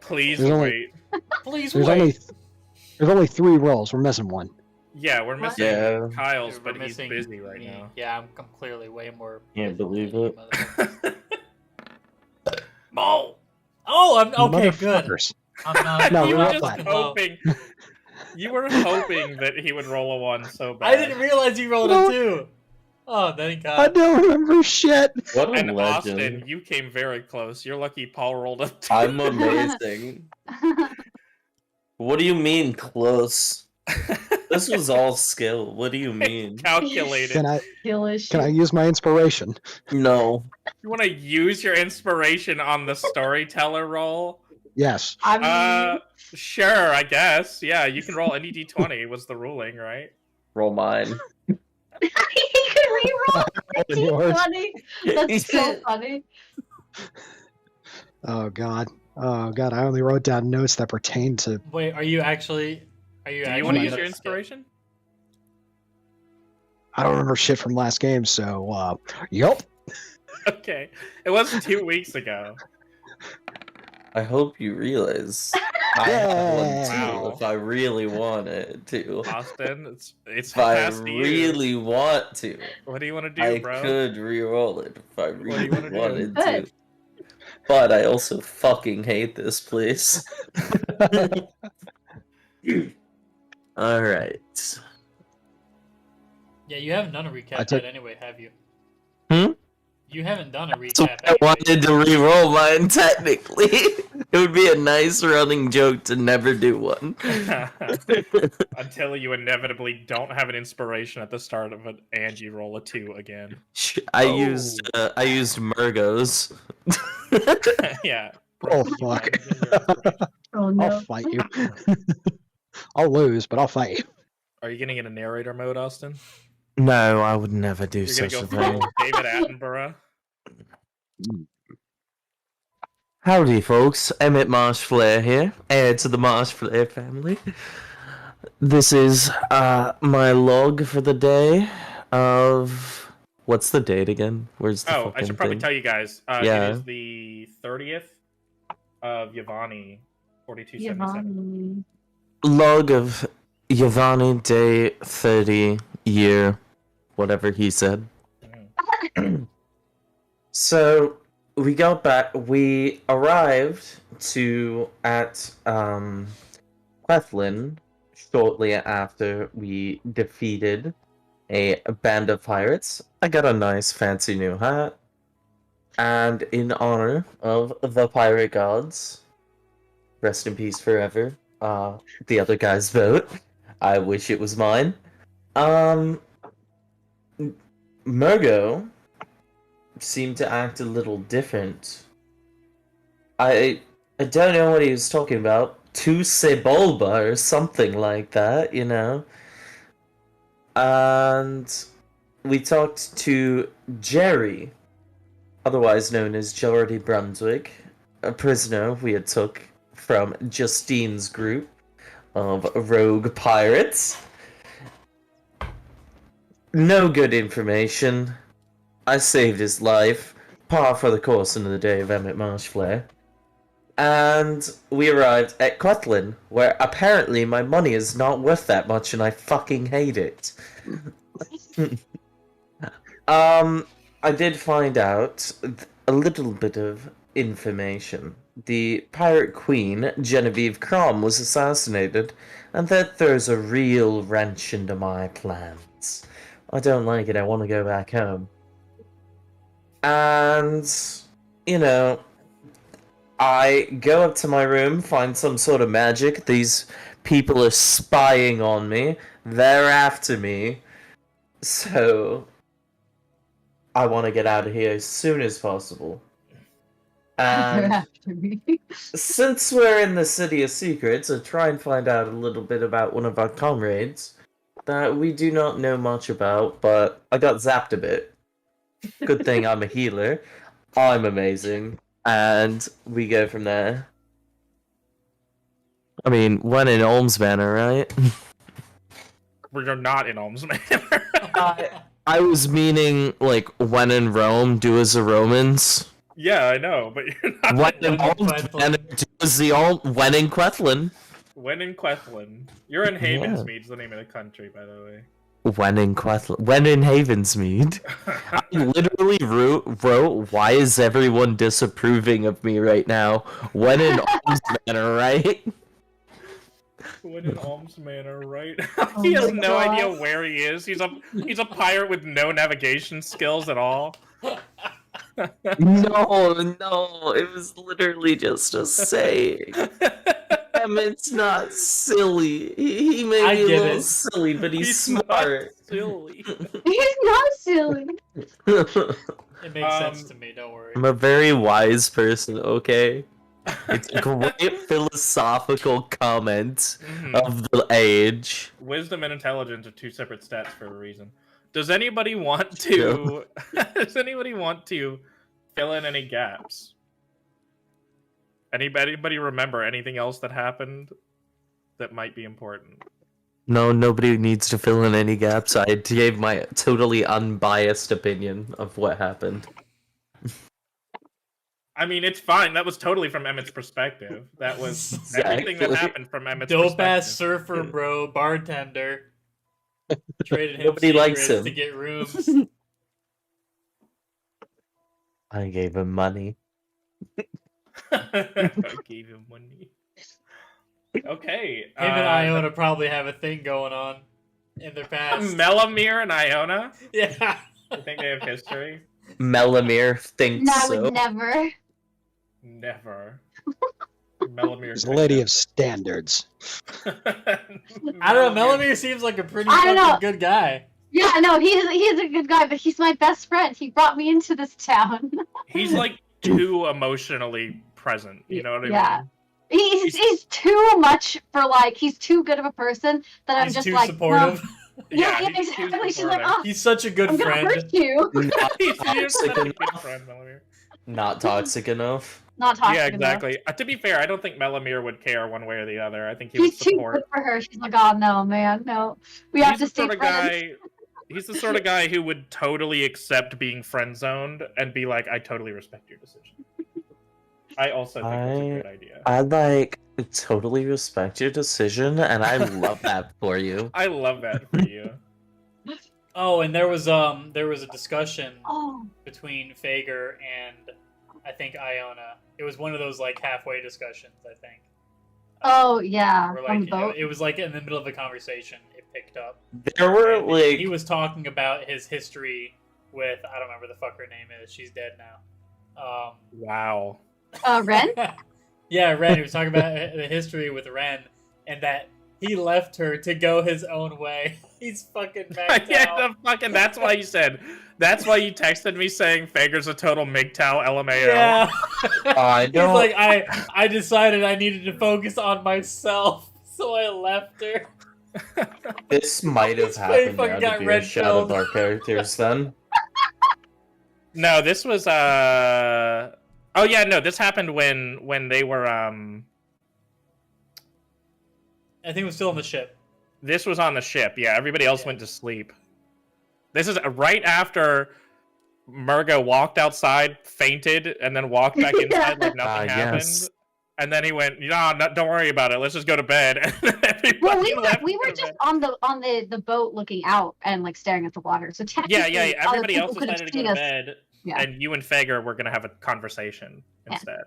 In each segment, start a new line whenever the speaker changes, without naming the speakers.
Please
There's
wait.
Please
There's
wait.
only 3 rolls. We're missing one.
Yeah, we're
What?
missing
Yeah.
Kyle's,
We're
but he's
missing
busy right
me.
now.
Yeah, I'm clearly way more.
Can't
busy
believe
than you
it.
motherfuckers. Oh, I'm okay. Good.
Motherfuckers.
I'm not.
No,
you
we
were
rolled
just
that.
hoping. You were hoping that he would roll a 1 so bad.
I didn't realize you rolled a 2. Oh, thank
I
God.
don't remember shit.
What a
And
legend.
Austin, you came very close. You're lucky Paul rolled a 2.
I'm amazing. What do you mean close? This was all skill. What do you mean?
Calculated.
Can I
Delicious.
use my inspiration?
No.
You want to use your inspiration on the storyteller roll?
Yes.
I mean,
Sure, I guess. Yeah, you can roll any d20 was the ruling, right?
Roll mine.
you can reroll the
Yours.
D20. That's so funny.
Oh god. Oh god. I only wrote down notes that pertain to.
Wait, are you actually? Are you?
Do
actually
you want to use
gonna
your
skip?
inspiration?
I don't remember shit from last game. So, yup.
Okay. It was 2 weeks ago.
I hope you realize I have one too
Wow.
if I really wanted to.
Austin, it's
If I
past you.
really want to.
What do you want to do,
I
bro?
could re-roll it if I
do
really
you wanna do?
wanted
Good.
to. But I also fucking hate this place. Alright.
Yeah, you haven't done a recap
took-
yet, anyway, have you?
Hmm?
You haven't done a
So
recap.
I
anyway.
wanted to re-roll mine technically. It would be a nice running joke to never do one.
Until you inevitably don't have an inspiration at the start of it and you roll a 2 again.
I
Oh.
used Murgo's.
Yeah.
Oh fuck.
Oh
I'll
no.
fight you. I'll lose, but I'll fight you.
Are you getting in a narrator mode, Austin?
No, I would never do
You're gonna
such
go
a
full
thing.
David Attenborough?
Howdy, folks. Emmet Marshflare here, heir to the Marshflare family. This is my log for the day of... What's the date again? Where's the
Oh, I
fucking
should probably
thing?
tell you guys.
Yeah.
It is the 30th of Yavani, 4277.
Yvonne.
Log of Yavani, day 30, year, whatever he said. So, we arrived at Quethlin shortly after we defeated a band of pirates. I got a nice fancy new hat. And in honor of the pirate gods, rest in peace forever, the other guy's vote, I wish it was mine. Murgo seemed to act a little different. I don't know what he was talking about. Tu se bulba or something like that, you know. And we talked to Jerry, otherwise known as Geordie Brunswick, a prisoner we had took from Justine's group of rogue pirates. No good information. I saved his life, par for the course into the day of Emmet Marshflare. And we arrived at Quethlin, where apparently my money is not worth that much and I fucking hate it. I did find out a little bit of information. The pirate queen, Genevieve Crom, was assassinated, and that throws a real wrench into my plans. I don't like it, I want to go back home. And, you know, I go up to my room, find some sort of magic. These people are spying on me. They're after me. So, I want to get out of here as soon as possible.
They're
And
after me.
since we're in the City of Secrets, I try and find out a little bit about one of our comrades that we do not know much about, but I got zapped a bit. Good thing I'm a healer. I'm amazing. And we go from there. I mean, when in Olms Manor, right?
We're not in Olms Manor.
I was meaning, like, when in Rome, do as the Romans.
Yeah, I know, but you're not.
When in
When in Quethlin.
when in Quethlin.
When in Quethlin. You're in Havensmead's the name of the country, by the way.
When in Quethlin. When in Havensmead. I literally wrote, why is everyone disapproving of me right now? When in Alms Manor, right?
When in Alms Manor, right?
Oh
He has
my
no
God.
idea where he is. He's a pirate with no navigation skills at all.
No, it was literally just a saying. Emet's not silly. He may
I
be a
get
little
it.
silly, but he's
not
smart.
silly.
He's not silly.
It makes sense to me. Don't worry.
I'm a very wise person, okay? It's a great philosophical comment
Mhm.
of the age.
Wisdom and intelligence are two separate stats for a reason. Does anybody want to? Does anybody want to fill in any gaps? Anybody remember anything else that happened that might be important?
No, nobody needs to fill in any gaps. I gave my totally unbiased opinion of what happened.
I mean, it's fine. That was totally from Emmett's perspective. That was everything that
Exactly.
happened from Emmett's
Dope ass
perspective.
surfer bro, bartender. Traded him
Nobody likes
secrets
him.
to get rooms.
I gave him money.
I gave him money. Okay.
Him and Iona probably have a thing going on in their past.
Melamir and Iona.
Yeah.
I think they have history.
Melamir thinks
No, I
so.
would never.
Never. Melamir.
He's a lady of standards.
I don't know. Melamir seems like a pretty
I don't know.
fucking good guy.
Yeah, no, he is a good guy, but he's my best friend. He brought me into this town.
He's like too emotionally present. You know what I
Yeah.
mean?
He's too much for like he's too good of a person that I'm
He's
just
too
like
supportive.
Yeah,
he's too
exactly. She's like,
supportive.
oh,
He's such a good
I'm gonna
friend.
hurt you.
Not
He's
toxic
such a good
enough.
friend, Melamir.
Not toxic enough.
Not talking.
Yeah, exactly. To be fair, I don't think Melamir would care one way or the other. I think he
He's
would
too
support.
good for her. She's like, oh no, man, no. We have
He's
to
the
stay
sort of
friends.
guy. He's the sort of guy who would totally accept being friend zoned and be like, "I totally respect your decision." I also think it's a good idea.
I like totally respect your decision, and I love that for you.
I love that for you.
Oh, and there was a discussion
Oh,
between Fager and I think Iona. It was one of those like halfway discussions, I think.
oh yeah,
Where,
on
like,
the boat.
it was like in the middle of a conversation, it picked up.
There were
And
like
he was talking about his history with I don't remember the fuck her name is. She's dead now.
Wow.
Ren.
Yeah, Ren. He was talking about the history with Ren, and that he left her to go his own way. He's fucking maxed
Yeah,
out.
the fucking. That's why you said. That's why you texted me saying Fager's a total MGTOW LMAO.
Yeah.
I
He's
don't.
like, I decided I needed to focus on myself, so I left her.
This might have
This play
happened
fucking
out
got
of
red
earshot of
pilled.
our characters then.
No, this was Oh yeah, no, this happened when they were
I think it was still on the ship.
This was on the ship. Yeah, everybody else went to sleep. This is right after Murgo walked outside, fainted, and then walked back inside like nothing happened.
Yes.
And then he went, "No, don't worry about it. Let's just go to bed." And then everybody
Well, we
left
were
to go to
just
bed.
on the boat looking out and like staring at the water. So technically,
Yeah.
other
Everybody
people
else
could have
decided to go
seen
to
us.
bed,
Yeah.
and you and Fager were gonna have a conversation
Yeah.
instead.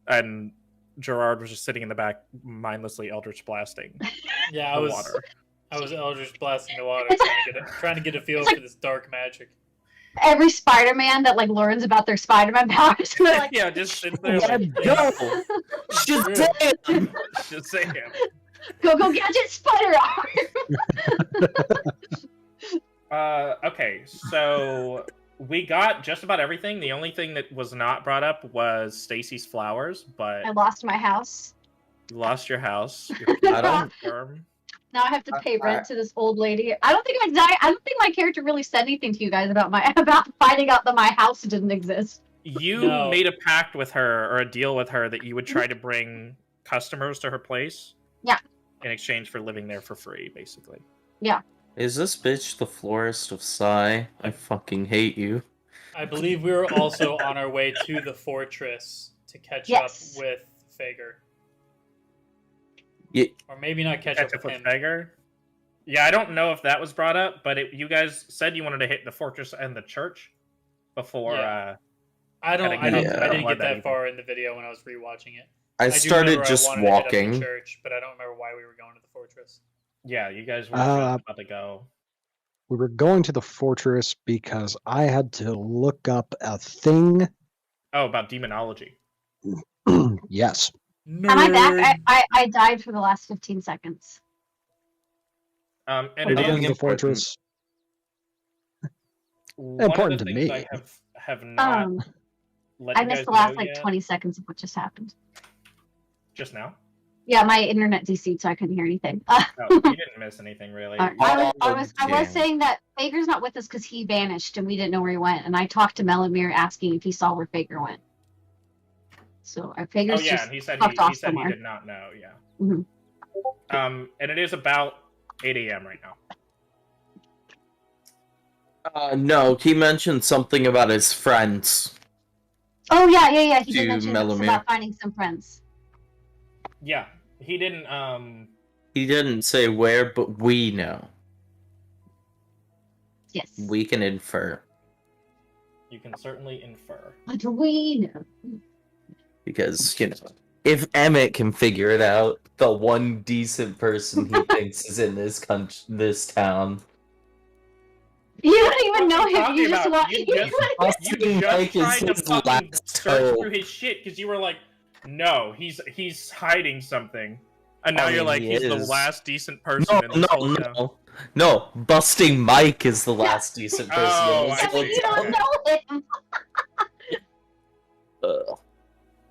And Gerard was just sitting in the back, mindlessly eldritch blasting
Yeah,
the water.
I was eldritch blasting the water,
It's
trying to get a feel
it's like-
for this dark magic.
Every Spider-Man that like learns about their Spider-Man powers, and they're like,
Yeah, just sit there
Let's
like,
go! Shazam!
just saying.
go gadget spider arm.
Okay, so we got just about everything. The only thing that was not brought up was Stacy's flowers, but
I lost my house.
you lost your house.
I don't.
Now I have to pay rent to this old lady. I don't think my character really said anything to you guys about finding out that my house didn't exist.
You
No.
made a pact with her or a deal with her that you would try to bring customers to her place.
Yeah.
In exchange for living there for free, basically.
Is this bitch the florist of Psy? I fucking hate you.
I believe we were also on our way to the fortress to catch
Yes.
up with Fager.
Yeah.
Or maybe not catch up with him.
Fager. Yeah, I don't know if that was brought up, but you guys said you wanted to hit the fortress and the church before.
Yeah. I
heading
didn't
out
get that
evening.
far in the video when I was rewatching it.
I
do
started
remember
just
I wanted to hit up
walking.
the church, but I don't remember why we were going to the fortress.
Yeah, you guys were just about to go.
We were going to the fortress because I had to look up a thing.
Oh, about demonology.
Yes.
Nerd.
Am I back? I died for the last 15 seconds.
And
We're going to the
important.
fortress.
one
Important
of the
to
things
me.
I have not let
I
you
missed
guys
the last
know
like
yet.
20 seconds of what just happened.
Just now?
Yeah, my internet DC'd, so I couldn't hear anything.
No, you didn't miss anything really.
I was
Okay.
saying that Fager's not with us because he vanished and we didn't know where he went. And I talked to Melamir asking if he saw where Fager went. So Fager's
Oh yeah,
just
and he said
fucked off
he said he
somewhere.
did not know. Yeah.
Mhm.
And it is about 8 a.m. right now.
No, he mentioned something about his friends.
Oh yeah. He
To
did mention
Melamir.
about finding some friends.
Yeah, he didn't.
He didn't say where, but we know.
Yes.
We can infer.
You can certainly infer.
But we know.
Because, if Emet can figure it out, the one decent person he thinks is in this town.
You don't even know
What are you
him.
talking
You just
about?
want.
You
You
just
Mike is
tried to
his
fucking
last
search
hope.
through his shit because you were like, no, he's hiding something, and now
I
you're
mean,
like,
he
he's the
is.
last decent person in this whole town.
No, busting Mike is the last decent person
Oh,
in
I
this whole
see.
you don't
town.
know him.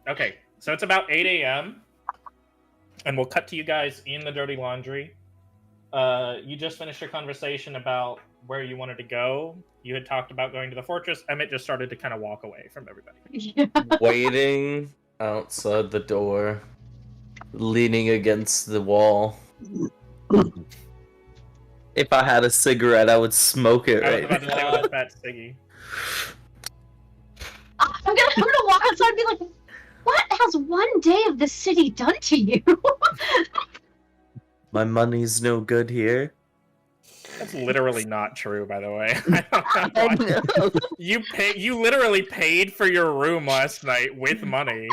Okay, so it's about 8 a.m. and we'll cut to you guys in the dirty laundry. You just finished your conversation about where you wanted to go. You had talked about going to the fortress. Emmett just started to kind of walk away from everybody.
Waiting outside the door, leaning against the wall. If I had a cigarette, I would smoke it
I was
right
about to say with a fat ciggy.
I'm gonna walk outside and be like, what has one day of the city done to you?
My money's no good here.
That's literally not true, by the way. I don't know why. You literally paid for your room last night with money.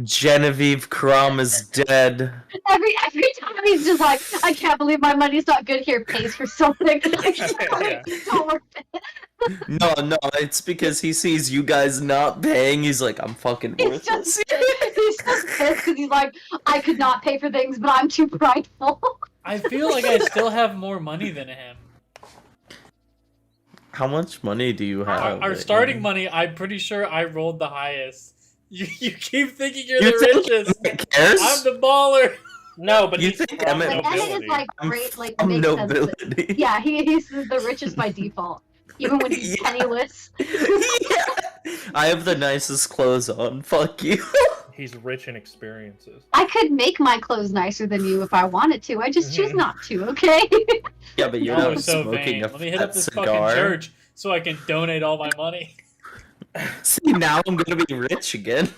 Genevieve Crom is dead.
Every time he's just like, I can't believe my money's not good here. Pays for something.
Yeah.
Don't work.
No, it's because he sees you guys not paying. He's like, I'm fucking
He's
worthless.
just pissed because he's like, I could not pay for things, but I'm too prideful.
I feel like I still have more money than him.
How much money do you have?
Our starting money, I'm pretty sure I rolled the highest. You keep thinking you're
You
the
think
richest.
Emmett cares?
I'm the baller.
No, but
You
he's
think
from
Emmett-
Emmett
nobility.
is like
I'm
great, like
from
makes sense.
nobility.
Yeah, he's the richest by default, even when he's
Yeah.
penniless.
Yeah. I have the nicest clothes on. Fuck you.
He's rich in experiences.
I could make my clothes nicer than you if I wanted to. I just choose not to. Okay.
Yeah, but you're
Y'all are
not
so
smoking
vain.
a
Let me hit up
fat
this
cigar.
fucking church so I can donate all my money.
See, now I'm gonna be rich again.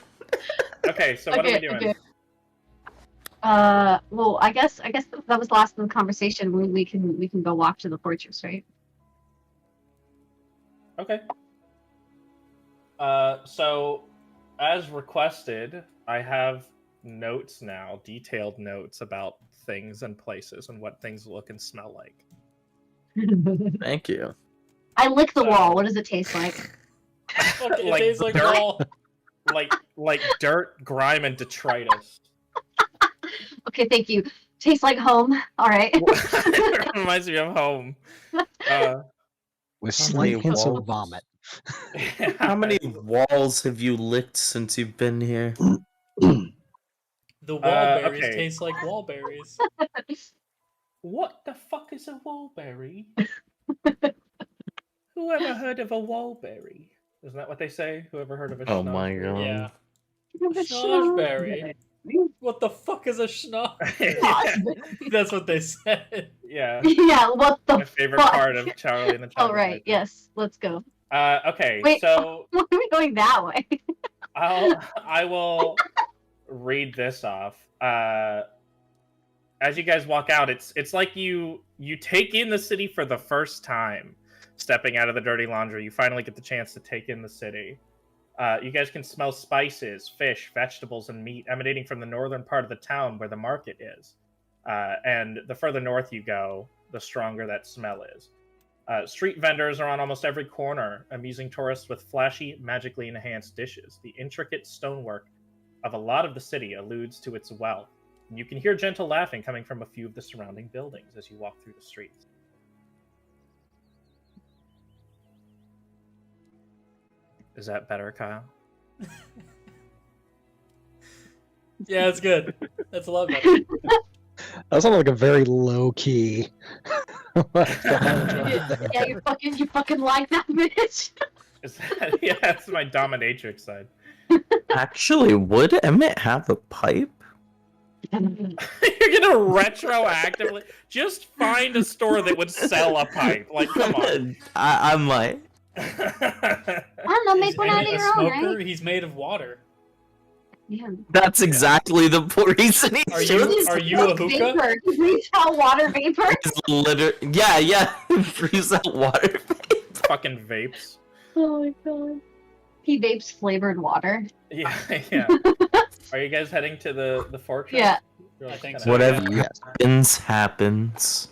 Okay, so what are we doing?
Okay. Well, I guess that was the last of the conversation. We can go walk to the fortress, right?
Okay. So, as requested, I have notes now, detailed notes about things and places and what things look and smell like.
Thank you.
I lick the
So-
wall. What does it taste like?
Fuck, it
Like
tastes like
dirt?
wall.
Like dirt, grime, and detritus.
Okay, thank you. Tastes like home. All right.
It reminds me of home.
With
How
slight
many
hints
walls?
of vomit.
How many walls have you licked since you've been here?
The wallberries
okay.
taste like wallberries.
What the fuck is a wallberry? Who ever heard of a wallberry? Isn't that what they say? Whoever heard of a
Oh my
schnozberry?
god.
Yeah.
The
Schnozberry. What the fuck is a schnoz?
Husband.
That's what they said.
Yeah.
Yeah, what the
My favorite
fuck?
part of Charlie and the
Oh,
Chocolate
right.
Factory.
Yes, let's go.
Okay,
Wait,
so
why are we going that way?
I will read this off. As you guys walk out, it's like you take in the city for the first time. Stepping out of the dirty laundry, you finally get the chance to take in the city. You guys can smell spices, fish, vegetables, and meat emanating from the northern part of the town where the market is. And the further north you go, the stronger that smell is. Street vendors are on almost every corner, amusing tourists with flashy, magically enhanced dishes. The intricate stonework of a lot of the city alludes to its wealth. And you can hear gentle laughing coming from a few of the surrounding buildings as you walk through the streets. Is that better, Kyle?
Yeah, it's good. That's a lot better.
That sounded like a very low key.
Yeah, you fucking like that bitch.
Is that, yeah, that's my dominatrix side.
Actually, would Emet have a pipe?
You're gonna retroactively just find a store that would sell a pipe. Like, come on.
I might.
I don't know, make
Is
one out of
Emmett a
your own,
smoker?
right?
He's made of water.
Yeah.
That's exactly the reason he
Are
should.
you a hookah?
Vapor. Breathe out water vapor.
Yeah. Freeze out water.
Fucking vapes.
Oh my god. He vapes flavored water.
Yeah, yeah. Are you guys heading to the fortress?
Yeah.
I think so.
Whatever
Yes.
happens.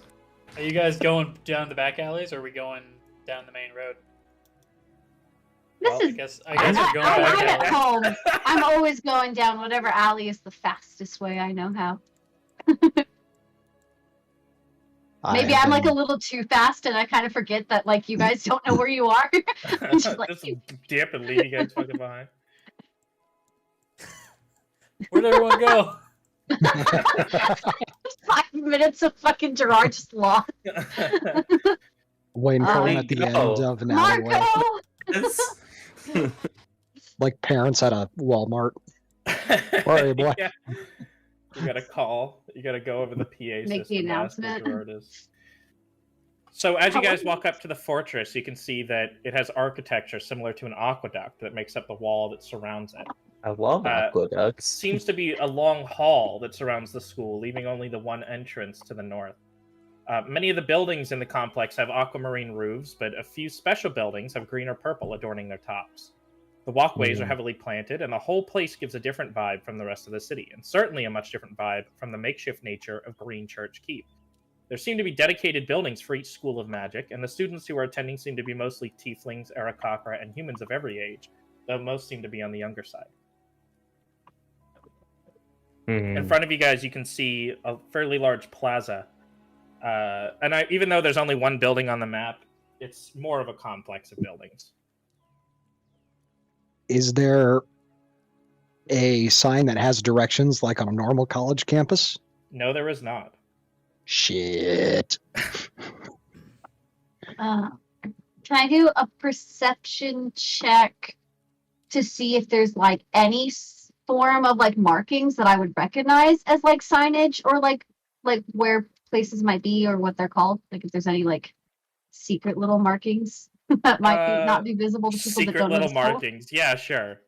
Are you guys going down the back alleys, or are we going down the main road?
This
Well,
I
is.
guess we're going
I'm
back
at
alley.
home. I'm always going down whatever alley is the fastest way I know how. Maybe I'm like a little too fast and I kind of forget that like you guys don't know where you are. Just like,
Just dip and leave you guys fucking behind.
Where'd everyone go?
5 minutes of fucking Gerard just lost.
waiting for him
Oh,
at the
no.
end of an alleyway,
Marco!
like parents at a Walmart. Sorry, boy.
Yeah. You gotta call. You gotta go over the PA
Make the
system. ask where
announcement.
Gerard is. So as you
How
guys
was
walk up to the fortress, you can see that it has architecture similar to an aqueduct that makes up the wall that surrounds it.
I love aqueducts.
Seems to be a long hall that surrounds the school, leaving only the one entrance to the north. Many of the buildings in the complex have aquamarine roofs, but a few special buildings have green or purple adorning their tops. The walkways are heavily planted, and the whole place gives a different vibe from the rest of the city, and certainly a much different vibe from the makeshift nature of Green Church Keep. There seem to be dedicated buildings for each school of magic, and the students who are attending seem to be mostly tieflings, aarakocra, and humans of every age, though most seem to be on the younger side. In front of you guys, you can see a fairly large plaza. Even though there's only one building on the map, it's more of a complex of buildings.
Is there a sign that has directions like on a normal college campus?
No, there is not.
Shit.
Can I do a perception check to see if there's like any form of like markings that I would recognize as like signage or like where places might be or what they're called? Like if there's any like secret little markings that might not be visible to people that
Secret
don't know
little
the school?
markings. Yeah, sure.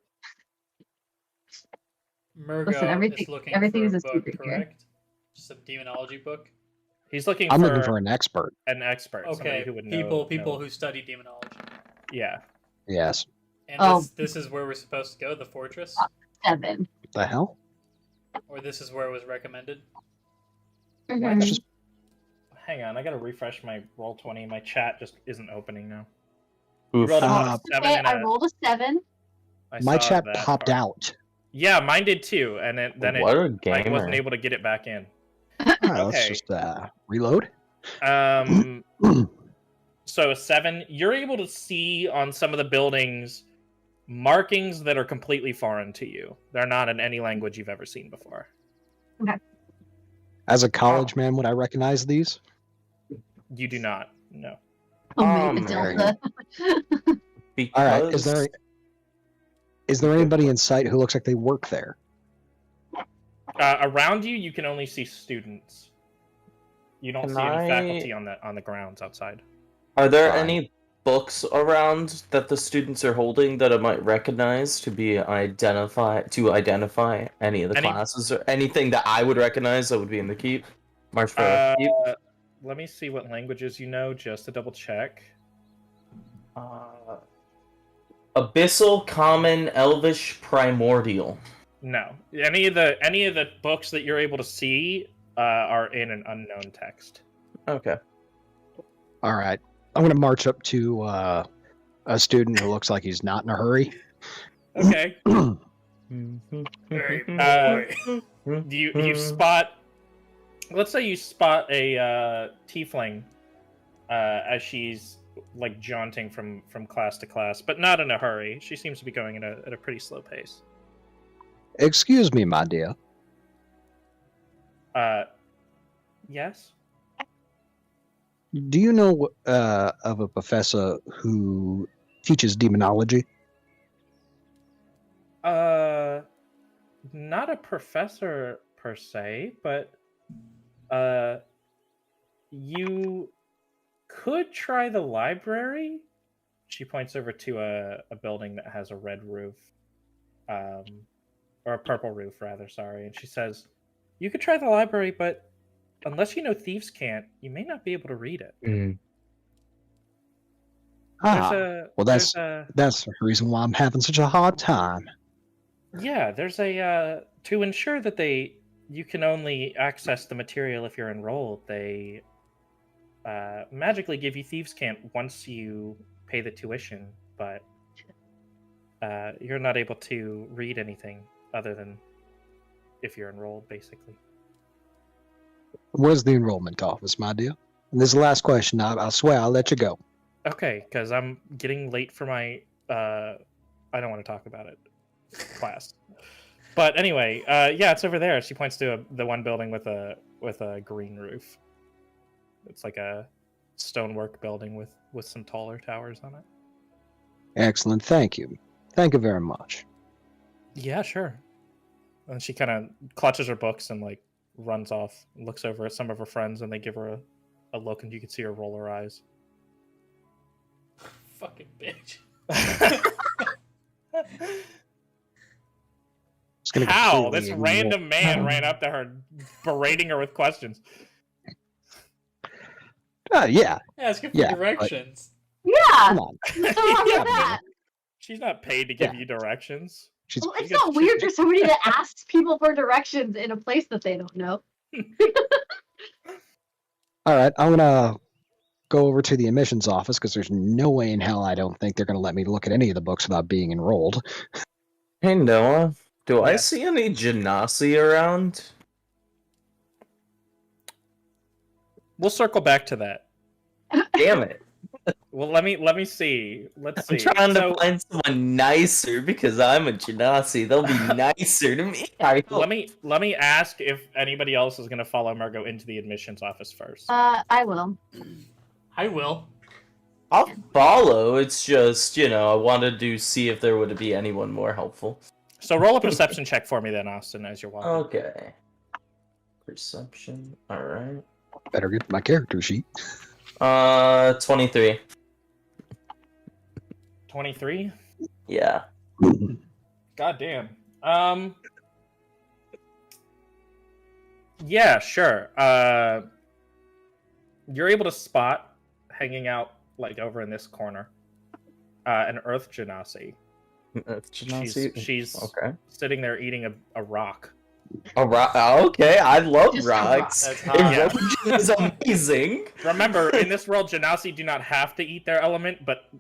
Murgo
Listen,
is looking
everything
for
is
a
a
book,
secret here.
correct? Just a demonology book.
He's looking
I'm
for
looking for an expert.
an expert.
Okay,
Somebody who would know.
people who study demonology.
Yeah.
Yes.
And
Oh.
this is where we're supposed to go, the fortress,
7.
The hell?
or this is where it was recommended.
Mhm.
Just
Hang on, I gotta refresh my roll 20. My chat just isn't opening now.
Oof.
You rolled a
Uh,
7
Okay,
and
I rolled a 7.
I
my
saw
chat
that
popped
part.
out.
Yeah, mine did too, and then
What a
I
gamer.
wasn't able to get it back in.
Alright, let's
Okay.
just reload.
So a 7. You're able to see on some of the buildings markings that are completely foreign to you. They're not in any language you've ever seen before.
As a college man, would I recognize these?
You do not. No.
Omega
Mary.
Delta.
Because
All right. Is there anybody in sight who looks like they work there?
Around you, you can only see students. You don't
Can
see any
I-
faculty on the grounds outside.
Are there
Fine.
any books around that the students are holding that I might recognize to identify any of the
Any-
classes or anything that I would recognize that would be in the keep? Marshflare keep.
Let me see what languages you know, just to double check.
Abyssal, Common, Elvish, Primordial.
No, any of the books that you're able to see are in an unknown text.
Okay.
All right. I'm going to march up to a student who looks like he's not in a hurry.
Okay.
Very
You spot. Let's say you spot a tiefling as she's like jaunting from class to class, but not in a hurry. She seems to be going at a pretty slow pace.
Excuse me, my dear.
Yes.
Do you know of a professor who teaches demonology?
Not a professor per se, but you could try the library. She points over to a building that has a red roof, or a purple roof rather. Sorry, and she says, "You could try the library, but unless you know Thieves' Cant, you may not be able to read it."
Well, that's the reason why I'm having such a hard time.
Yeah, there's a to ensure that you can only access the material if you're enrolled. They magically give you Thieves' Cant once you pay the tuition, but you're not able to read anything other than if you're enrolled, basically.
Where's the enrollment office, my dear? And this is the last question. I swear I'll let you go.
Okay, because I'm getting late for my I don't want to talk about it class. But anyway, yeah, it's over there. She points to the one building with a green roof. It's like a stonework building with some taller towers on it.
Excellent. Thank you. Thank you very much.
Yeah, sure. And she kind of clutches her books and like runs off, looks over at some of her friends, and they give her a look, and you can see her roll her eyes.
Fucking bitch.
How?
completely
This
ignore-
random man ran up to her, berating her with questions.
Yeah.
Asking for
Yeah, but-
directions.
Yeah.
Come on.
What's so wrong with that?
She's not paid to give you directions.
She's
Well, it's
gets-
not weird for somebody to ask people for directions in a place that they don't know.
all right. I'm gonna go over to the admissions office because there's no way in hell I don't think they're gonna let me look at any of the books without being enrolled.
Hey Noah, do I
Yes.
see any genasi around?
We'll circle back to that.
Damn it.
Well, let me see. Let's see.
I'm trying
So,
to find someone nicer because I'm a genasi. They'll be nicer to me. I hope.
let me ask if anybody else is going to follow Murgo into the admissions office first.
I will.
I will.
I'll follow. It's just, I wanted to see if there would be anyone more helpful.
So roll a perception check for me then, Austin, as you're walking.
Okay. Perception. Alright.
Better get my character sheet.
23.
23?
Yeah.
God damn. Yeah, sure. You're able to spot, hanging out like over in this corner, an Earth Genasi. She's
Okay.
sitting there eating a rock.
A rock. Okay, I love
Just a
rocks.
rock. That's
Erosion is amazing.
Remember, in this world, Genasi do not have to eat their element, but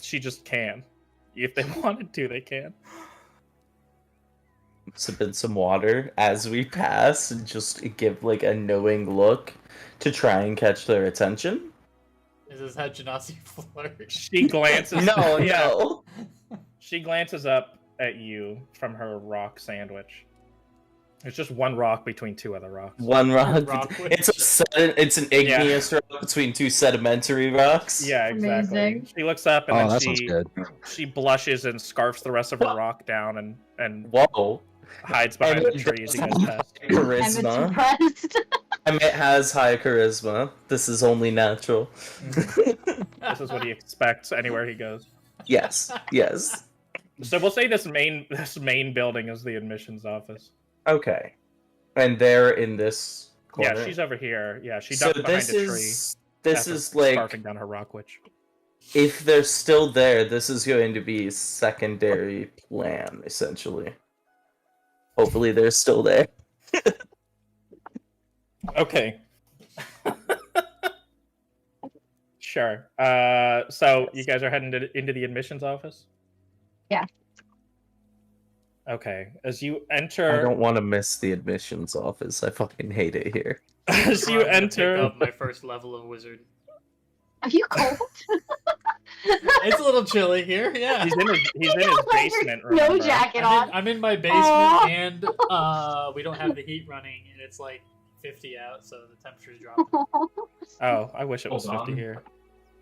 she just can. If they wanted to, they can.
Sip in some water as we pass and just give like a knowing look to try and catch their attention.
Is this how Genasi flirts?
She glances.
No,
yeah,
no.
she glances up at you from her rock sandwich. There's just one rock between two other rocks.
One rock.
Rock
It's an igneous rock between two sedimentary rocks.
Yeah, exactly.
Amazing.
She looks up and
Oh,
then
that sounds good.
she blushes and scarfs the rest of her rock down and
Whoa.
hides behind the
Emet
tree as you guys
does
pass.
have
I'm
charisma.
impressed.
Emet has high charisma. This is only natural.
This is what he expects anywhere he goes.
Yes, yes.
So we'll say this main building is the admissions office.
Okay. And they're in this corner.
Yeah, she's over here. Yeah, she
So
ducked behind
this
a tree.
is this
after
is like
scarfing down her rock witch.
if they're still there, this is going to be secondary plan essentially. Hopefully they're still there.
Okay. Sure. So you guys are heading into the admissions office?
Yeah.
Okay. As you
I
enter,
don't want to miss the admissions office. I fucking hate it here.
as you
I'm gonna pick
enter,
up my first level of wizard.
Are you cold?
It's a little chilly here. Yeah.
he's in his
Like
basement
your snow
remember?
jacket on.
I'm in my basement,
Aw.
and we don't have the heat running, and it's like 50 out, so the temperature's dropping.
Oh, I wish it was
Hold
50
on.
here.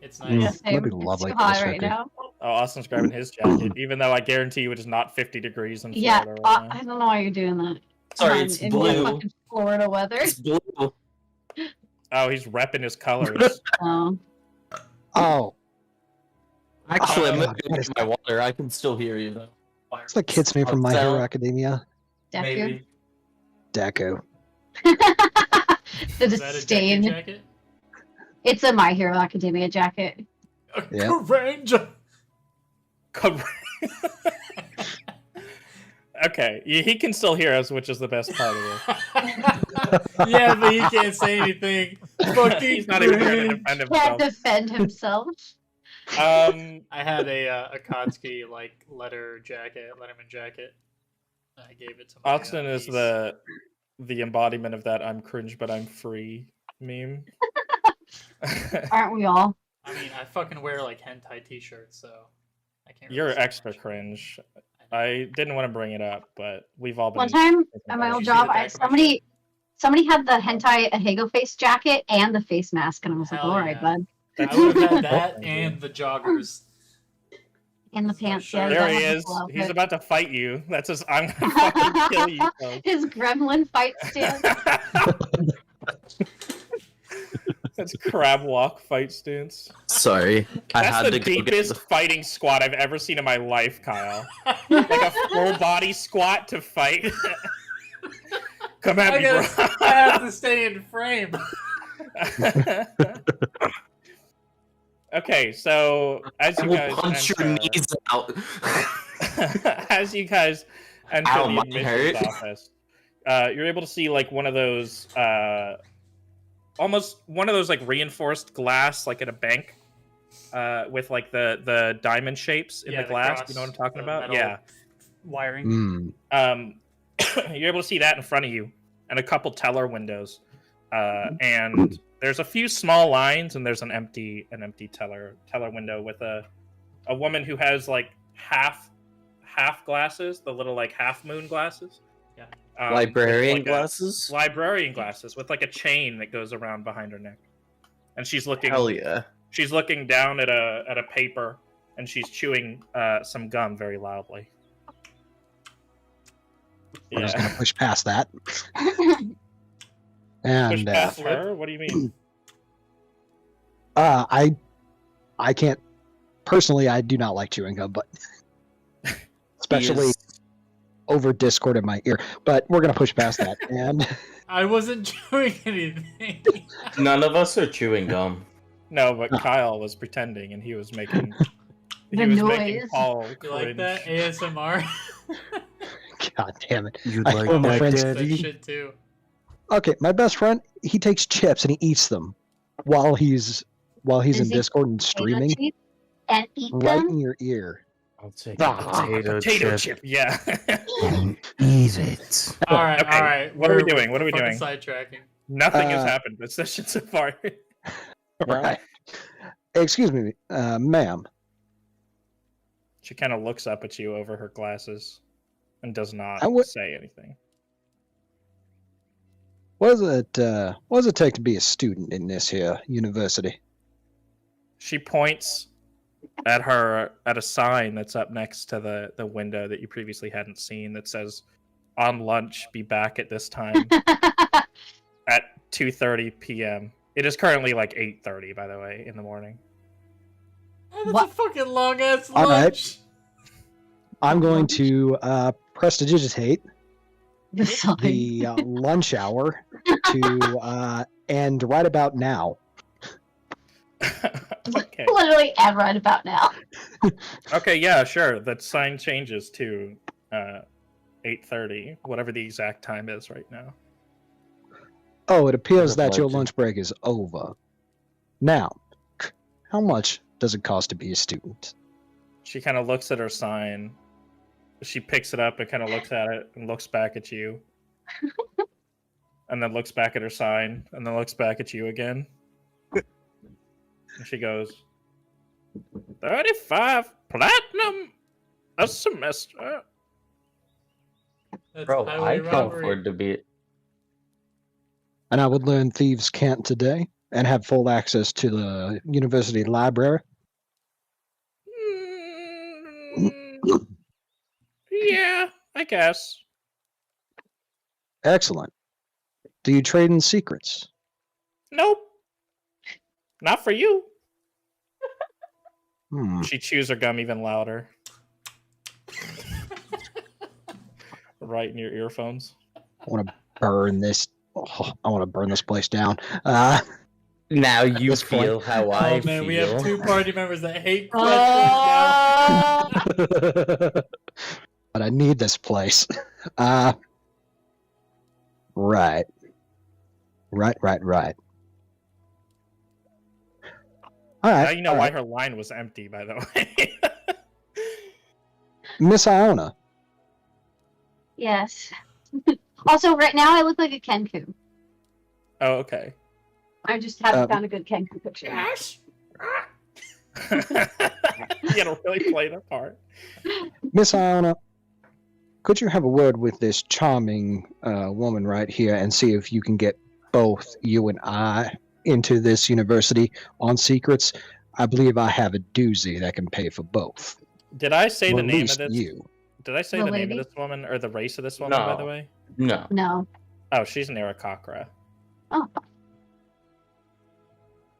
It's
Mm.
nice.
Yeah,
That'd be
same.
lovely
It's
for
too
this
hot right
record.
now.
Oh, Austin's grabbing his jacket, even though I guarantee you it is not 50 degrees in
Yeah,
Florida right now.
I don't know why you're doing that.
Sorry,
Come on,
it's
in
blue.
my fucking Florida weather.
It's blue.
Oh, he's repping his colors.
Oh.
Oh,
Actually, I'm
Oh,
gonna
what is
my water. I can still hear you though.
it's the kid's name from My Hero
Sound-
Academia.
Deku.
Maybe.
Deku.
The
Is that a
disdain.
Deku jacket?
It's a My Hero Academia jacket.
A
Yeah.
Ranger.
Okay, he can still hear us, which is the best part of it.
Yeah, but he can't say anything. Fucking
He's not even here to
cringe.
defend
Can't
himself.
defend himself.
Um,
I had a Akatsuki like Letterman jacket. I gave it to my
Austin is
niece.
the embodiment of that "I'm cringe but I'm free" meme.
Aren't we all?
I mean, I fucking wear like hentai t-shirts, so I can't. Really
You're
say
extra
much.
cringe. I didn't want to bring it up, but we've all been.
One time
thinking
at
about
my
it.
old
you see the
job,
back of my
somebody had the hentai Ahego face jacket and the face mask, and I was like,
Hell
all right,
yeah.
bud.
I would have had
Oh,
that
thank you.
and the joggers.
And the pants.
Sure.
Yeah,
There
you
he
gotta have
is.
the full
He's
outfit.
about to fight you. That's his. I'm gonna fucking kill you. Folks.
His gremlin fight stance.
That's crab walk fight stance.
Sorry, I
That's
had
the
to go get
deepest fighting squat I've ever seen in my life, Kyle. Like a full body squat to fight. Come at me, bro.
I have to stay in frame.
Okay, so as
I
you
will
guys
punch your
enter,
knees out.
as you guys enter
Ow,
the
my
admissions
hurt.
office, you're able to see like one of those, almost one of those like reinforced glass, like at a bank, with like the diamond shapes in
Yeah,
the
the
glass.
cross,
You know what I'm talking
the
about?
metal
Yeah.
Wiring.
Mm.
You're able to see that in front of you, and a couple teller windows, and there's a few small lines, and there's an empty teller window with a woman who has like half glasses, the little like half moon glasses.
Yeah.
with,
Librarian
like,
glasses.
librarian glasses with like a chain that goes around behind her neck, and she's looking.
Hell yeah.
She's looking down at a paper, and she's chewing some gum very loudly.
We're just
Yeah.
gonna push past that.
Push
And
past her? What do you mean?
I can't personally. I do not like chewing gum, but especially over Discord in my ear. But we're gonna push past that. And
I wasn't doing anything.
None of us are chewing gum.
No, but Kyle was pretending, and he was making. He
The
was making
noise.
Paul
You like
cringe.
that ASMR?
God damn it.
You
I
like
told my
that,
friends-
That
Daddy?
shit too.
Okay, my best friend, he takes chips and he eats them while he's
Does
in
he
Discord and
Potato
streaming
chip and eat
right
them.
in your ear.
I'll take
Ah,
a
Potato chip, yeah.
Eat it.
All right,
Okay,
all right.
what are we
we're
doing? What are we
fucking
doing?
Sidetracking.
Nothing has
Uh,
happened this session so far.
Right. Excuse me, ma'am.
She kind of looks up at you over her glasses and does not
I would-
say anything.
What does it take to be a student in this here university?
She points at a sign that's up next to the window that you previously hadn't seen that says on lunch be back at this time at 2:30 p.m. It is currently like 8:30, by the way, in the morning.
That's
What?
a fucking long ass
All right.
lunch.
I'm going to prestidigitate
The sign.
the lunch hour to end right about now.
Okay.
Literally and right about now.
Okay, yeah, sure. The sign changes to 8:30, whatever the exact time is right now.
Oh, it appears that your
Legend.
lunch break is over. Now, how much does it cost to be a student?
She kind of looks at her sign. She picks it up and kind of looks at it and looks back at you. And then looks back at her sign and then looks back at you again. And she goes, 35 platinum a semester.
That's
Bro, I
highway
can't
robbery.
afford to be.
And I would learn thieves' cant today and have full access to the university library.
Mm, yeah, I guess.
Excellent. Do you trade in secrets?
Nope. Not for you.
Hmm.
She chews her gum even louder. Right in your earphones.
I want to burn this. Oh, I want to burn this place down.
Now you
this point-
feel how I
Oh man,
feel.
we have two party members that hate Quethlin now.
But I need this place. Right. Right. All right.
Now you know
all
why
right.
her line was empty, by the way.
Miss Iona.
Yes. Also, right now I look like a Kenku.
Oh, okay.
I just haven't found a good Kenku picture.
You gotta really play the part.
Miss Iona, could you have a word with this charming woman right here and see if you can get both you and I into this university on secrets? I believe I have a doozy that can pay for both.
Did I say
Or
the
at
name of
least
this?
you.
Did I say
The
the name
lady?
of this woman or the race of this woman, by the
No.
way?
No.
No.
Oh, she's an Arakakra.
Oh.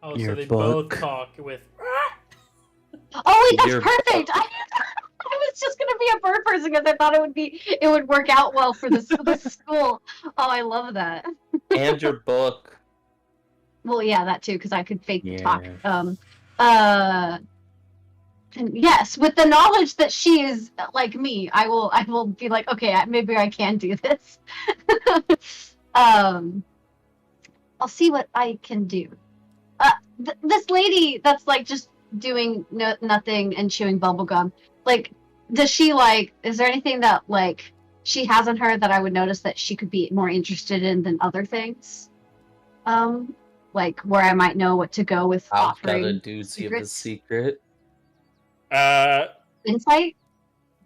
Oh, so
Your
they
book.
both talk with.
Oh wait, that's
Your
perfect. I was just gonna be a bird person because I thought it would work out well for this school. Oh, I love that.
And your book.
Well, yeah, that too, because I could fake
Yeah.
talk. And yes, with the knowledge that she is like me, I will be like, okay, maybe I can do this. I'll see what I can do. This lady that's like just doing nothing and chewing bubblegum, like, does she like? Is there anything that like she has on her that I would notice that she could be more interested in than other things? Like where I might know what to go with
I've got a
offering
doozy of a
secrets?
secret.
Insight.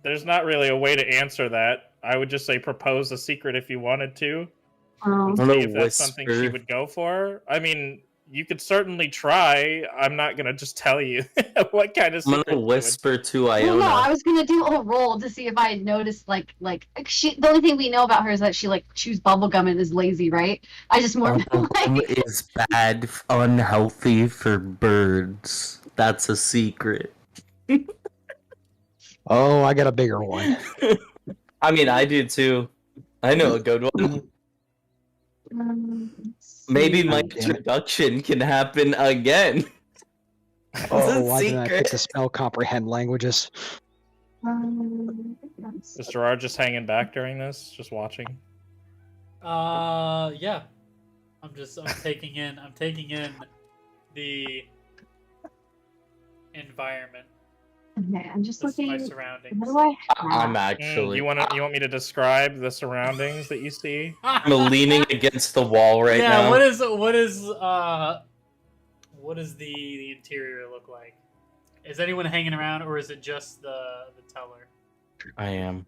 There's not really a way to answer that. I would just say propose a secret if you wanted to.
Um,
I'm
See
gonna
if that's something she
whisper.
would go for. I mean, you could certainly try. I'm not gonna just tell you what kind of
I'm
secret.
gonna
you would-
whisper to
well,
Iona.
no, I was gonna do a roll to see if I had noticed like she. The only thing we know about her is that she like chews bubblegum and is lazy, right? I just more like
is bad, unhealthy for birds. That's a secret.
Oh, I got a bigger one.
I mean, I do too. I know a good one. Maybe my
God damn it.
introduction can happen again.
Oh,
a
why didn't I pick
secret.
the spell comprehend languages?
Is Gerard just hanging back during this, just watching?
Yeah. I'm taking in the environment.
Okay, I'm just
This is my
looking.
surroundings.
What do I
I'm
have?
actually.
You want me to describe the surroundings that you see?
I'm leaning against the wall right
yeah,
now.
what does the interior look like? Is anyone hanging around, or is it just the teller?
I am.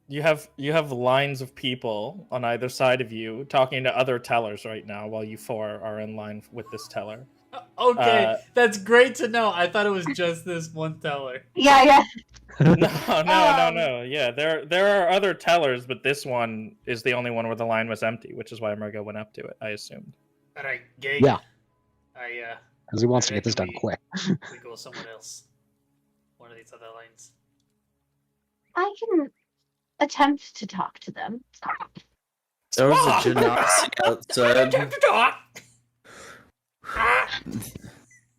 You have lines of people on either side of you talking to other tellers right now, while you four are in line with this teller.
Okay, that's great to know. I thought it was just this one teller.
Yeah.
No. Yeah, there are other tellers, but this one is the only one where the line was empty, which is why Murgo went up to it, I assumed.
All right, Gig.
Yeah.
Because
Because he wants to get this done quick.
We go somewhere else. One of these other lines.
I can attempt to talk to them.
There was a genasi outside.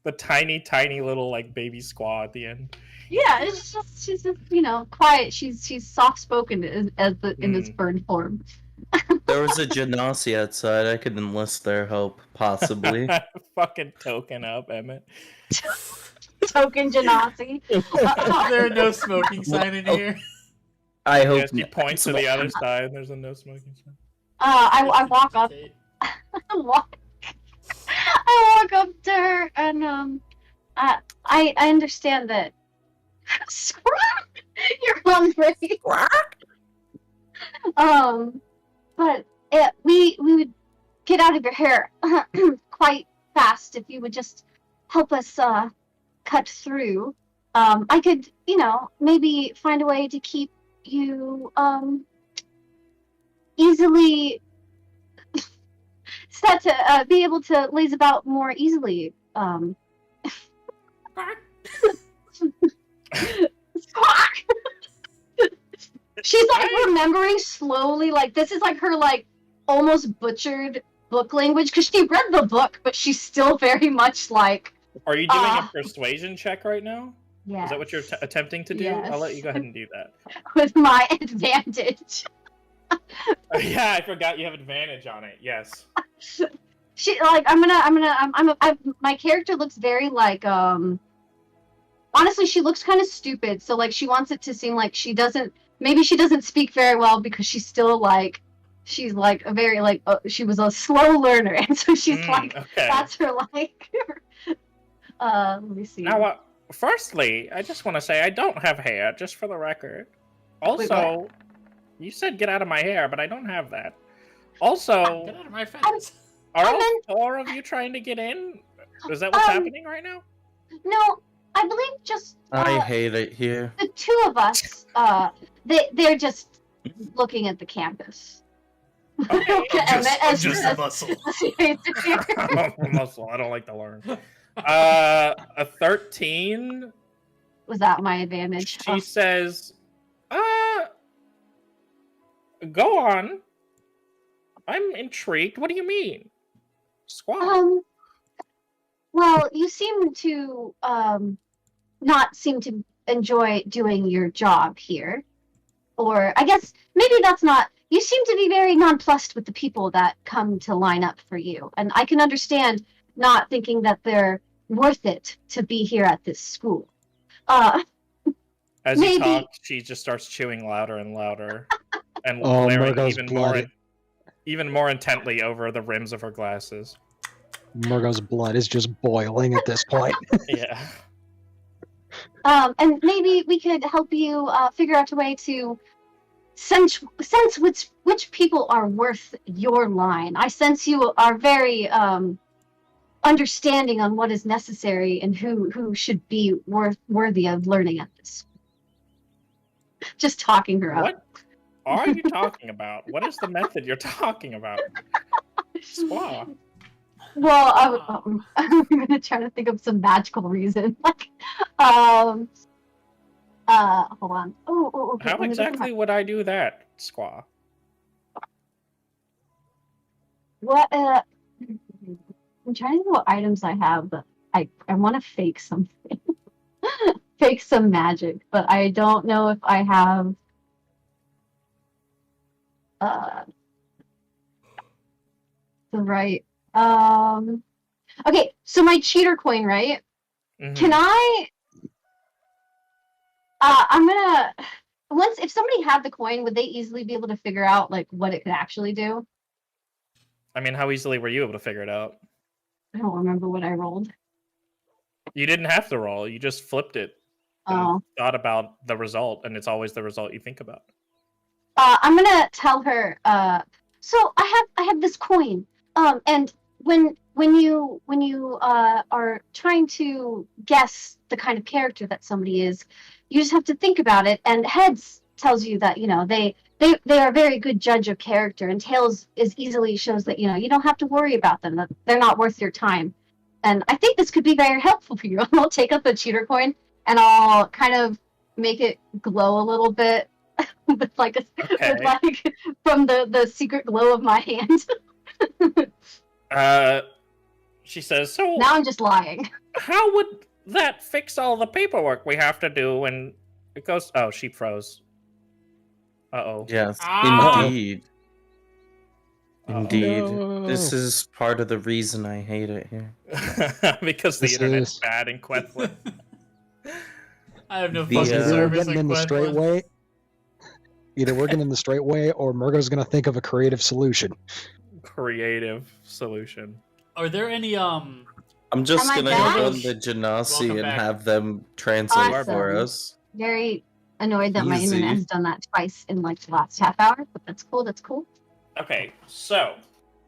The tiny little like baby squaw at the end.
Yeah, it's just she's just quiet. She's soft spoken in this bird form.
There was a genasi outside. I could enlist their help, possibly.
Fucking token up, Emet.
Token genasi.
Is there no smoking sign in here?
I hope
Yes, he points to the other side. There's a no smoking sign.
I walk up. I walk up to her and I understand that. You're hungry. But we would get out of your hair quite fast if you would just help us cut through. I could, maybe find a way to keep you easily set to be able to laze about more easily. She's like remembering slowly, like this is like her like almost butchered book language because she read the book, but she's still very much like.
Are you doing a persuasion check right now?
Yeah.
Is that what you're attempting to do?
Yes.
I'll let you go ahead and do that.
With my advantage.
Yeah, I forgot you have advantage on it. Yes.
She like my character looks very like honestly she looks kind of stupid, so like she wants it to seem like she doesn't speak very well because she's still like she's like a very like she was a slow learner, and so she's like okay. That's her like let me see.
Now firstly, I just want to say I don't have hair, just for the record. Also, wait, you said get out of my hair, but I don't have that. Also,
get out of my face.
Are all four of you trying to get in? Is that what's happening right now?
No, I believe just.
I hate it here.
The two of us, they're just looking at the campus.
Okay.
I'm just a muscle.
Muscle. I don't like to learn. A 13.
Was that my advantage?
She says, go on. I'm intrigued. What do you mean? Squad.
Well, you seem to not seem to enjoy doing your job here. Or I guess maybe that's not. You seem to be very nonplussed with the people that come to line up for you. And I can understand not thinking that they're worth it to be here at this school.
As you talk, she just starts chewing louder and louder. And glaring even more intently over the rims of her glasses.
Murgo's blood is just boiling at this point.
Yeah.
And maybe we could help you figure out a way to sense which people are worth your line. I sense you are very understanding on what is necessary and who should be worthy of learning at this. Just talking her up.
What are you talking about? What is the method you're talking about? Squaw.
Well, I'm gonna try to think of some magical reason. Hold on. Oh, okay.
How exactly would I do that, Squaw?
What? I'm trying to think what items I have, but I want to fake something, fake some magic, but I don't know if I have. The right. Okay, so my cheater coin, right? Mm-hmm. Can I? I'm gonna. If somebody had the coin, would they easily be able to figure out like what it could actually do?
I mean, how easily were you able to figure it out?
I don't remember what I rolled.
You didn't have to roll. You just flipped it. And thought about the result, and it's always the result you think about.
I'm gonna tell her. So I have this coin. And when when you are trying to guess the kind of character that somebody is, you just have to think about it. And heads tells you that they are a very good judge of character, and tails is easily shows that you don't have to worry about them, that they're not worth your time. And I think this could be very helpful for you. I'll take up a cheater coin and I'll kind of make it glow a little bit with like from the secret glow of my hand.
She says, so
now I'm just lying.
How would that fix all the paperwork we have to do? And it goes, oh, she froze. Uh-oh.
Yes,
Ah!
indeed.
Uh-oh.
Indeed.
No.
This is part of the reason I hate it here.
Because the
This
internet's
is-
bad in Quethlin.
I have no
The,
fucking
Either we're
service
getting
in
in the straight
Quethlin.
way. Either we're getting in the straight way, or Murgo's gonna think of a creative solution.
Creative solution.
Are there any
I'm just
Am I
gonna
back?
go on the Genasi
Welcome
and
back.
have them translate for
Awesome.
us.
Very annoyed that my
Easy.
internet has done that twice in like the last half hour, but that's cool. That's cool.
Okay, so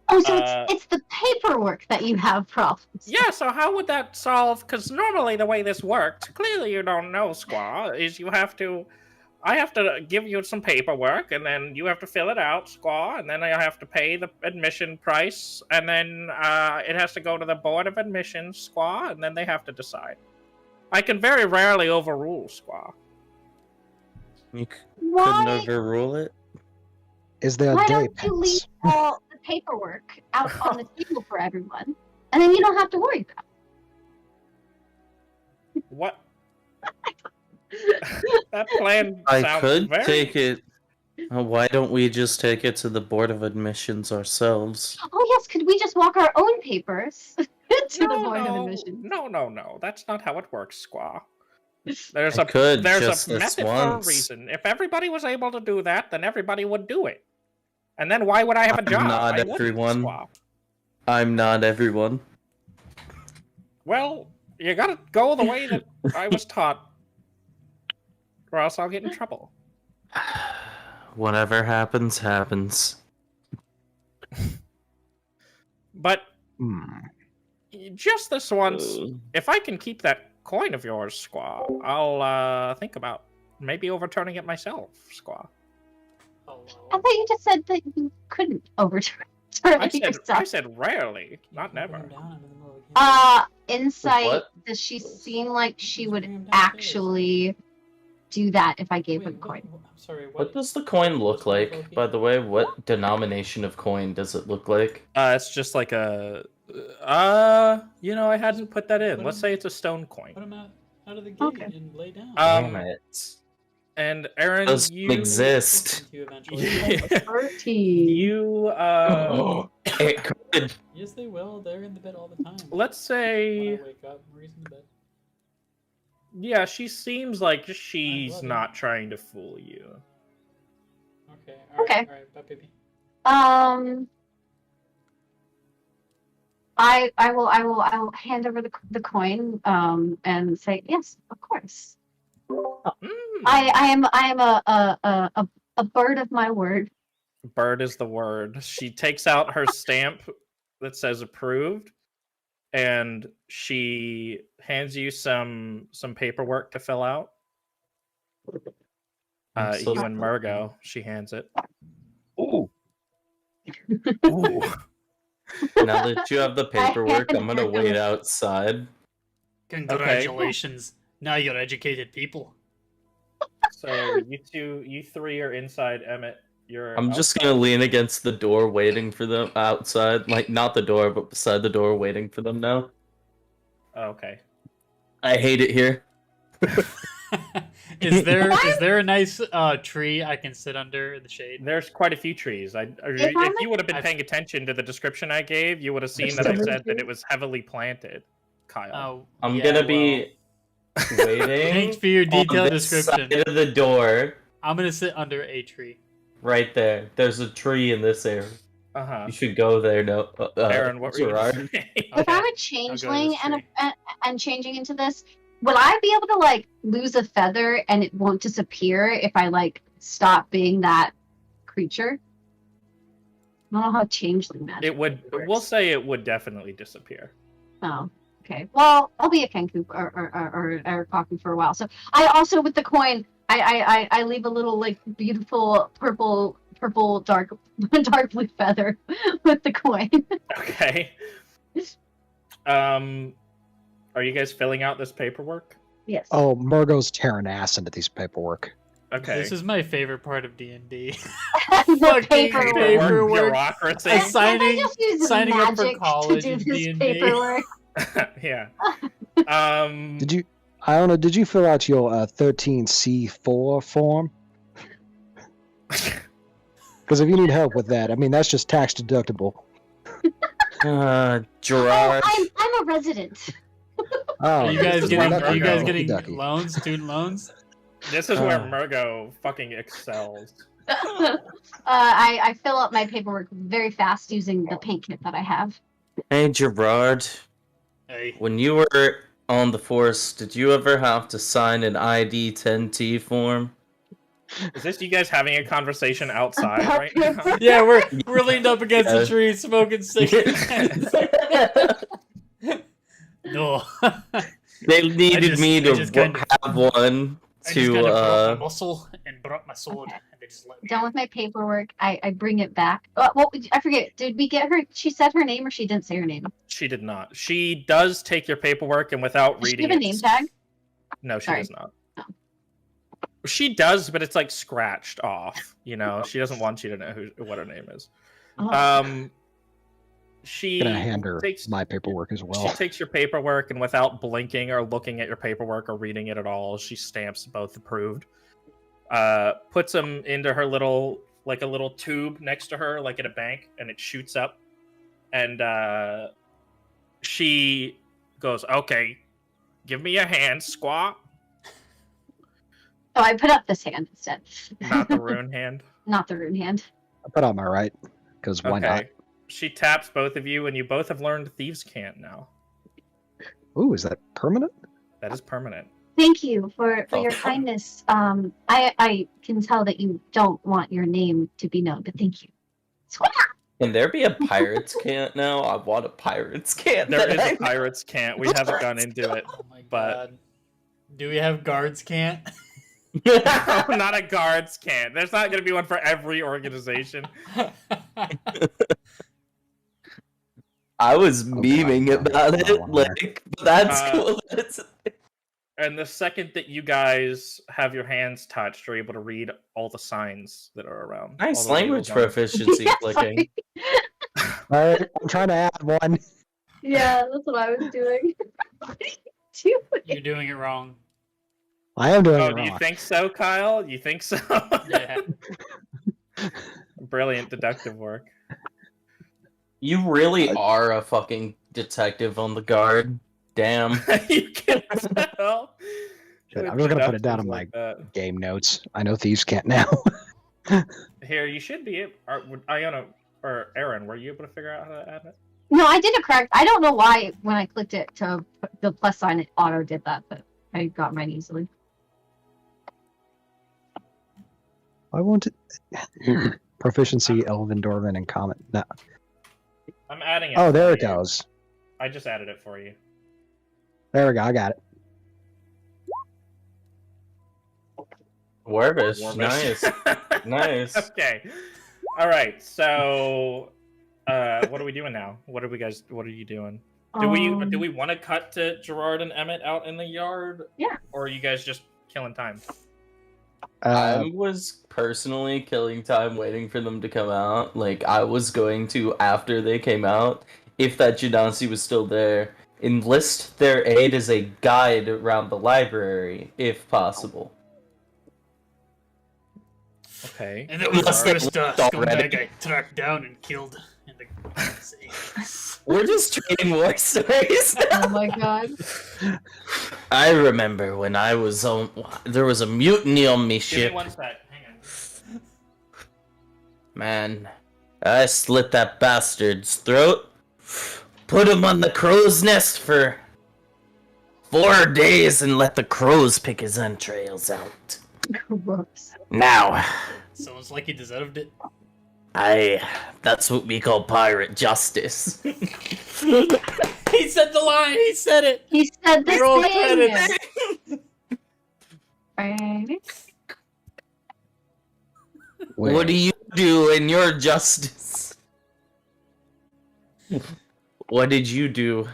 Oh, so
Uh,
it's the paperwork that you have problems.
yeah, so how would that solve? Because normally the way this works, clearly you don't know, Squaw, is I have to give you some paperwork, and then you have to fill it out, Squaw, and then I have to pay the admission price, and then it has to go to the Board of Admissions, Squaw, and then they have to decide. I can very rarely overrule, Squaw.
You couldn't
Why?
overrule it?
Is there a
Why
day
don't you leave
pass?
all the paperwork out on the table for everyone, and then you don't have to worry about
What? That plan
I
sounds
could
very...
take it. Why don't we just take it to the Board of Admissions ourselves?
it? Oh yes, could we just walk our own papers to the Board of Admissions?
No. That's not how it works, Squaw. There's
I could
there's
just
a
this
method for a
once.
reason. If everybody was able to do that, then everybody would do it. And then why would I have a
I'm
job?
not
I wouldn't,
everyone.
Squaw.
I'm not everyone.
Well, you gotta go the way that I was taught, or else I'll get in trouble.
Whatever happens, happens.
But
Hmm.
just this once,
Uh,
if I can keep that coin of yours, Squaw, I'll think about maybe overturning it myself, Squaw.
Oh,
I thought you just said that you couldn't overturn it yourself.
I said rarely, not never.
Insight,
What?
does she seem like she would
Bring him downstairs.
actually do that if I gave her the coin?
I'm sorry,
What does the coin look like, by the way? What denomination of coin does it look like?
It's just like a. I hadn't put that in.
Put
Let's
him-
say it's a stone coin.
Put him out of the gate
Okay.
and lay down.
Damn it.
And Erin,
Doesn't
you
exist.
Listen to you eventually.
13.
you
It could.
Yes, they will. They're in the bed all the time.
let's
When I
say,
wake up, Marie's in the bed.
yeah, she seems like she's
love it.
not trying to fool you.
Okay. All right.
Okay.
All right. Bye, baby.
I will hand over the coin and say yes, of course.
Mm.
I am a bird of my word.
Bird is the word. She takes out her stamp that says approved, and she hands you some paperwork to fill out.
I'm so
You and
sorry.
Murgo, she hands it.
Ooh.
Ooh.
Now that you have the paperwork, I'm gonna wait outside.
Congratulations. Now you're educated people.
So you three are inside Emet. You're
I'm just
outside.
gonna lean against the door, waiting for them outside. Like, not the door, but beside the door, waiting for them now.
Oh, okay.
I hate it here.
Is there a nice tree I can sit under in the shade?
There's quite a few trees. If
I'm
you would have been
I've-
paying attention to the description I gave, you would have seen
There's
that I
so many
said that
trees.
it was heavily planted. Kyle.
Oh,
I'm
yeah,
gonna
well,
be waiting.
Thanks for your
on
detailed
this
description.
side of the door,
I'm gonna sit under a tree.
right there. There's a tree in this area.
Uh-huh.
You should go there. No,
Aaron, what were you
Gerard.
saying?
If
Okay.
I'm a
this
changeling
tree.
and changing into this, will I be able to like lose a feather and it won't disappear if I like stop being that creature? I don't know how changeling magic.
It would.
works.
We'll say it would definitely disappear.
Oh, okay. Well, I'll be a Kenku or Kaku for a while. So I also with the coin, I leave a little like beautiful purple dark blue feather with the coin.
Okay. Are you guys filling out this paperwork?
Yes.
Oh, Murgo's tearing ass into these paperwork.
Okay.
This is my favorite part of D&D.
The
fucking
paperwork.
paperwork.
Bureaucracy.
Signing-
I just use
signing up for
magic
college
to
in
do this
D&D.
paperwork.
Yeah.
Iona, did you fill out your 13C4 form? Because if you need help with that, I mean, that's just tax deductible.
Gerard.
Oh, I'm a resident.
Oh,
Are you guys
This is where Murgo-
getting
Ducky.
loans, student loans?
This is where Murgo fucking excels.
I fill out my paperwork very fast using the paint kit that I have.
Hey, Gerard.
Hey.
When you were on the force, did you ever have to sign an ID 10T form?
Is this you guys having a conversation outside right now?
Yeah, we're leaned up against
Yeah.
the tree smoking cigarettes. No.
They needed me
I
to
just kind of-
have one
I just kind of brought
to,
my muscle and brought my sword,
Okay.
and they just let me.
Done with my paperwork. I bring it back. Well, I forget. Did we get her? She said her name, or she didn't say her name.
She did not. She does take your paperwork and without
Does she
reading
give a
it.
name tag?
No, she
Sorry.
does not.
Oh.
She does, but it's like scratched off. You know, she doesn't want you to know what her name is.
Oh.
She
I'm gonna hand her
takes
my paperwork as
she
well.
takes your paperwork and without blinking or looking at your paperwork or reading it at all, she stamps both approved. Puts them into her little tube next to her, like at a bank, and it shoots up. And she goes, "Okay, give me your hand, squat."
Oh, I put up this hand instead.
Not the rune hand.
Not the rune hand.
I put on my right, because why not?
She taps both of you, and you both have learned Thieves' Cant now.
Ooh, is that permanent?
That is permanent.
Thank you for your
Oh.
kindness. I can tell that you don't want your name to be known, but thank you. Swat!
Can there be a pirate's cant now? I want a pirate's cant.
There is a Pirates' Cant. We haven't gone into it.
Oh my
But-
god. Do we have guards can't?
No, not a Guards' Cant. There's not going to be one for every organization.
I was
God,
memeing about
I
it,
don't wanna
like, but that's
Uh,
cool. That's...
And the second that you guys have your hands touched, you're able to read all the signs that are around.
Nice
all the
language
labels on-
proficiency
Yeah,
clicking.
Alright, I'm trying to add one.
Yeah, that's what I was doing. What are you doing?
You're doing it wrong.
I am doing
Oh,
it
do you
wrong.
think so, Kyle? You think so?
Yeah.
Brilliant deductive work.
You really are a fucking detective on the guard. Damn.
You can tell.
Shit,
with
I'm just gonna put it down
deductives
on
like that.
Game notes. I know thieves can't now.
Here, you should be. Iona or Erin, were you able to figure out how to add it?
No, I did it correct. I don't know why when I clicked it to put the plus sign, it auto did that, but I got mine easily.
I want it. Proficiency, Elven, Dwarven, and Common. No.
I'm adding it.
Oh,
for
there it
you.
goes.
I just added it for you.
There we go. I got it.
Warvish.
Warmish.
Nice. Nice.
Okay. All right. So, what are we doing now? What are you doing? Do we want to cut to Gerard and Emet out in the yard?
Yeah.
Or are you guys just killing time?
I was personally killing time waiting for them to come out. Like, I was going to, after they came out, if that Genasi was still there, enlist their aid as a guide around the library, if possible.
Okay.
And that was the
Unless they
first
left already.
scumbag I tracked down and killed in the sea.
We're just trading war stories.
Oh my god.
I remember when I was on. There was a mutiny on me
Give
ship.
me one sec. Hang on.
Man, I slit that bastard's throat. Put him on the crow's nest for 4 days and let the crows pick his entrails out.
Gross.
Now,
Sounds like he deserved it.
That's what we call pirate justice.
He said the line. He said it.
He said the
Roll
thing.
credits.
Right.
What do you do in your justice? What did you do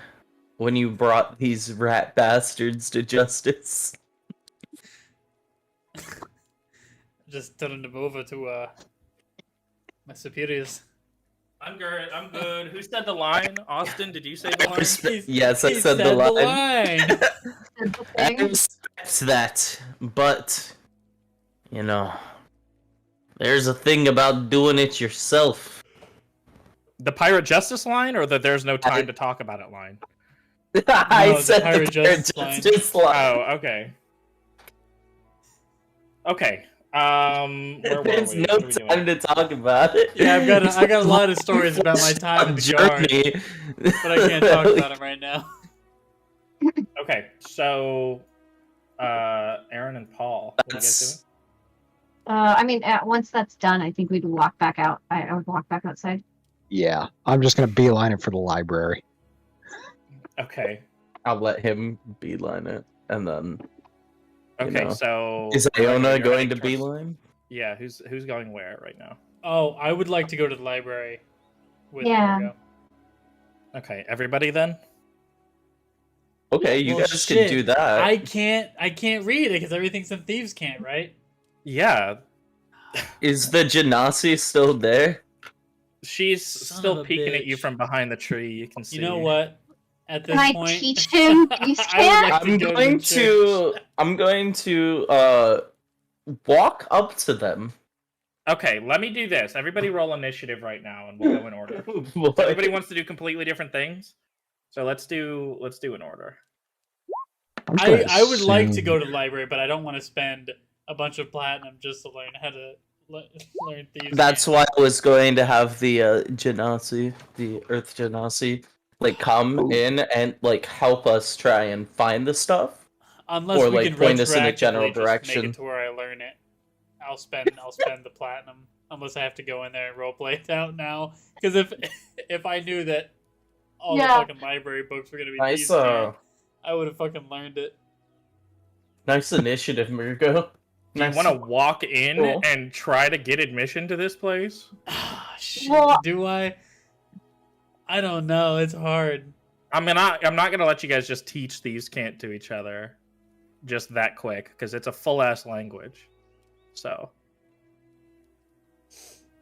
when you brought these rat bastards to justice?
Just turning them over to my superiors.
I'm good. I'm good. Who said the line? Austin, did you say the line?
Yes, I
He
said the line.
Said the
I
thing.
respect that, but you know, there's a thing about doing it yourself.
The pirate justice line, or the there's no time to talk about it line?
I
the
said
pirate
the pirate
justice
justice line.
Oh, okay. Okay. Where were
There's
we?
no
What are we doing?
time to talk about it.
Yeah, I got a lot of stories about my time in the guard,
journey.
but I can't talk about them right now.
Okay, so Erin and Paul, what are you guys doing?
I mean, once that's done, I think we'd walk back out. I would walk back outside.
Yeah, I'm just gonna beeline it for the library.
Okay.
I'll let him beeline it, and then.
Okay,
know.
so
Is Iona
you're
going to
heading towards-
beeline?
Yeah, who's going where right now?
Oh, I would like to go to the library with
Yeah.
Murgo.
Okay, everybody then?
Okay, you
Well,
guys
shit.
can do that.
I can't read it because everything's in thieves' can't, right?
Yeah,
Is the Genasi still there?
she's
Son
still
of a
peeking at you
bitch.
from behind the tree. You can see.
You know what? At this
Can I
point,
teach him these
I would
can't?
like to go
I'm going to walk up to them.
Okay, let me do this. Everybody roll initiative right now, and we'll go in order.
What?
Everybody wants to do completely different things, so let's do in order.
I'm just gonna
I would like to
assume-
go to the library, but I don't want to spend a bunch of platinum just to learn how to learn thieves'
That's
can't.
why I was going to have the Genasi, the Earth Genasi, like come in and like help us try and find the stuff.
Unless
or,
we
like,
can
point us in a general
retroactively just make
direction.
it to where I learn it. I'll spend the platinum unless I have to go in there and roleplay it out now. Because if I knew that all
Yeah.
the fucking library books were gonna be
Nice,
thieves' can't, I would have fucking learned it.
nice initiative, Murgo.
Do you want to walk in
Cool.
and try to get admission to this place?
Ah, shit.
Well-
Do I? I don't know. It's hard.
I mean, I'm not gonna let you guys just teach thieves can't to each other, just that quick, because it's a full ass language. So,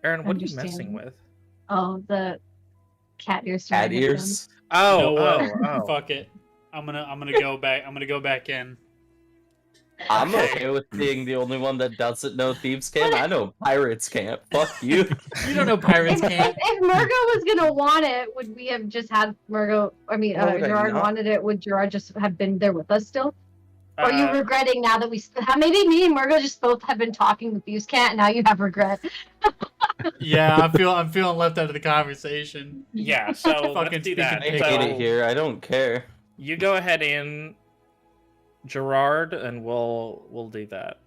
Erin, what are you messing
Understand.
with?
Oh, the cat ears.
Cat ears.
Oh,
You know what?
oh.
Fuck it. I'm gonna go back. I'm gonna go back in.
I'm
Okay.
okay with being the only one that doesn't know thieves can't. I know pirates can't. Fuck you.
You don't know pirates
If,
can't.
if Murgo was gonna want it, would we have just had Murgo? I mean,
Why would I
Gerard
not?
wanted it. Would Gerard just have been there with us still? Or are you
Uh,
regretting now that we? Maybe me and Murgo just both have been talking with Fuse Cat, and now you have regret.
Yeah, I'm feeling left out of the conversation.
yeah, so
Fucking
let's do
speaking
that.
I
pig.
hate
So
it here. I don't care.
you go ahead in, Gerard, and we'll do that.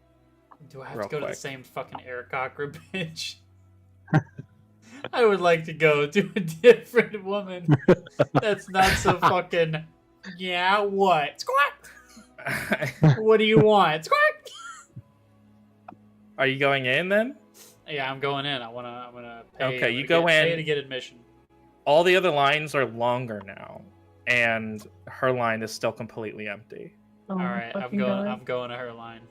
Do I have
Real
to go to
quick.
the same fucking Aarakocra bitch? I would like to go to a different woman that's not so fucking. Yeah, what? Squawk! What do you want? Squawk!
Are you going in then?
Yeah, I'm going in. I'm gonna pay.
Okay,
I'm
you
gonna
go
pay
in.
to get admission.
All the other lines are longer now, and her line is still completely empty.
Oh,
All right, I'm
fucking
going.
God.
I'm going to her line.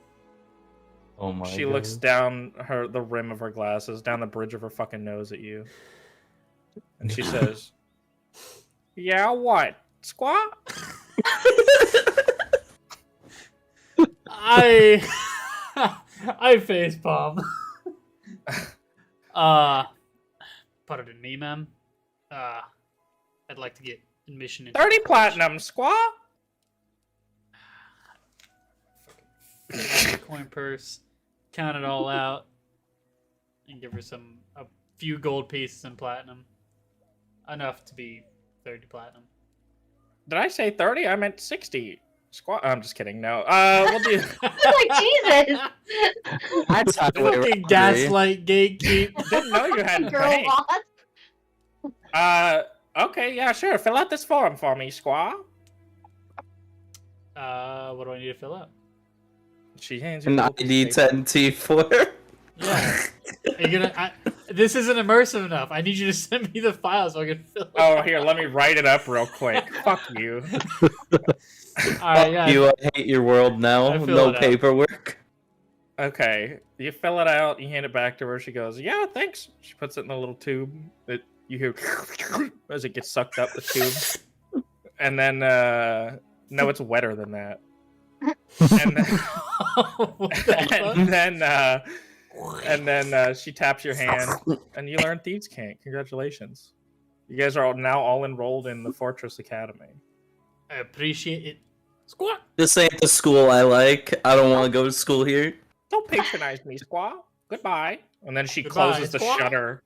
Oh my
She
god.
looks down the rim of her glasses, down the bridge of her fucking nose at you, and she says, "Yeah, what? Squat?"
I face palm. Pardon me, ma'am. I'd like to get admission into
30
the college.
platinum, squat?
Fucking coin purse, count it all out, and give her a few gold pieces in platinum, enough to be 30 platinum.
Did I say 30? I meant 60. Squaw. I'm just kidding. No. We'll do.
Like Jesus.
That's how we
Fucking gaslight gatekeep.
Didn't know you had
Girl
rank.
boss.
Okay, yeah, sure. Fill out this form for me, Squaw.
What do I need to fill out?
She hands you
an
a little piece of paper.
ID 10T4.
Yeah. Are you gonna? This isn't immersive enough. I need you to send me the file so I can fill it.
Oh, here, let me write it up real quick. Fuck you.
Alright, yeah.
You hate your world now.
I fill
No
it out.
paperwork.
Okay, you fill it out. You hand it back to her. She goes, "Yeah, thanks." She puts it in a little tube that you hear as it gets sucked up the tube, and then no, it's wetter than that. And then,
What the fuck?
and then she taps your hand, and you learn Thieves' Cant. Congratulations! You guys are now all enrolled in the Fortress Academy.
I appreciate it. Squawk.
This ain't the school I like. I don't want to go to school here.
Don't patronize me, Squaw. Goodbye. And then she
Goodbye,
closes the
Squaw.
shutter.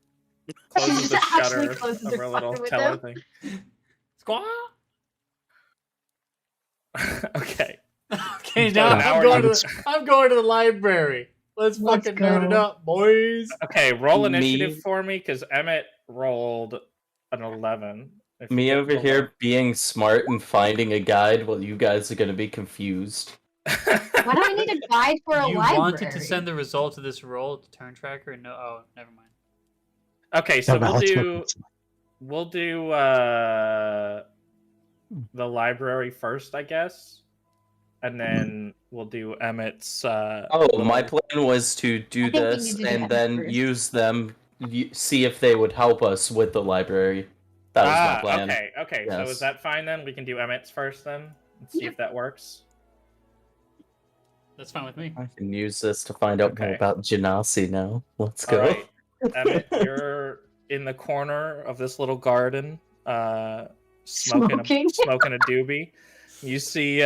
Closes the
Actually
shutter
closes
of
the
her little
fucker with
teller
them.
thing.
Squawk.
Okay.
Okay,
So
now
now
I'm
we're
going
done.
I'm going to the library. Let's
Let's
fucking nerd it
go.
up, boys.
Okay, roll
Me-
initiative for me because Emmett rolled an 11. If you
Me
get
over
below-
here being smart and finding a guide while you guys are gonna be confused.
Why do I need a guide for a
You
library?
wanted to send the result of this roll to turn tracker? No. Oh, never mind.
Okay, so
Yeah,
we'll
that's
do
what-
the library first, I guess, and then we'll do Emmett's.
Oh, my
little-
plan was to do
I think we
this
need to do
and
that
then
first.
use them, see if they would help us with the library. That was my plan.
Okay. So
Yes.
is that fine then? We can do Emmett's first then, and see if that works.
That's fine with me.
I can use this to find out more
Okay.
about Genasi now. Let's
All
go.
right, Emmett, you're in the corner of this little garden,
Smoking.
smoking a doobie. You see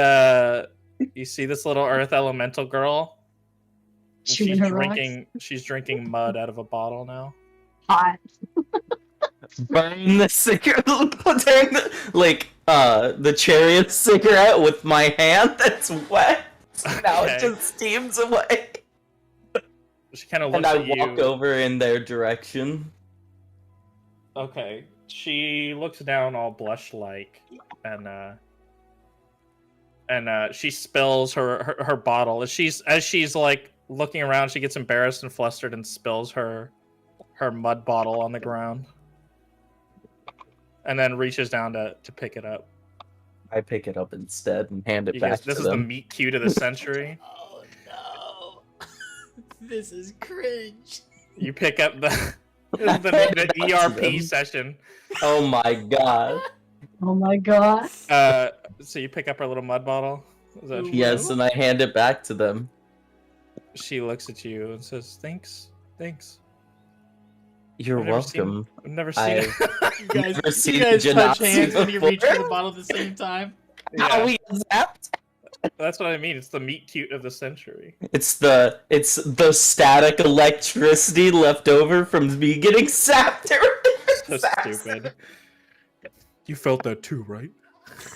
this little Earth Elemental girl. And
Chewing
she's
her rocks.
drinking mud out of a bottle now.
Hot.
Burn the cigarette, putting the chariot cigarette with my hand that's wet. Now it
Okay.
just steams away.
She kind of
And
looks
I
at you.
walk over in their direction.
Okay. She looks down all blush like and she spills her bottle. As she's like looking around, she gets embarrassed and flustered and spills her mud bottle on the ground. And then reaches down to pick it up.
I pick it up instead and hand it
You
back
guys, this
to
is the
them.
meet cute of the century.
Oh no. This is cringe.
You pick up the ERP session.
Oh my god.
Oh my god.
So you pick up her little mud bottle. Is that what you
Yes,
do?
and I hand it back to them.
She looks at you and says, "Thanks."
You're
I've never seen-
welcome.
I've never seen
I-
it.
You guys,
Never seen
you guys touch
Genasi
hands when you reach for
before.
the bottle at the same time.
How
Yeah,
we zapped?
that's what I mean. It's the meet cute of the century.
It's the static electricity left over from me getting zapped.
So stupid. You felt that too, right?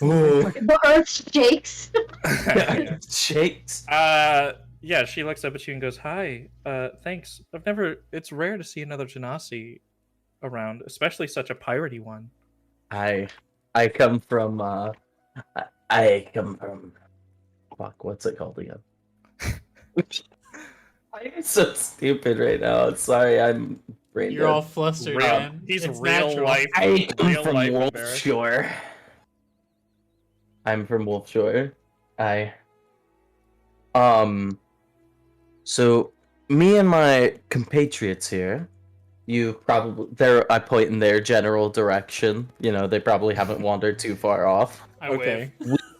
Ooh.
The earth shakes.
Yeah.
Shakes.
Yeah, she looks up at you and goes, "Hi, thanks. It's rare to see another Genasi around, especially such a piratey one."
I come from I come from fuck, what's it called again? I'm so stupid right now. Sorry, I'm brain
You're all
dead.
flustered,
Real-
man.
he's
It's
real
natural.
life.
I come
Real
from
life
Wolf
embarrassed.
Shore. I'm from Wolf Shore. So me and my compatriots here, I point in their general direction. You know, they probably haven't wandered too far off.
I
Okay.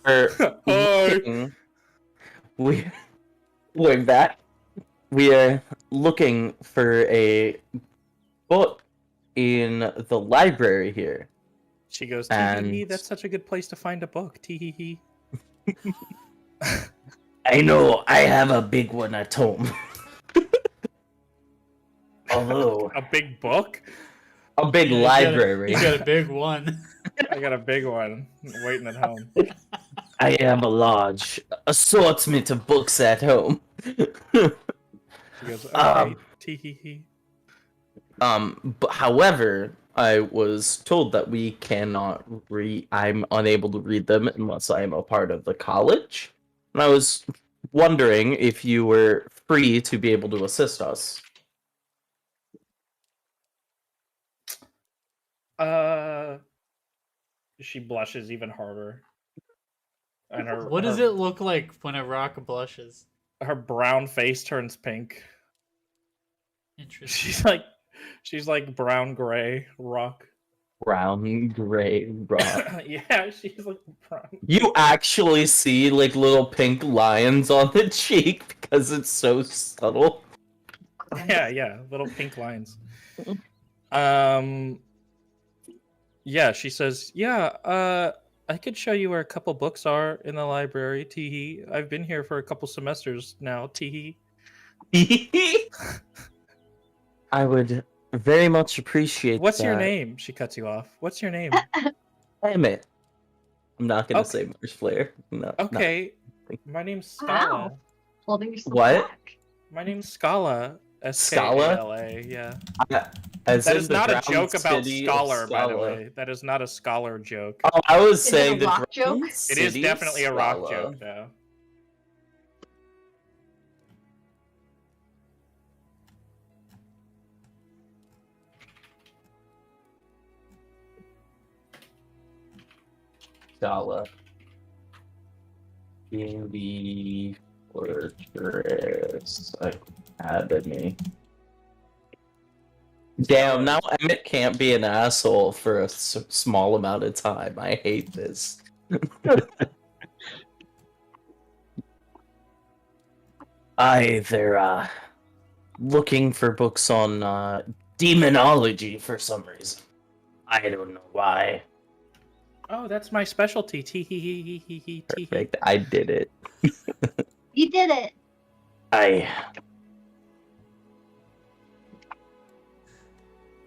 We're
Hi.
looking- we're back. We are looking for a book in the library here.
She goes,
And-
"Tee that's such a good place to find a book. Tee
I know, I have a big one at home. Although,
A big book?
a big
You
library.
got a big one.
I got a big one waiting at home."
I have a large assortment of books at home.
She goes, okay,
Um,
tee hee hee.
But however, I was told that we cannot read. I'm unable to read them unless I am a part of the college. And I was wondering if you were free to be able to assist us.
She blushes even harder. And
What does it look like when a rock blushes?
her brown face turns pink.
Interesting.
She's like brown gray rock.
Brown, gray, rock.
Yeah, she's like brown.
You actually see like little pink lines on the cheek because it's so subtle.
Yeah, little pink lines. Yeah, she says, yeah, I could show you where a couple books are in the library, teehee. I've been here for a couple semesters now, teehee.
I would very much appreciate
What's your
that.
name? She cuts you off. What's your name?
Emet. I'm not gonna
Okay.
say Marshflare. No.
Okay, my name's Scala.
Wow. Holding yourself
What?
back.
My name's Scala.
Scala?
Skala, yeah.
As
That
in
is
the
not a
brown
joke about
city of
scholar, by the
Scala.
way. That is not a scholar joke.
Oh, I was
Is it
saying
a
the
rock
brown
joke?
It is
city of
definitely a rock
Scala.
joke, though.
Scala. In the Fortress Academy. Damn, now Emmett can't be an asshole for a small amount of time. I hate this. They're looking for books on demonology for some reason. I don't know why.
Oh, that's my specialty. Tee hee hee hee hee hee tee hee.
Perfect, I did it.
You did it.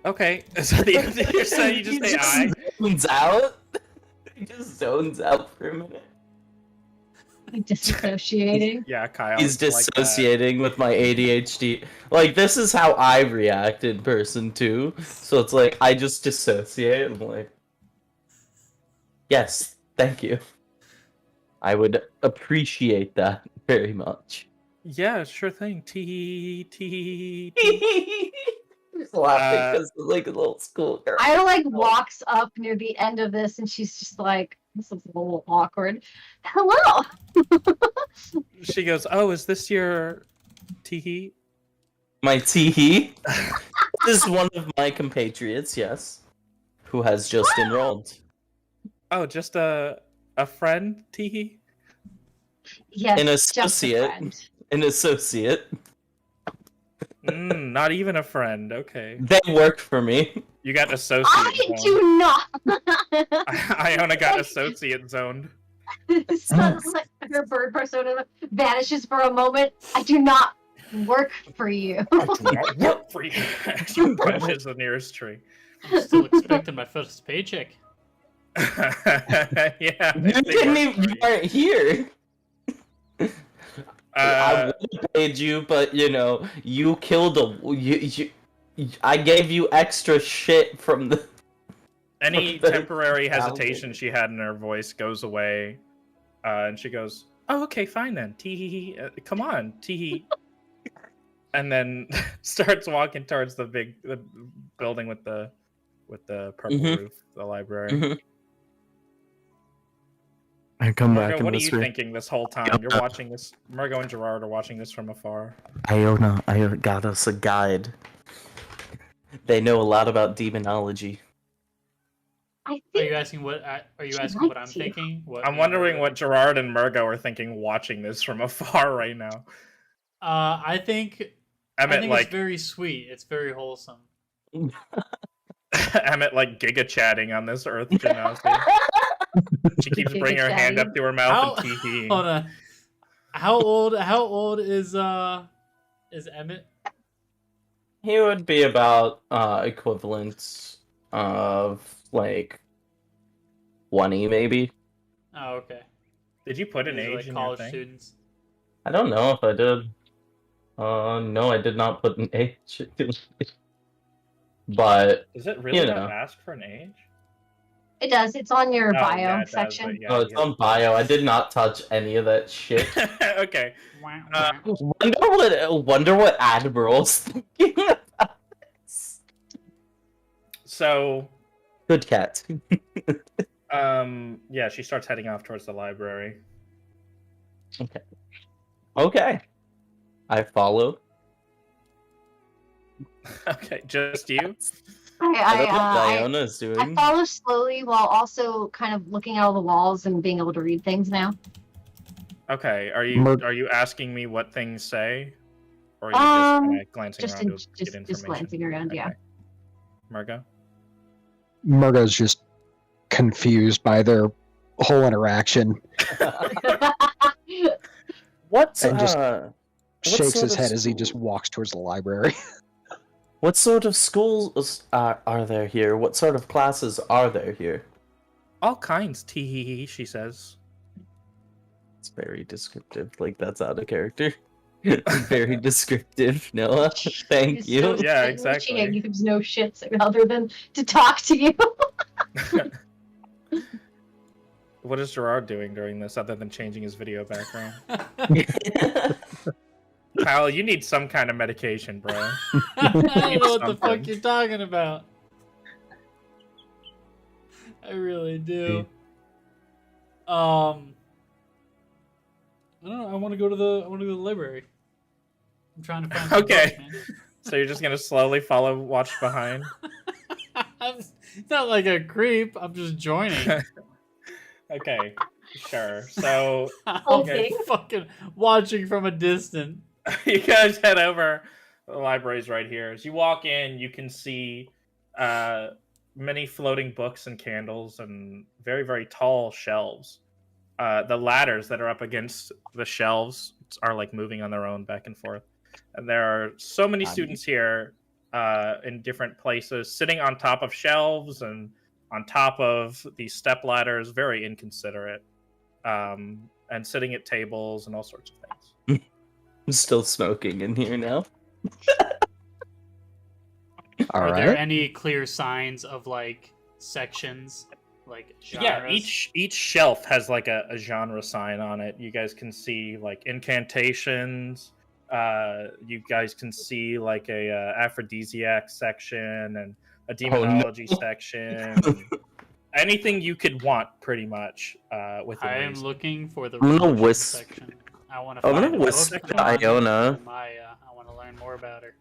Okay, so the end of your set, you just say I.
Zones out. He just zones out for a minute.
Disassociating.
Yeah, Kyle.
He's
it's like that.
dissociating with my ADHD. Like, this is how I react in person, too. So it's like, I just dissociate. I'm like, yes, thank you. I would appreciate that very much.
Yeah, sure thing. Tee tee tee.
He's laughing because like a little schoolgirl.
Iona like walks up near the end of this, and she's just like, "This is a little awkward." Hello.
She goes, "Oh, is this your tee hee?"
My teehee is one of my compatriots, yes, who has just enrolled.
Oh, just a friend tee hee?
Yes,
An
just a
associate.
friend.
An associate.
Not even a friend. Okay,
They work for me.
you got associate.
I
zoned.
do not.
Iona got associate zoned.
Suddenly, her bird persona vanishes for a moment. I do not work for you.
I do not work for you. She punches the nearest tree.
I'm still expecting my first paycheck.
Yeah.
You
they
didn't
work
even.
for
You weren't here. I
Uh,
would have paid you, but you know, you killed a. I gave you extra shit from the.
any
the
temporary
album.
hesitation she had in her voice goes away, and she goes, "Oh, okay, fine then. Tee hee hee. Come on, tee hee." And then starts walking towards the building with the purple
Mhm.
roof, the library.
Mhm. I come
Murgo, what are you thinking this whole time? You're watching this. Murgo and Gerard are watching this from afar.
Iona, I got us a guide. They know a lot about demonology.
I
Are
think
you asking what? Are you
She
asking what I'm
likes you.
thinking? What
I'm wondering what Gerard and Murgo are thinking watching this from afar right now.
I think
Emmett
it's
like
very sweet. It's very wholesome.
Emmett like giga chatting on this Earth genocide. She keeps bringing her hand up to her mouth and tee
Hold on. How old is Emmett?
He would be about equivalent of like 20 maybe.
Oh, okay.
Did you put an
These are,
age
like,
in your
college
thing?
students.
I don't know if I did. No, I did not put an age. But
Does it really
You
not
know.
ask for an age?
It does. It's on your
Oh,
bio
yeah, it does,
section.
but yeah,
oh, it's on bio. I did not touch any of that shit.
Okay.
Wah,
Uh,
wah.
Wonder what Admiral's thinking about this.
So,
Good cat.
yeah, she starts heading off towards the library.
Okay. I follow.
Okay, just you?
I don't know what
I
Iona's doing.
I follow slowly while also kind of looking out of the walls and being able to read things now.
Okay, are
Mur-
you asking me what things say? Or are you just kind of glancing
Just
around to get information?
just glancing around, yeah.
Okay. Murgo?
Murgo's just confused by their whole interaction.
What's
And just
What
Shakes
sort
his
of
head as he
school?
just walks towards the library.
What sort of schools are there here? What sort of classes are there here?
All kinds, tee-hee-hee, she says.
It's very descriptive. Like, that's out of character. Very descriptive, Noah. Thank
He's
you.
so
Yeah,
bitchy
exactly.
and gives no shits other than to talk to you.
What is Gerard doing during this other than changing his video background? Kyle, you need some kind of medication, bro.
I don't know what the
Something.
fuck you're talking about. I really do. I don't know. I want to go to the library. I'm trying to find. Some
Okay.
books, man.
So you're just gonna slowly watch behind?
It's not like a creep. I'm just joining.
Okay, sure. So
Okay.
I'm fucking watching from a distance.
you guys head over. The library's right here. As you walk in, you can see many floating books and candles and very, very tall shelves. The ladders that are up against the shelves are like moving on their own back and forth. And there are so many students here in different places, sitting on top of shelves and on top of these step ladders, very inconsiderate, and sitting at tables and all sorts of things.
I'm still smoking in here now.
All
Are there
right.
any clear signs of like sections, like genres?
Yeah, each shelf has like a genre sign on it. You guys can see like incantations. You guys can see like a aphrodisiac section and a demonology section. Anything you could want, pretty much. Within
I am
reason.
looking for the
I'm gonna
religion
whis-
section. I want to
I'm
find
gonna
a book
whisper to
on
Iona.
Alimaea. I want to learn more about her.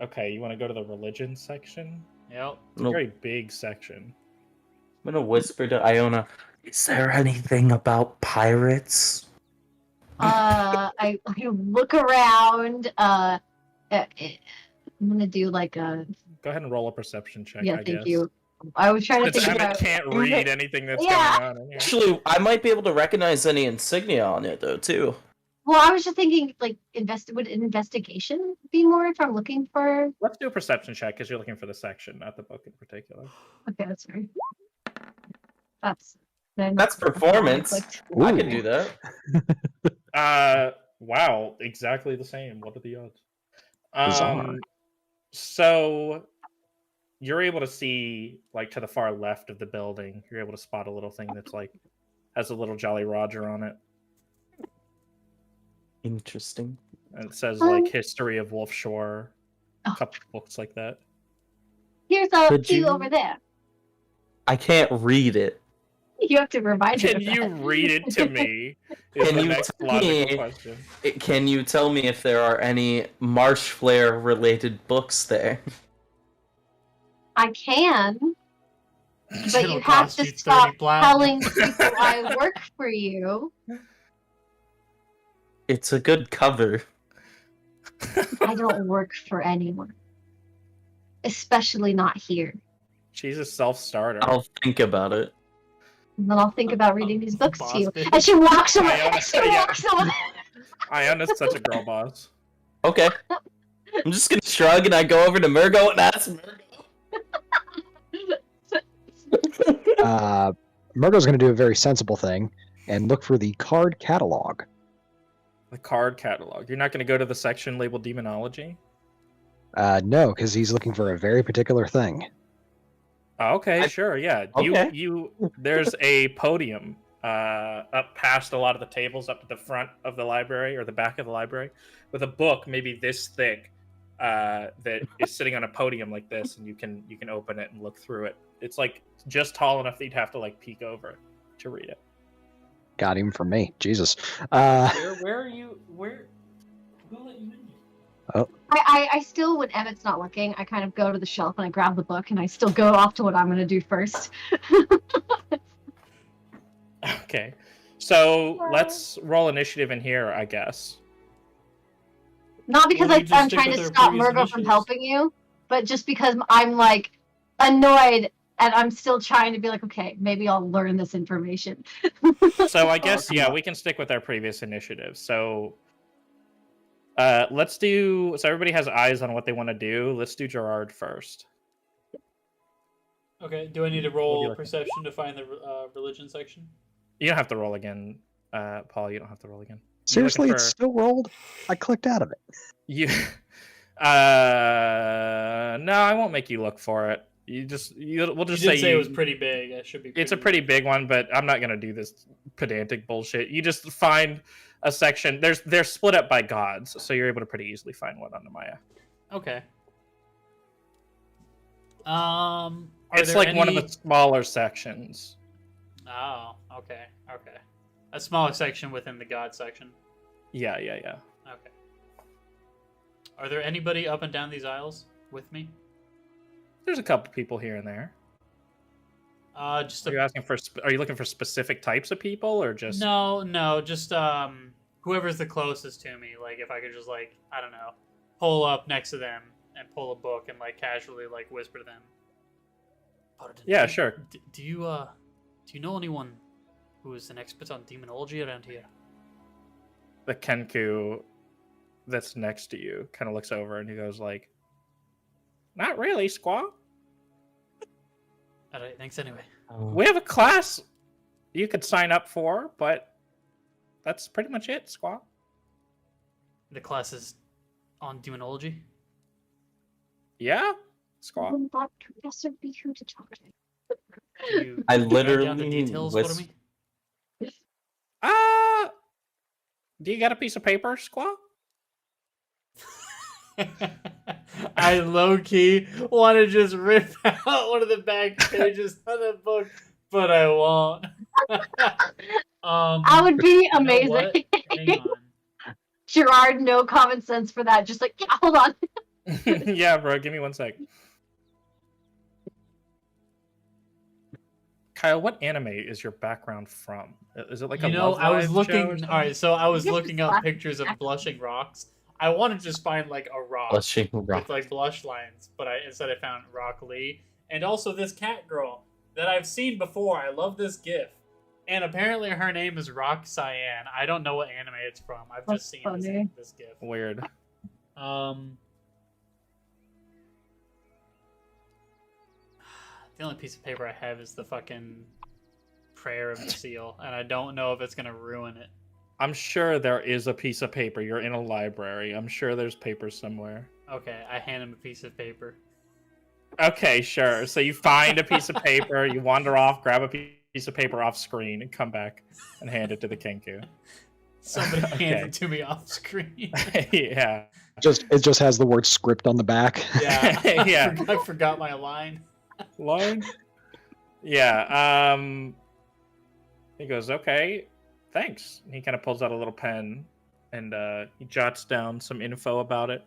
Okay, you want to go to the religion section?
Yep.
It's a very big section.
I'm gonna whisper to Iona. Is there anything about pirates?
I look around. I'm gonna do like a
Go ahead and roll a perception check.
yeah.
I
Thank
guess.
you. I was trying to
Since
think
Emet
about.
can't read anything that's
Yeah.
going on in here.
Actually, I might be able to recognize any insignia on it though too.
Well, I was just thinking like would an investigation be more if I'm looking for?
Let's do a perception check because you're looking for the section, not the book in particular.
Okay, that's right. That's
Performance. I can do that.
Wow, exactly the same. What are the odds?
Bizarre.
So you're able to see, like, to the far left of the building, you're able to spot a little thing that's like has a little Jolly Roger on it,
Interesting.
and it says like History of Wolf Shore, a couple books like that.
Here's a
Could
few
you-
over there.
I can't read it.
You have to remind me.
Can
of
you
that.
read it to me? Is
Can
the
you
next
tell
logical
me-
question.
Can you tell me if there are any Marshflare related books there?
I can, but
It'll
you have
cost
to
you 30
stop
platinum.
telling people I work for you.
It's a good cover.
I don't work for anyone, especially not here.
She's a self-starter.
I'll think about it.
And then I'll think about reading these books
Boss
to you.
bitch.
And she walks away.
Iona,
She
yeah.
walks away.
Iona's such a girl boss.
Okay. I'm just gonna shrug and I go over to Murgo and ask Murgo.
Murgo's going to do a very sensible thing. and look for the card catalog.
The card catalog. You're not going to go to the section labeled demonology?
No, because he's looking for a very particular thing.
Oh, okay, sure, yeah.
Okay.
There's a podium up past a lot of the tables up at the front of the library or the back of the library with a book maybe this thick that is sitting on a podium like this, and you can open it and look through it. It's like just tall enough that you'd have to like peek over it to read it.
Got him from me. Jesus.
Where are you? Where? Who let you in?
I still, when Emmett's not looking, I kind of go to the shelf and I grab the book and I still go off to what I'm going to do first.
Okay. So let's roll initiative in here, I guess.
Not because
Well, you just
I'm
stick
trying
with
to
our
stop
previous
Murgo from
initiatives.
helping you, but just because I'm like annoyed and I'm still trying to be like, okay, maybe I'll learn this information.
So I guess, yeah, we can stick with our previous initiative. So let's do, so everybody has eyes on what they want to do. Let's do Gerard first.
Okay. Do I need to
What do you
roll
like?
perception to find the religion section?
You don't have to roll again, Paul. You don't have to roll again.
Seriously,
looking
it's
for-
still rolled? I clicked out of it.
You, no, I won't make you look for it. We'll
You
just
did
say
say it was pretty big. It should be.
It's a pretty big one, but I'm not gonna do this pedantic bullshit. You just find a section. They're split up by gods, so you're able to pretty easily find one on Nyarla.
Okay.
It's like one of the smaller sections.
Oh, okay. A smaller section within the god section.
Yeah.
Okay. Are there anybody up and down these aisles with me?
There's a couple people here and there.
Just
Are you asking for? Are you looking for specific types of people, or just?
no, just whoever's the closest to me. Like if I could just like I don't know, pull up next to them and pull a book and like casually like whisper to them.
Yeah, sure.
Do you know anyone who is an expert on demonology around here?
The Kenku that's next to you kind of looks over and he goes like, "Not really, Squaw.
All right, thanks anyway.
We have a class you could sign up for, but that's pretty much it, Squaw."
The class is on demonology.
Yeah, Squaw.
Wouldn't that professor be who to talk to?
I
Can you write down the
literally
details
was-
for me?
Do you got a piece of paper, Squaw?
I low key want to just rip out one of the back pages of the book, but I won't.
That would be
you know what?
amazing.
Hang on.
Gerard, no common sense for that. Just like, yeah, hold on.
Yeah, bro. Give me 1 sec. Kyle, what anime is your background from? Is it like a
You know,
Love
I was
Live show or
looking.
something?
All right, so I was
Yes,
looking
it's
up
black.
pictures of blushing rocks. I wanted to just find like a rock
Blushing rock.
with like blush lines, but instead I found Rock Lee and also this cat girl that I've seen before. I love this GIF, and apparently her name is Rock Cyan. I don't know what anime it's from. I've
That's
just seen
funny.
this GIF.
Weird.
The only piece of paper I have is the fucking prayer of the seal, and I don't know if it's gonna ruin it.
I'm sure there is a piece of paper. You're in a library. I'm sure there's paper somewhere.
Okay, I hand him a piece of paper.
Okay, sure. So you find a piece of paper, you wander off, grab a piece of paper off screen, and come back and hand it to the Kenku.
Somebody
Okay.
hands it to me off screen.
Yeah.
It just has the word script on the back.
Yeah,
Yeah.
I forgot my line.
Line? Yeah. He goes, okay, thanks. And he kind of pulls out a little pen and he jots down some info about it.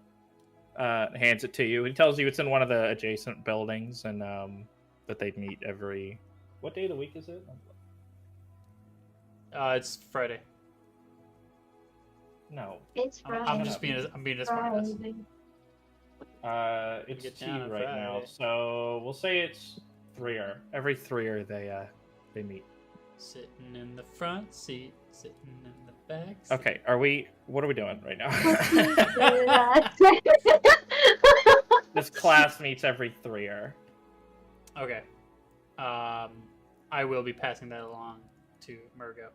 Hands it to you. He tells you it's in one of the adjacent buildings and that they meet every. What day of the week is it?
It's Friday.
No.
It's
I'm just being a smart ass.
It's
Get
tea
down on
right now,
Friday.
so we'll say it's 3-er. Every 3-er they meet.
Sitting in the front seat, sitting in the back seat.
Okay, what are we doing right now? This class meets every 3-er.
Okay. I will be passing that along to Murgo.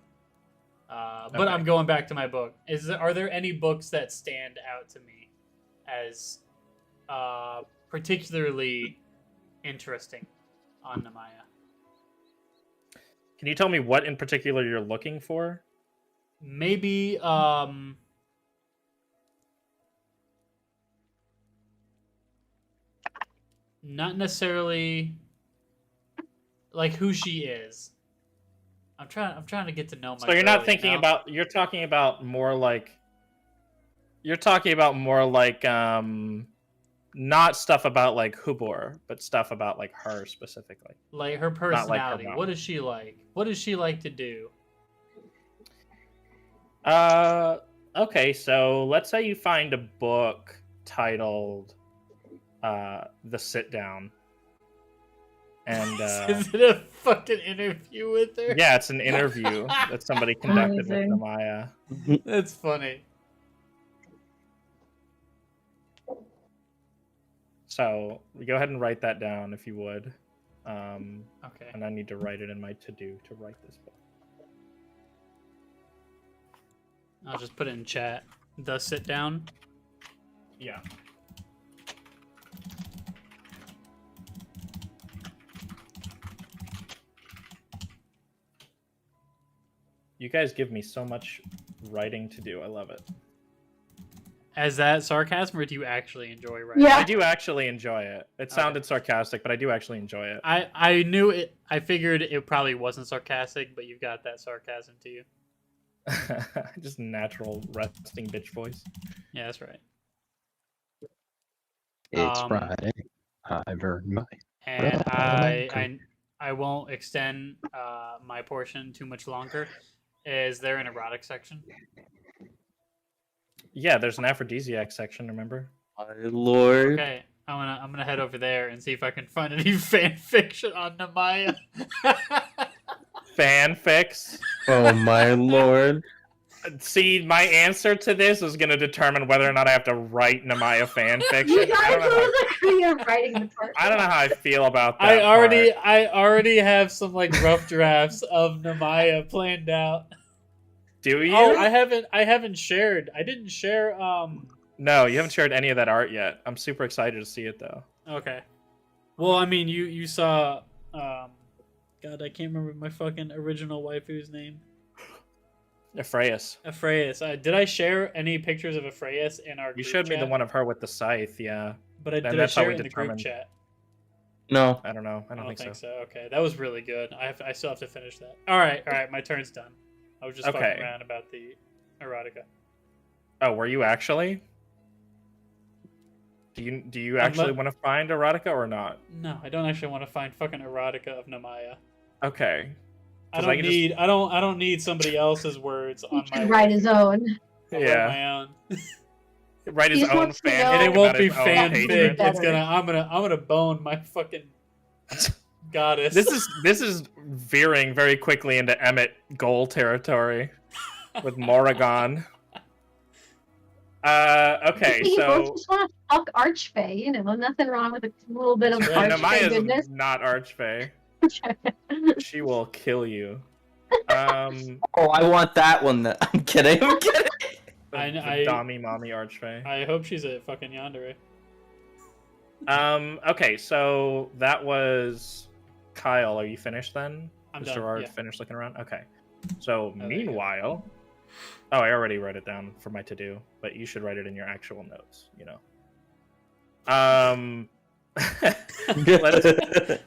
But I'm going back to my book. Are there any books that stand out to me as particularly interesting on Nyarla?
Can you tell me what in particular you're looking for?
Maybe not necessarily like who she is. I'm trying to get to know my.
So you're not thinking about. You're talking about more like. You're talking about more like not stuff about like Hubor, but stuff about like her specifically.
Like her personality. What is she like? What does she like to do?
Okay, so let's say you find a book titled The Sit Down. And
is it a fucking interview with her?
Yeah, it's an interview that somebody conducted with Nyarla.
That's funny.
So go ahead and write that down if you would.
Okay.
And I need to write it in my to-do to write this book.
I'll just put it in chat. The Sit Down.
Yeah. You guys give me so much writing to do. I love it.
As that sarcasm, or do you actually enjoy writing?
Yeah.
I do actually enjoy it. It sounded sarcastic, but I do actually enjoy it.
I knew it. I figured it probably wasn't sarcastic, but you've got that sarcasm to you.
Just natural resting bitch voice.
Yeah, that's right.
It's Friday. I've earned my.
And I won't extend my portion too much longer. Is there an erotic section?
Yeah, there's an aphrodisiac section, remember?
My lord.
Okay, I'm gonna head over there and see if I can find any fan fiction on Nyarla.
Fanfics?
Oh my lord.
See, my answer to this is going to determine whether or not I have to write Nyarla fanfiction.
You guys are writing the part.
I don't know how I feel about that.
I already have some like rough drafts of Nyarla planned out.
Do you?
Oh, I haven't shared. I didn't share.
No, you haven't shared any of that art yet. I'm super excited to see it though.
Okay. Well, I mean, you saw. God, I can't remember my fucking original waifu's name.
Ephraeus.
Did I share any pictures of Ephraeus in our?
You showed me
chat?
the one of her with the scythe, yeah.
But did I share it in the group chat?
No.
I don't know. I don't
think so. Okay, that was really good. I still have to finish that. All right. My turn's done. I was just fucking around about the erotica.
Oh, were you actually? Do you actually want to find erotica or not?
No, I don't actually want to find fucking erotica of Nyarla.
Okay.
I don't need somebody else's words on my.
Write his own.
Yeah.
My own.
Write his own fan.
And it won't be
fanfic.
It's I'm gonna bone my fucking goddess.
This is veering very quickly into Emet goal territory with Morrigan. Okay, so
just want to fuck Archfey, you know, nothing wrong with a little bit of Archfey goodness.
Not Archfey. She will kill you.
Oh, I want that one. I'm kidding.
Dommy mommy Archfey.
I hope she's a fucking yandere.
Okay, so that was Kyle. Are you finished then?
I'm
Is
done.
Gerard
Yeah.
finished looking around? Okay. So meanwhile, I already wrote it down for my to-do, but you should write it in your actual notes. You know.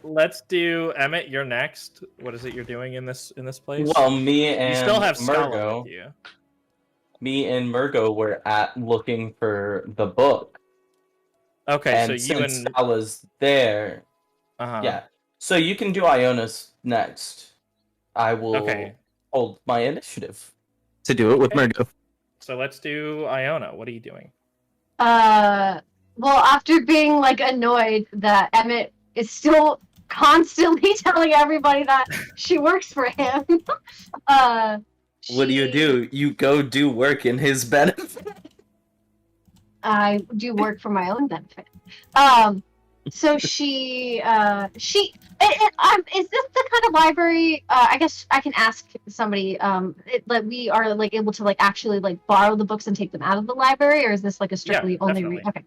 Let's do Emet. You're next. What is it you're doing in this place?
Well, me and
you still have Scala
Murgo.
with you.
Me and Murgo were looking for the book.
Okay,
and
so you
since
and
Scala's there, yeah. So you can do Iona's next. I will hold my initiative to do it with Murgo.
So let's do Iona. What are you doing?
Well, after being like annoyed that Emet is still constantly telling everybody that she works for him,
what do? You go do work in his benefit.
I do work for my own benefit. So is this the kind library? I guess I can ask somebody. Like we are like able to like actually like borrow the books and take them out of the library, or is this like a strictly only read?
definitely.
Okay.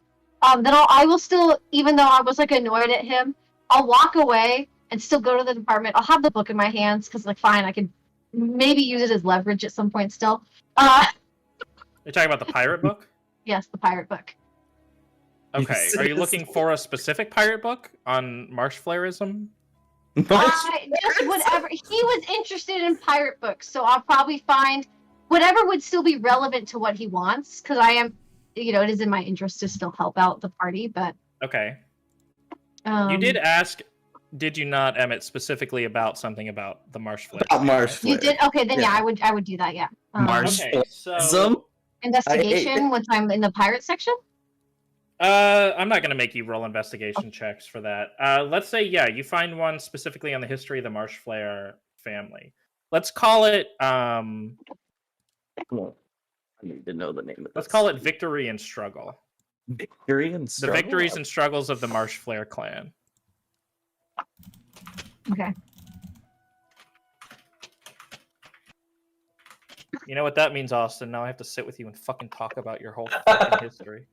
Then I will still, even though I was like annoyed at him, I'll walk away and still go to the department. I'll have the book in my hands because like fine, I could maybe use it as leverage at some point still.
You're talking about the pirate book?
Yes, the pirate book.
Okay. Are you looking for a specific pirate book on Marshflareism?
Just whatever. He was interested in pirate books, so I'll probably find whatever would still be relevant to what he wants, because I am, it is in my interest to still help out the party, but...
Okay. You did ask, did you not, Emmett, specifically about something about the Marshflare?
About Marshflare.
You did? Okay, then
Yeah.
I would do that, yeah.
Okay, so...
Investigation once I'm in the pirate section?
I'm not going to make you roll investigation checks for that. Let's say, you find one specifically on the history of the Marshflare family. Let's call it,
Well, I need to know the name of this.
let's call it Victory and Struggle.
Victory and Struggle?
The victories and struggles of the Marshflare clan.
Okay.
You know what that means, Austin? Now I have to sit with you and fucking talk about your whole fucking history.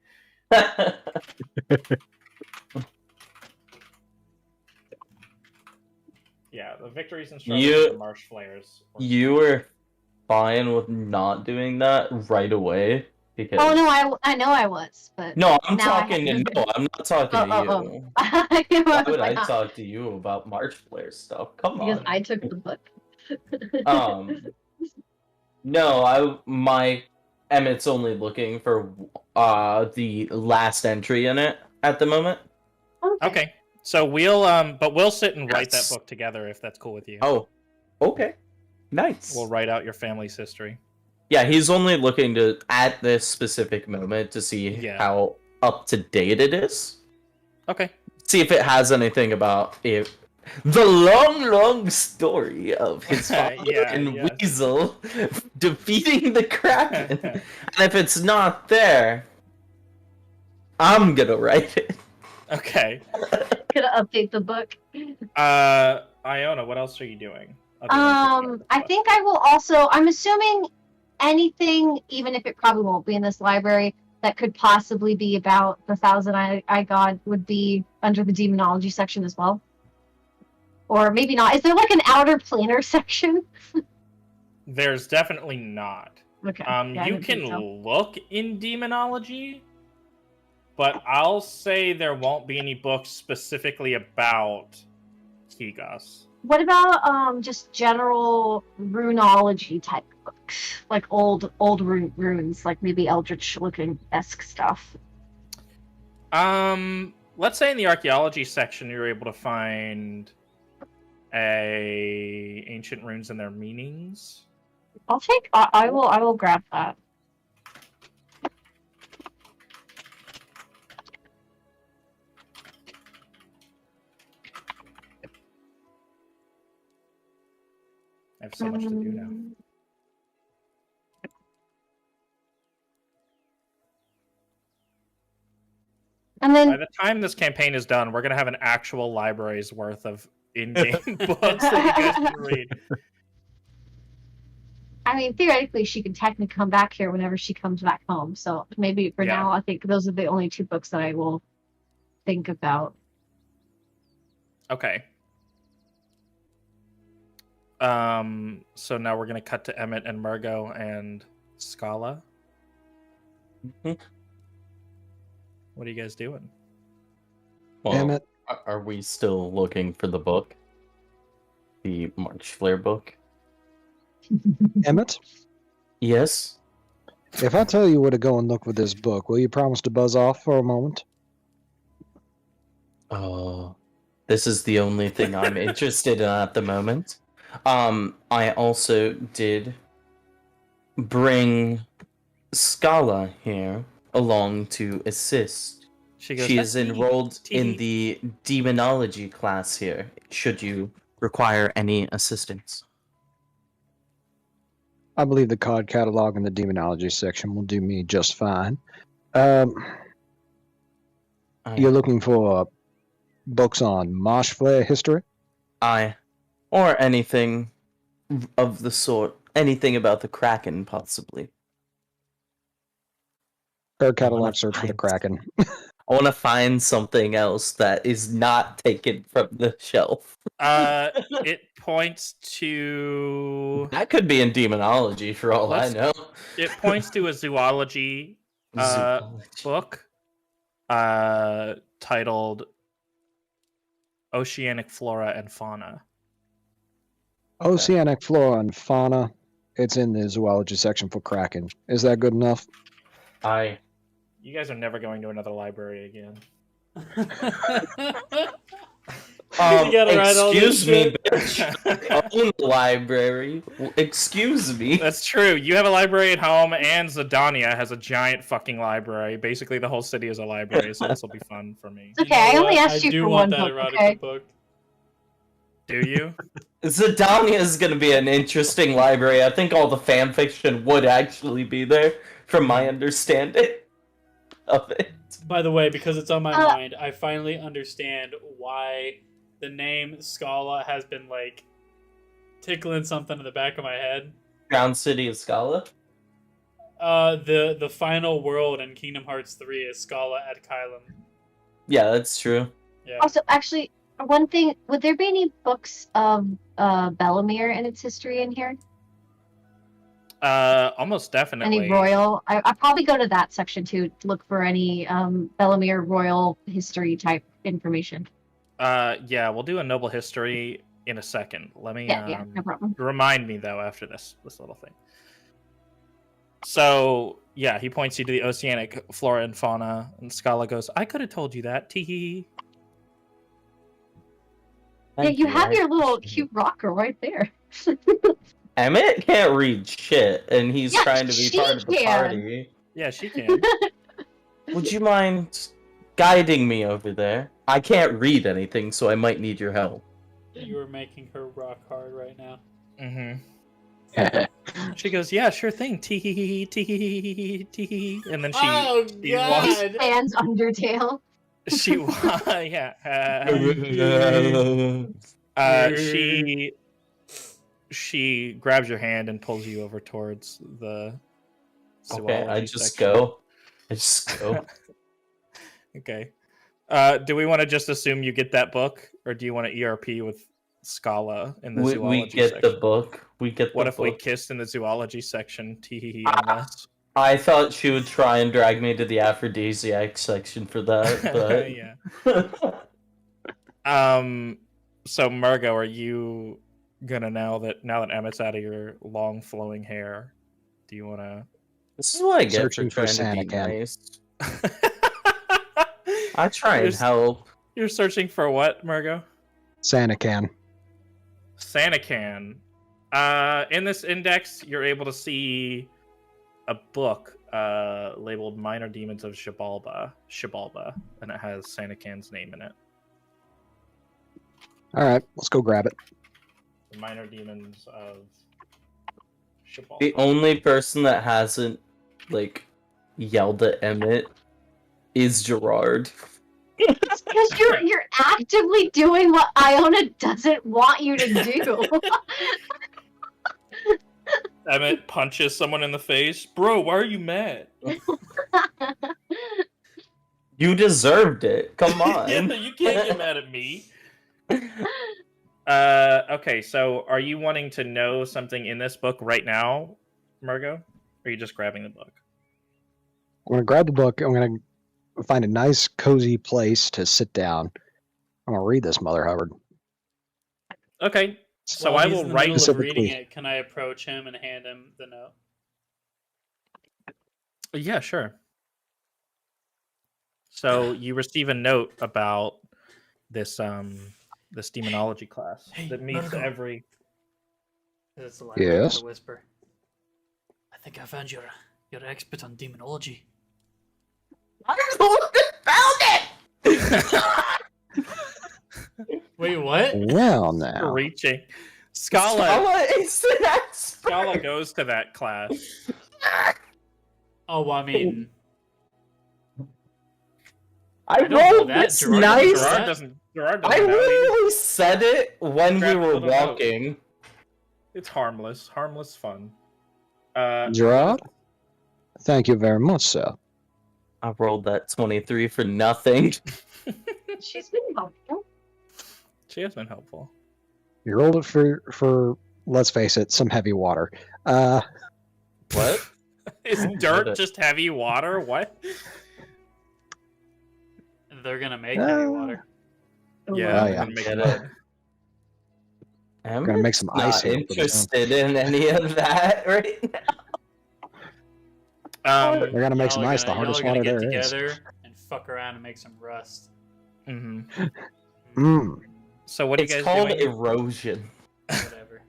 Yeah, the victories and struggles of the Marshflares.
You were fine with not doing that right away because.
Oh no, I know I was, but
No, I'm
now I
talking.
have to-
No, I'm not talking to you. Why would I talk to you about Marshflare stuff? Come
Because
on.
I took the book.
No, my Emmett's only looking for the last entry in it at the moment.
Okay, so we'll sit and write that book together if that's cool with you.
Oh, okay, nice.
We'll write out your family's history.
Yeah, he's only looking to at this specific moment to see how up to date it is.
Okay.
See if it has anything about it. The long story of his father and Weasel defeating the Kraken. And if it's not there, I'm gonna write it.
Okay.
Gonna update the book.
Iona, what else are you doing?
I think I will also. I'm assuming anything, even if it probably won't be in this library, that could possibly be about the Thousand Eye God would be under the demonology section as well. Or maybe not. Is there like an outer planar section?
There's definitely not.
Okay.
You can look in demonology, but I'll say there won't be any books specifically about Kigos.
What about just general runology type books, like old runes, like maybe eldritch looking esque stuff?
Let's say in the archaeology section you're able to find ancient runes and their meanings.
I will grab that.
I have so much to do now.
And then
by the time this campaign is done, we're gonna have an actual library's worth of in-game books that you guys can read.
I mean, theoretically, she can technically come back here whenever she comes back home. So maybe for now, I think those are the only two books that I will think about.
Okay. So now we're gonna cut to Emet and Murgo and Scala.
Mm-hmm.
What are you guys doing?
Well,
Emet.
Are we still looking for the book? The Marshflare book?
Emmett,
Yes?
if I tell you where to go and look for this book, will you promise to buzz off for a moment?
This is the only thing I'm interested in at the moment. I also did bring Scala here along to assist.
She goes,
She is enrolled in the demonology class here, should you require any assistance.
I believe the card catalog in the demonology section will do me just fine. You're looking for books on Marshflare history?
I Or anything of the sort. Anything about the Kraken, possibly.
Bird
I wanna
catalog search for the
find-
Kraken.
I want to find something else that is not taken from the shelf.
It points to
That could be in demonology, for all
Let's-
I know.
it points to a zoology
Zoology.
book titled Oceanic Flora and Fauna.
Oceanic flora and fauna. It's in the zoology section for Kraken. Is that good enough?
You guys are never going to another library again.
gotta write all this
Excuse me,
shit.
bitch. Own the library. Excuse me.
That's true. You have a library at home, and Zadania has a giant fucking library. Basically, the whole city is a library, so this will be fun for me.
It's okay, I only asked
I
you
do
for
want
one
that
book,
erotica
okay?
book.
Do you?
Zadania is going to be an interesting library. I think all the fan fiction would actually be there, from my understanding of it.
By the way, because it's on my
Uh,
mind, I finally understand why the name Scala has been like tickling something in the back of my head.
Ground City of Scala.
The final world in Kingdom Hearts 3 is Scala at Kylum.
Yeah, that's true.
Yeah.
Also, actually, one thing, would there be any books of Bellemere and its history in here?
Almost definitely.
Any royal? I probably go to that section too to look for any Bellemere royal history type information.
Yeah, we'll do a noble history in a second. Let me
Yeah, no problem.
remind me though after this little thing. So yeah, he points you to the oceanic flora and fauna, and Scala goes, "I could have told you that." Tee.
Yeah, you have your little cute rocker right there.
Emmett can't read shit, and he's
Yeah,
trying to be
she
part of the
can.
party.
Yeah, she can.
Would you mind guiding me over there? I can't read anything, so I might need your help.
You are making her rock hard right now.
She goes, "Yeah, sure thing." Tee. And then she
Oh
she walks.
god!
Fans Undertale.
She grabs your hand and pulls you over towards the
Okay, I
zoology
just
section.
go. I just go.
Okay. Do we want to just assume you get that book, or do you want to ERP with Scala in the zoology
We get
section?
the book. We get
What
the
if we
book.
kissed in the zoology section? Tee unless.
I thought she would try and drag me to the aphrodisiac section for that, but
Yeah. So Murgo, are you gonna now that Emmett's out of your long flowing hair, do you wanna
This is what I get
Searching
for
for
trying to be
Santa Can.
nice. I try and help.
You're searching for what, Murgo?
Santa can.
Santa can. In this index, you're able to see a book labeled Minor Demons of Shibalba, and it has Santa Can's name in it.
All right, let's go grab it.
The Minor Demons of Shibalba.
The only person that hasn't, like, yelled at Emmett is Gerard.
It's because you're actively doing what Iona doesn't want you to do.
Emmett punches someone in the face. Bro, why are you mad?
You deserved it. Come on.
Yeah, you can't get mad at me. Okay, so are you wanting to know something in this book right now, Murgo? Or are you just grabbing the book?
I'm gonna grab the book. I'm gonna find a nice, cozy place to sit down. I'm gonna read this, Mother Hubbard.
Okay, so
While
I
he's
will
in the
write.
middle of reading
Specifically-
it. Can I approach him and hand him the note?
Yeah, sure. So you receive a note about this this demonology class
Hey,
that meets
Murgo.
every.
It's the library
Yes?
with a whisper. I think I found your expert on demonology. Wait, what?
Well, now.
Reaching. Scala
Scala is an expert.
Scala goes to that class.
Oh, well, I mean,
I
don't know
rolled
that.
this
Gerard-
nice.
Gerard-
Gerard
I
doesn't know.
literally said it when we
Grab a
were
little note.
walking.
It's harmless. Harmless fun.
Gerard? Thank you very much, sir.
I rolled that 23 for nothing.
She's been helpful.
She has been helpful.
You rolled it for let's face it, some heavy water.
What?
Is
I don't
dirt
get it.
just heavy water? What?
They're gonna make heavy water.
Yeah,
Oh,
we're
yeah.
gonna make
Get
mud.
I'm
Gonna make some ice
not
here pretty soon.
interested in any of that right now.
We're gonna make some
Y'all are
ice, the
gonna-
hardest
y'all are
water
gonna
there
get
is.
together and fuck around and make some rust.
Mm-hmm.
Mm.
So what are you
It's
guys
called
doing?
erosion.
Whatever.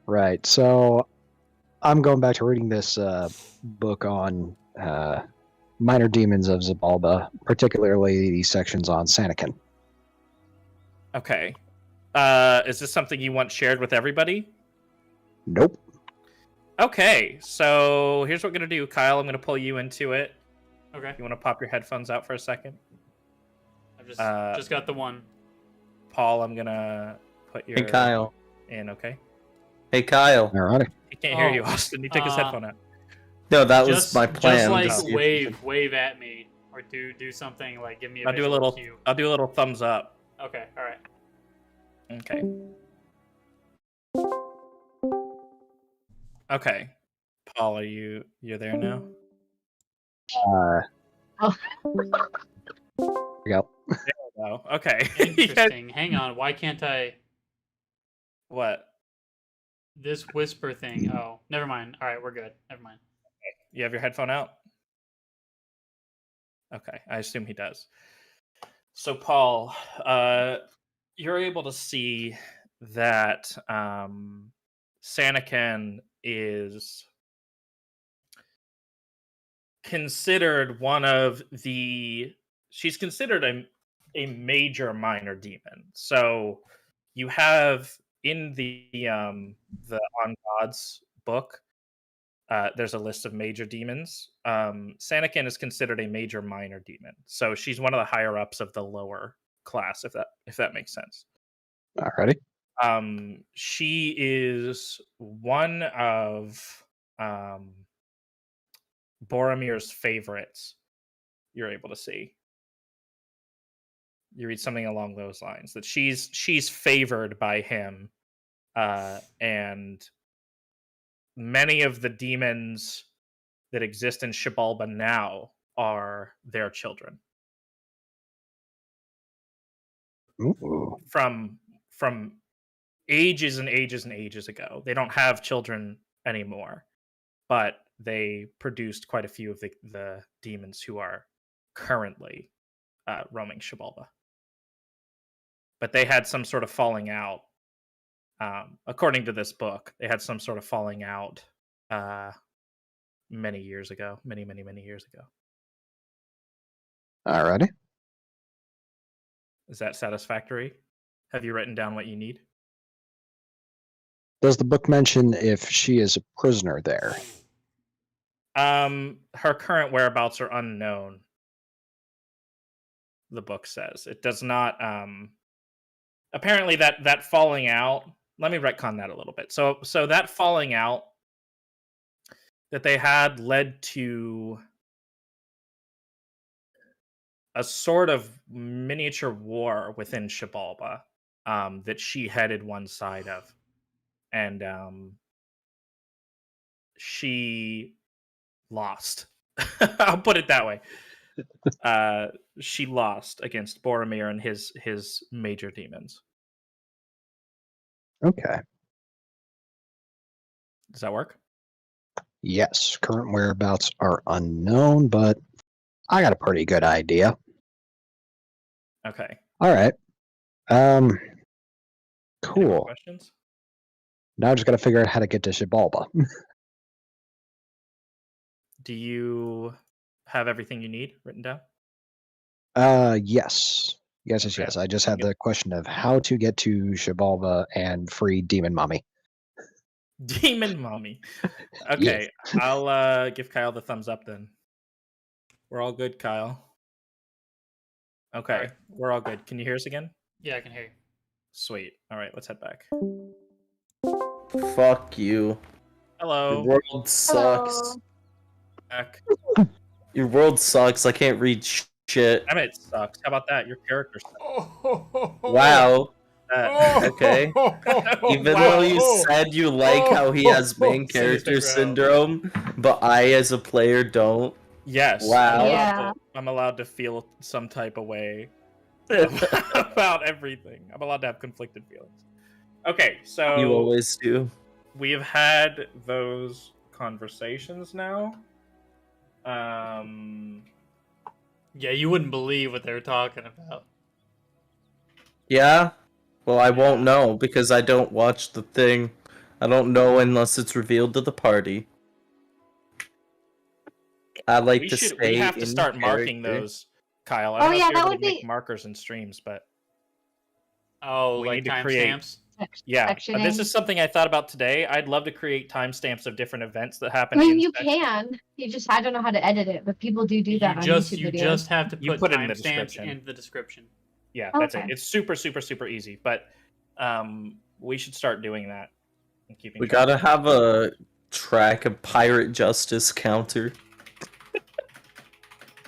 Right. So I'm going back to reading this book on minor demons of Zabalba, particularly these sections on Sanakin.
Okay. Is this something you want shared with everybody?
Nope.
Okay, so here's what we're gonna do, Kyle. I'm gonna pull you into it.
Okay.
You want to pop your headphones out for a second?
I've just got the one.
Paul, I'm gonna put your
Hey, Kyle.
in. Okay.
Hey, Kyle.
Alrighty.
He can't hear
Oh,
you, Austin. He took his headphone out.
No, that was
Just,
my plan.
just like
to see if you
wave at me, or do something like give me a
I'll do a
visual
little.
cue.
I'll do a little thumbs up.
Okay, all right.
Okay. Okay. Paul, you're there now?
Oh.
Here we go.
Oh, okay. You guys-
Interesting. Hang on. Why can't I?
What?
This whisper thing. Oh, never mind. All right, we're good. Never mind.
You have your headphone out? Okay, I assume he does. So, Paul, you're able to see that Sanakin is considered one of the. She's considered a major minor demon. So, you have in the On Gods book. There's a list of major demons. Sanakin is considered a major minor demon, so she's one of the higher ups of the lower class, if that makes sense.
Alrighty.
She is one of Boromir's favorites. You're able to see. You read something along those lines that she's favored by him, and many of the demons that exist in Xibalba now are their children
Ooh.
from ages and ages and ages ago. They don't have children anymore, but they produced quite a few of the demons who are currently roaming Xibalba. But they had some sort of falling out. According to this book, they had some sort of falling out many years ago. Many years ago.
Alrighty.
Is that satisfactory? Have you written down what you need?
Does the book mention if she is a prisoner there?
Her current whereabouts are unknown. The book says it does not. Apparently, that falling out. Let me retcon that a little bit. So that falling out that they had led to a sort of miniature war within Xibalba that she headed one side of, and she lost. I'll put it that way. She lost against Boromir and his major demons.
Okay.
Does that work?
Yes. Current whereabouts are unknown, but I got a pretty good idea.
Okay.
All right.
Any more
Cool.
questions?
Now I just got to figure out how to get to Xibalba.
Do you have everything you need written down?
Yes. Yes.
Okay.
I just had the question of how to get to Xibalba and free Demon Mommy.
Demon mommy. Okay, I'll give Kyle the thumbs up then. We're all good, Kyle. Okay,
Alright.
we're all good. Can you hear us again?
Yeah, I can hear you.
Sweet. All right, let's head back.
Fuck you. Your
Hello.
world sucks.
Hello.
Back.
Your world sucks. I can't read shit.
Emet sucks. How about that? Your character sucks.
Wow.
That-
Okay. Even
Wow.
though you said you like how he has main
Sinister
character
crowd.
syndrome, but I as a player don't.
Yes.
Wow.
Yeah.
I'm allowed to feel some type of way about everything. I'm allowed to have conflicted feelings. Okay, so
You always do.
we have had those conversations now.
Yeah, you wouldn't believe what they were talking about.
Yeah? Well, I won't
Yeah.
know because I don't watch the thing. I don't know unless it's revealed to the party. I like
we
to
should.
stay
We have to
in
start marking
character.
those, Kyle. I
Oh,
don't know
yeah,
if you're
that
able
would
to make
be-
markers in streams, but
Oh,
We
like
need to create-
timestamps?
yeah,
Sectioning.
this is something I thought about today. I'd love to create timestamps of different events that
I
happen.
mean,
in
you
sections.
can. I don't know how to edit it, but people do that on YouTube
You
videos.
just have to
You
put
put it in the
timestamps
description.
in the description.
Yeah, that's it.
Okay.
It's super, super, super easy. But we should start doing that. And keeping
We
track.
gotta have a track of pirate justice counter.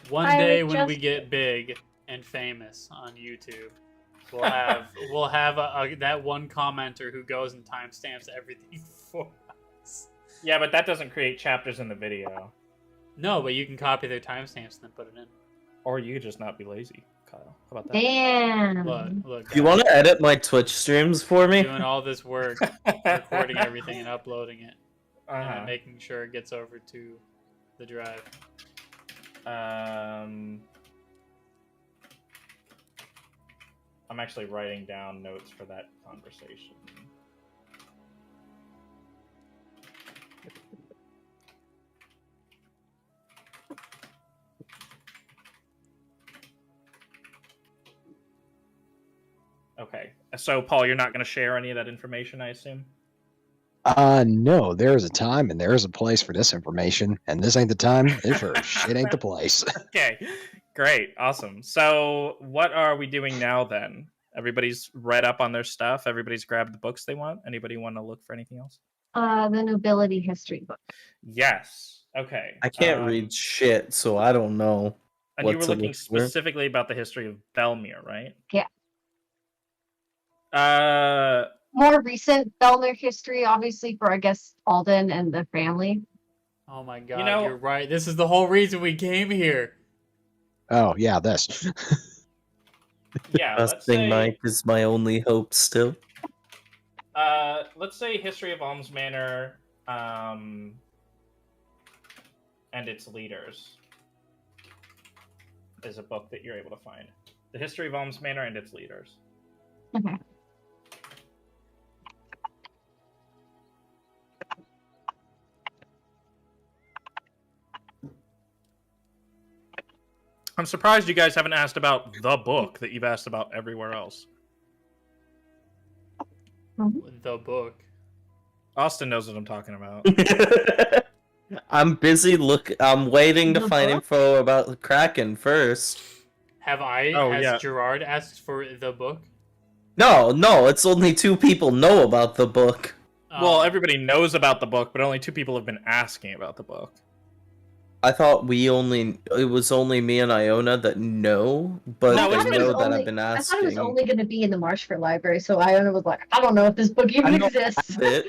One
I
day
would
when we
just-
get big and famous on YouTube, we'll have that one commenter who goes and timestamps everything for us.
Yeah, but that doesn't create chapters in the video.
No, but you can copy their timestamps and then put it in.
Or you could just not be lazy, Kyle. How about that?
Damn.
Look.
You want to edit my Twitch streams for me?
doing all this work, recording everything and uploading it, and
Uh-huh.
then making sure it gets over to the drive.
I'm actually writing down notes for that conversation. Okay, so Paul, you're not going to share any of that information, I assume?
No, there is a time and there is a place for this information, and this ain't the time. It sure shit ain't the place.
Okay, great, awesome. So, what are we doing now then? Everybody's read up on their stuff. Everybody's grabbed the books they want. Anybody want to look for anything else?
The nobility history book.
Yes. Okay.
I can't read shit, so I don't know.
And you were
what to
looking
look for.
specifically about the history of Belmere, right?
Yeah.
Uh,
More recent Belner history, obviously, for I guess Alden and the family.
Oh my god,
know-
you're right. This is the whole reason we came here.
Oh yeah, this.
yeah. Let's
Trusting
say,
Mike is my only hope still.
let's say history of Alms Manor, and its leaders is a book that you're able to find. The history of Alms Manor and its leaders.
Okay.
I'm surprised you guys haven't asked about the book that you've asked about everywhere else.
The book.
Austin knows what I'm talking about.
I'm busy I'm waiting to
The
find
book?
info about the Kraken first.
Has
yeah.
Gerard asked for the book?
No, it's only 2 people know about the book.
Well, everybody knows about the book, but only 2 people have been asking about the book.
I thought it was only me and Iona that know, but
No,
they
it's been
know that
only-
I've been
I
asking.
thought it was only going to be in the Marshflare library, so Iona was like, I don't know if this book
I
even
know
exists.
it.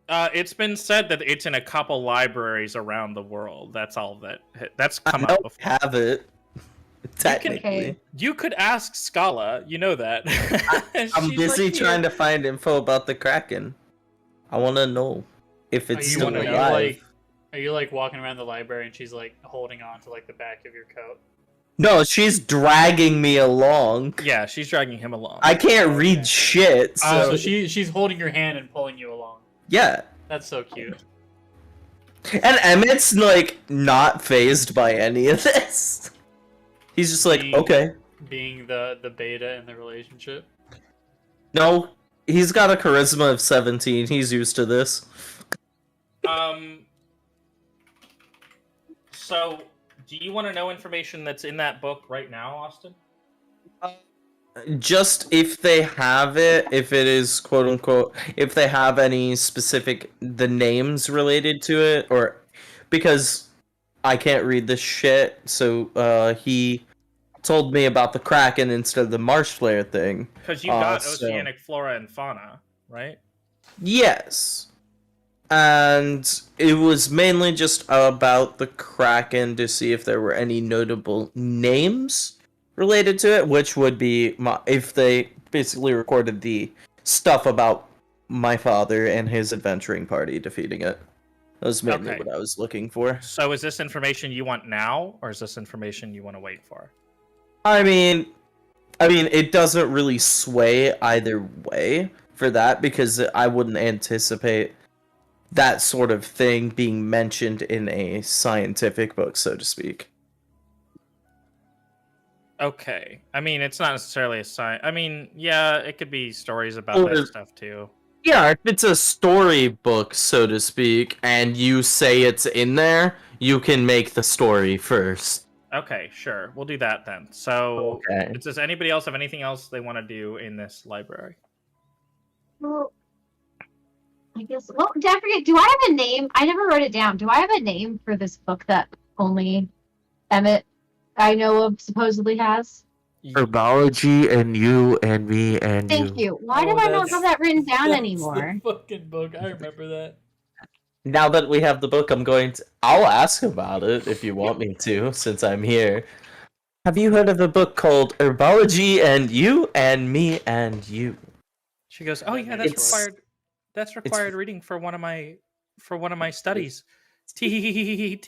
It's been said that it's in a couple libraries around the world. That's all that's come
I
up
don't
before.
have it. Technically.
You could ask Scala, you know that.
I'm busy trying to find info about the Kraken. I want to know if it's still
wanna know,
alive.
Are you like walking around the library and she's like holding on to like the back of your coat?
No, she's dragging me along.
Yeah, she's dragging him along.
I can't
Okay.
read shit. So,
So she's holding your hand and pulling you along.
yeah.
That's so cute.
And Emmett's like not phased by any of this. He's just like,
Being-
okay.
Being the beta in the relationship.
No, he's got a charisma of 17. He's used to this.
So, do you want to know information that's in that book right now, Austin?
Just if they have it, if it is quote unquote, if they have any specific the names related to it, or because I can't read this shit, so he told me about the Kraken instead of the Marshflare thing.
Because you got
so-
oceanic flora and fauna, right?
Yes. And it was mainly just about the Kraken to see if there were any notable names related to it, which would be if they basically recorded the stuff about my father and his adventuring party defeating it. That was mainly
Okay.
what I was looking for.
So is this information you want now, or is this information you want to wait for?
I mean, it doesn't really sway either way for that, because I wouldn't anticipate that sort of thing being mentioned in a scientific book, so to speak.
Okay. I mean, it's not necessarily a sign. I mean, yeah, it could be stories about
Or-
that stuff too.
Yeah, if it's a storybook, so to speak, and you say it's in there, you can make the story first.
Okay, sure. We'll do that then. So,
Okay.
does anybody else have anything else they want to do in this library?
Well, I guess. Well, did I forget? Do I have a name? I never wrote it down. Do I have a name for this book that only Emet I know of supposedly has?
Herbology and you and me and
Thank you. Why
Oh,
do I not
that's-
have that written down
That's
anymore?
the fucking book. I remember that.
Now that we have the book, I'll ask about it if you want me to, since I'm here. Have you heard of a book called Herbology and You and Me and You?
She goes, "Oh yeah, that's
It's-
required. That's required reading for one of my studies." Tee.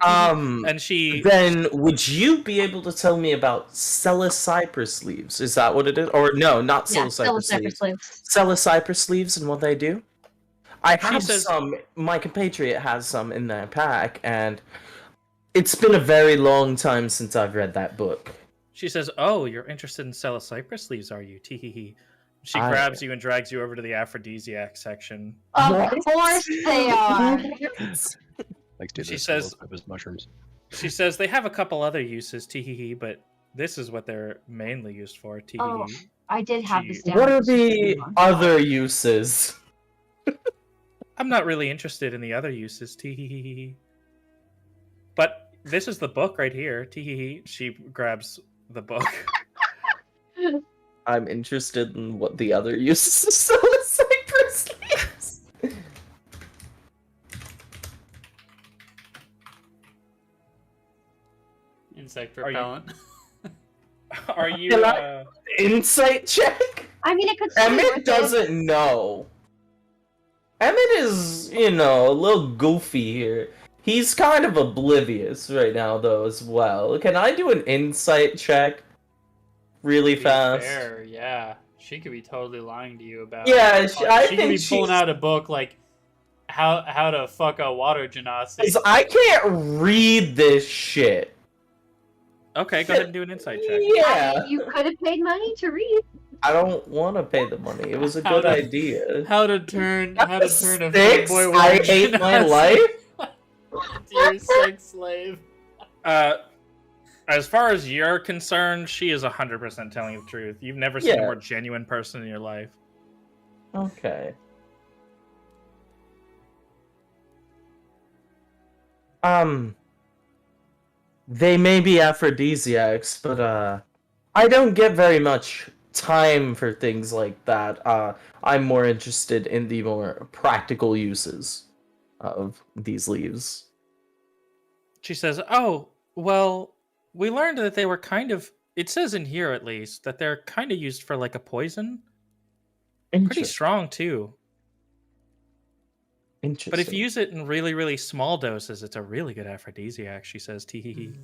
And she
Then would you be able to tell me about psilocypress leaves? Is that what it is? Or no, not
Yeah,
psilocypress
still
leaves.
leaves.
Psilocypress leaves and what they do? I have
says-
some. My compatriot has some in their pack, and it's been a very long time since I've read that book.
She says, "Oh, you're interested in psilocypress leaves, are you?" Tee. She
I-
grabs you and drags you over to the aphrodisiac section.
Of
What?
course they are.
Like to
She
this
says-
purpose mushrooms.
She says they have a couple other uses, tee, but this is what they're mainly used for, tee.
Oh. I did have this
Gee.
down.
What are the other uses?
I'm not really interested in the other uses, tee. But this is the book right here, tee. She grabs the book.
I'm interested in what the other uses of psilocypress leaves.
Insect
Are you-
repellent.
Are you?
Can I- Insight check?
I mean, it could still be worth
Emmett
it.
doesn't know. Emmett is, a little goofy here. He's kind of oblivious right now, though, as well. Can I do an insight check really
To be
fast?
fair, yeah. She could be totally lying to you about.
Yeah, I
she could
think
be pulling
she's-
out a book like how to fuck a water genasi.
'Cause I can't read this shit.
Okay, go ahead and do an insight check.
Yeah,
You could have paid money to read.
I don't want to pay the money. It was a
How
good
to-
idea.
How to turn a
Six?
boy
I hate my life.
Dear sex slave.
As far as you're concerned, she is 100% telling you the truth. You've never seen a
Yeah.
more genuine person in your life.
Okay. They may be aphrodisiacs, but I don't get very much time for things like that. I'm more interested in the more practical uses of these leaves.
She says, "Oh, well, we learned that they were kind of. It says in here, at least, that they're kind of used for like a poison. Pretty strong too.
Interesting.
But if you use it in really, really small doses, it's a really good aphrodisiac." She says, "Tee."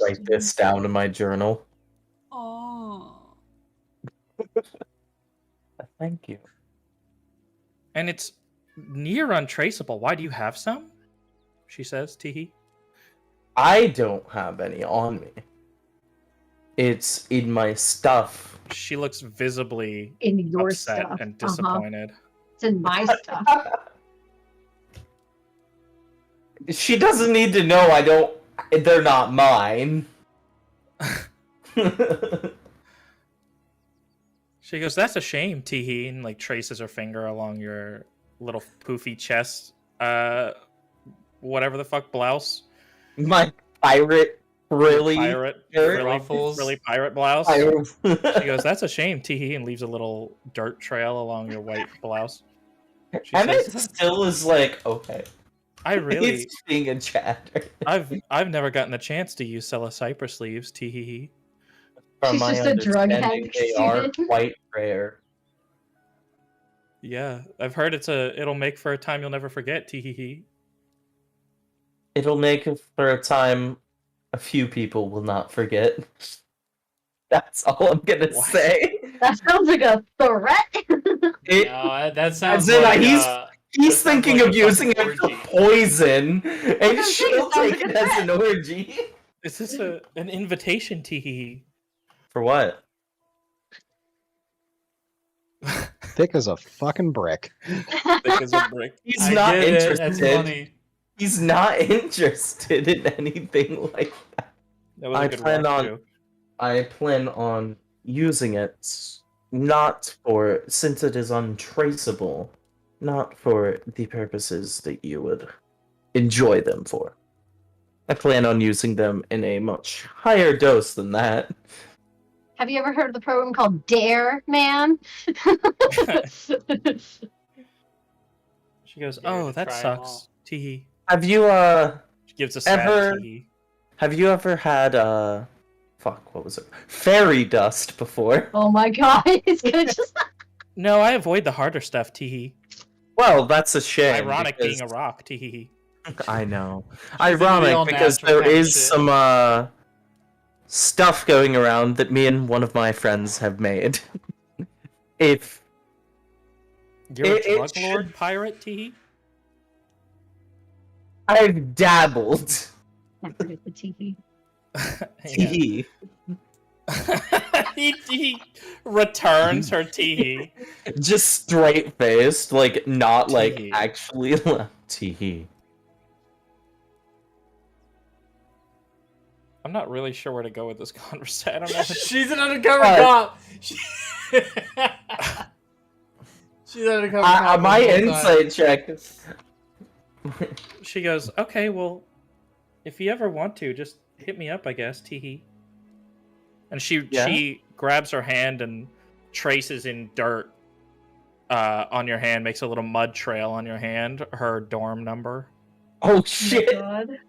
Write this down in my journal.
Oh.
Thank you.
And it's near untraceable. Why do you have some? She says, "Tee."
I don't have any on me. It's in my stuff.
She looks visibly
In your
upset
stuff.
and disappointed.
It's in my stuff.
She doesn't need to know they're not mine.
She goes, "That's a shame, Teehee," and like traces her finger along your little poofy chest. Whatever the fuck blouse.
My pirate really
Pirate,
Ruffles.
really pirate blouse.
pirate.
She goes, "That's a shame, Teehee," and leaves a little dirt trail along your white blouse. She
Emmett
says,
still is like, okay.
"I really,
He's being a chatter.
I've never gotten a chance to use Cypher sleeves, Teehee."
From
She's
my
just a drug
understanding,
head
they are
student.
quite rare.
Yeah, I've heard it'll make for a time you'll never forget, Teehee.
It'll make for a time a few people will not forget. That's all I'm gonna
What?
say.
That sounds like a threat.
It,
No, that sounds
As in,
like
he's
that sounds
thinking
like
of
a
using it
fucking
for
orgy.
poison,
That's
and
what I'm saying,
she'll
it sounds
take
like
it
a
as
threat.
an orgy.
Is this an invitation, Teehee?
For what?
Thick as a fucking brick.
Thick as a brick.
He's
I
not
get it.
interested.
That's funny.
He's not interested in anything like that.
That was a good walk, too.
I plan on using it not for, since it is untraceable, not for the purposes that you would enjoy them for. I plan on using them in a much higher dose than that.
Have you ever heard of the program called Dare Man?
She goes,
Dare
"Oh,
to
that
try 'em
sucks,
all."
Teehee."
Have you
She gives a sad
Ever-
Teehee.
have you ever had fuck, what was it? Fairy dust before?
Oh my god, it's gonna just.
No, I avoid the harder stuff, Teehee.
Well, that's a shame.
Ironic
because-
being a rock, Teehee.
I know.
She's into the all
Ironic because
natural
there
kind of
is
shit.
some stuff going around that me and one of my friends have made. If
You're
It-
a
it
drug
should-
lord pirate, Teehee?
I've dabbled.
The TV.
Yeah. he returns her Teehee.
Just straight faced, like not like
Tee-hee.
actually tee.
I'm not really sure where to go with this conversation. I don't know.
She's an undercover
What?
cop. She's an undercover cop.
My
the whole time.
insight check.
She goes, "Okay, well, if you ever want to, just hit me up, I guess, Teehee." And she grabs her hand and traces in dirt on your hand, makes a little mud trail on your hand, her dorm number.
Oh
Oh my
shit!
god.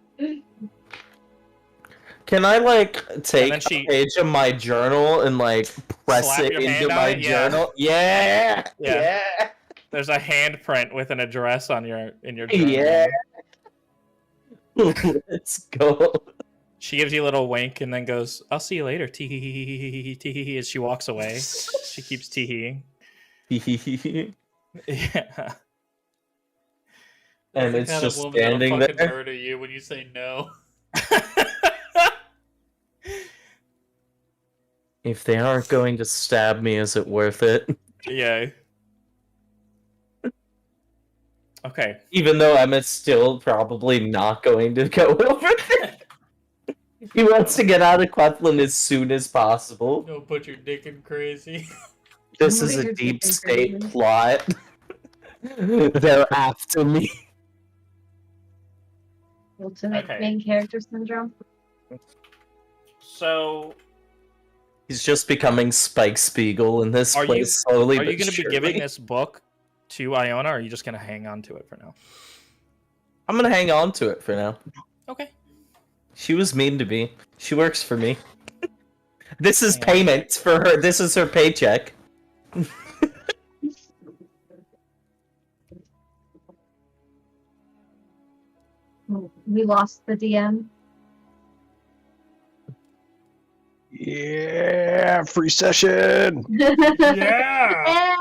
Can I like take
then she-
a page of my journal and like press
Slap
it
your
into
hand on
my
it? Yeah.
journal? Yeah.
Yeah.
Yeah.
There's a handprint with an address on your journal.
Yeah. Let's go.
She gives you a little wink and then goes, "I'll see you later, Teehee, Teehee," as she walks away. She keeps teeheeing. Yeah.
And
The
it's
kind
just
of woman that'll
standing
fucking
there.
murder you when you say no.
If they aren't going to stab me, is it worth it?
Yeah. Okay.
Even though Emmett's still probably not going to go over there. He wants to get out of Quethlin as soon as possible.
Don't put your dick in crazy.
This
What
is
are
a
you
deep
thinking,
state
crazy?
plot. They're after me.
Ultimate
Okay.
main character syndrome.
So,
He's just becoming Spike Spiegel in this
Are
place slowly.
are you
but
going to be
surely.
giving this book to Iona, or are you just going to hang on to it for now?
I'm gonna hang on to it for now.
Okay.
She was mean to me. She works for me. This is
Hang on.
payment for her. This is her paycheck.
We lost the DM.
Yeah, free session.
Yeah!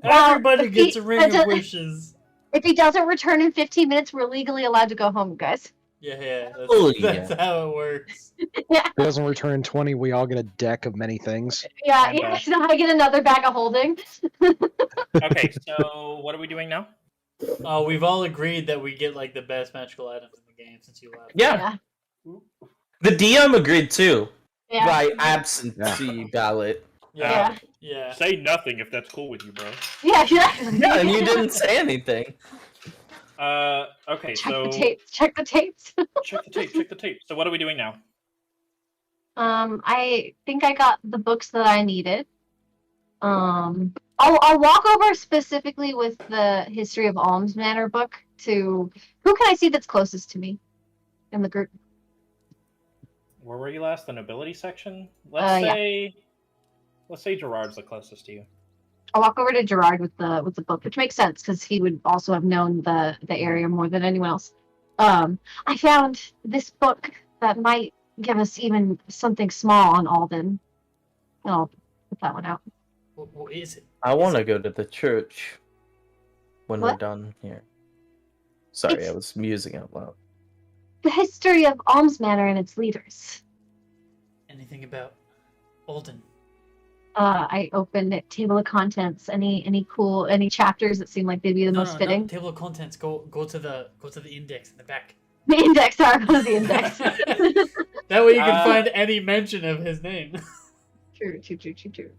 Well,
Everybody
if
gets
he-
a ring of
that-
wishes.
If he doesn't return in 15 minutes, we're legally allowed to go home, guys.
Yeah, that's,
Oh,
that's
yeah.
how it works.
If it doesn't return in 20, we all get a deck of many things.
Yeah,
And,
yeah. So I get another bag of holding.
Okay, so what are we doing now?
We've all agreed that we get like the best magical items in the game since you left.
Yeah, the DM agreed too.
Yeah.
By absentee ballot.
Yeah.
Yeah.
Say nothing if that's cool with you, bro.
Yeah, exactly.
Yeah, and you didn't say anything.
Okay,
Check
so
the tapes. Check the tapes.
check the tape. Check the tape. So what are we doing now?
I think I got the books that I needed. I'll walk over specifically with the History of Alms Manor book to who can I see that's closest to me in the group.
Where were you last? The nobility section.
Yeah.
Let's say Gerard's the closest to you.
I'll walk over to Gerard with the book, which makes sense because he would also have known the area more than anyone else. I found this book that might give us even something small on Alden. And I'll put that one out.
What is it?
I want to go to the church when we're
What?
done here. Sorry,
It's-
I was musing out loud.
The history of Alms Manor and its leaders.
Anything about Alden?
I opened it, table of contents. Any chapters that seem like they'd be the most fitting?
No, table of contents. Go to the index in the back.
The index. Sorry, go to the index.
That way you can find any mention of his name.
True.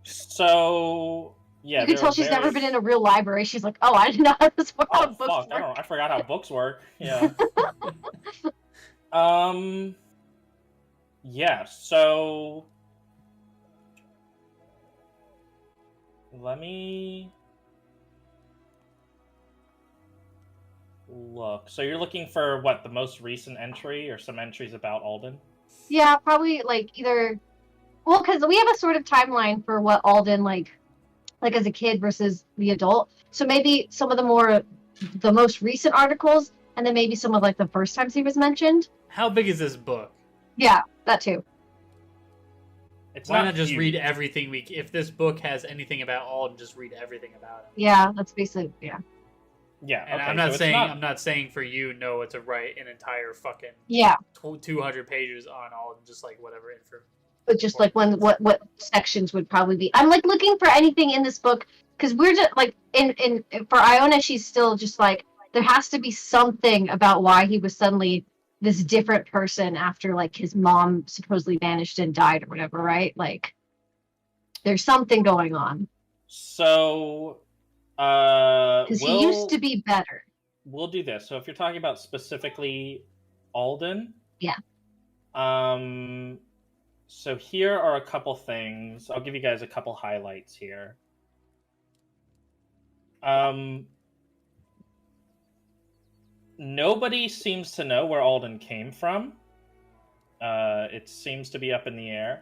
So yeah,
You can tell she's never been in a real library. She's like, oh, I didn't know how this worked.
Oh
Books
fuck!
work.
I forgot how books work. Yeah. Yeah. So let me look. So you're looking for what, the most recent entry or some entries about Alden?
Yeah, probably like either. Well, because we have a sort of timeline for what Alden like as a kid versus the adult. So maybe some of the most recent articles, and then maybe some of like the first times he was mentioned.
How big is this book?
Yeah, that too.
It's
Why not just
huge.
read everything if this book has anything about Alden, just read everything about it.
Yeah, that's basically
Yeah.
And
okay,
I'm not
so it's
saying
not-
I'm not saying for you Noah to write an entire fucking
yeah.
200 pages on Alden, just like whatever info.
But just like what sections would probably be. I'm like looking for anything in this book because we're just like in for Iona, she's still just like there has to be something about why he was suddenly this different person after like his mom supposedly vanished and died or whatever, right? Like there's something going on
So,
because
we'll,
he used to be better.
We'll do this. So if you're talking about specifically Alden,
Yeah.
So here are a couple things. I'll give you guys a couple highlights here. Nobody seems to know where Alden came from. It seems to be up in the air.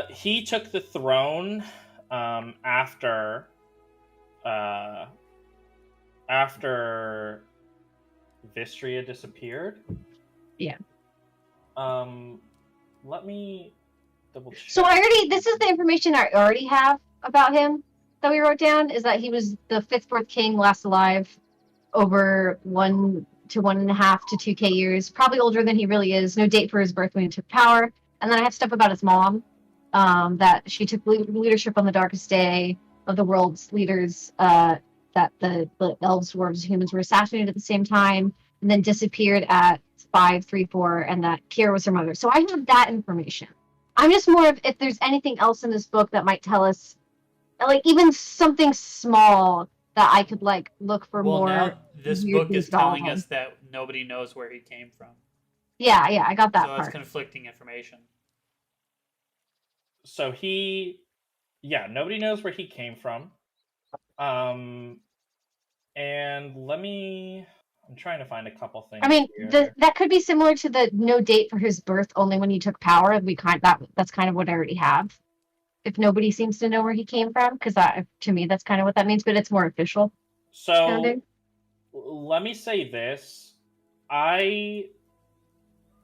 He took the throne after Vistria disappeared.
Yeah.
Let me double check.
So this is the information I already have about him that we wrote down, is that he was the 5th king, last alive over 1 to 1.5 to 2K years, probably older than he really is. No date for his birth when he took power. And then I have stuff about his mom, that she took leadership on the darkest day of the world's leaders, that the elves, dwarves, humans were assassinated at the same time, and then disappeared at 534, and that Kira was her mother. So I have that information. I'm just more of if there's anything else in this book that might tell us, like even something small that I could like look for
Well,
more.
now this
weird
book is
things about
telling
him.
us that nobody knows where he came from.
Yeah, I got that
So that's
part.
conflicting information.
So nobody knows where he came from. And I'm trying to find a couple things.
I mean,
here.
that could be similar to the no date for his birth, only when he took power. That's kind of what I already have. If nobody seems to know where he came from, because to me that's kind of what that means, but it's more official.
So
sounding.
let me say this: I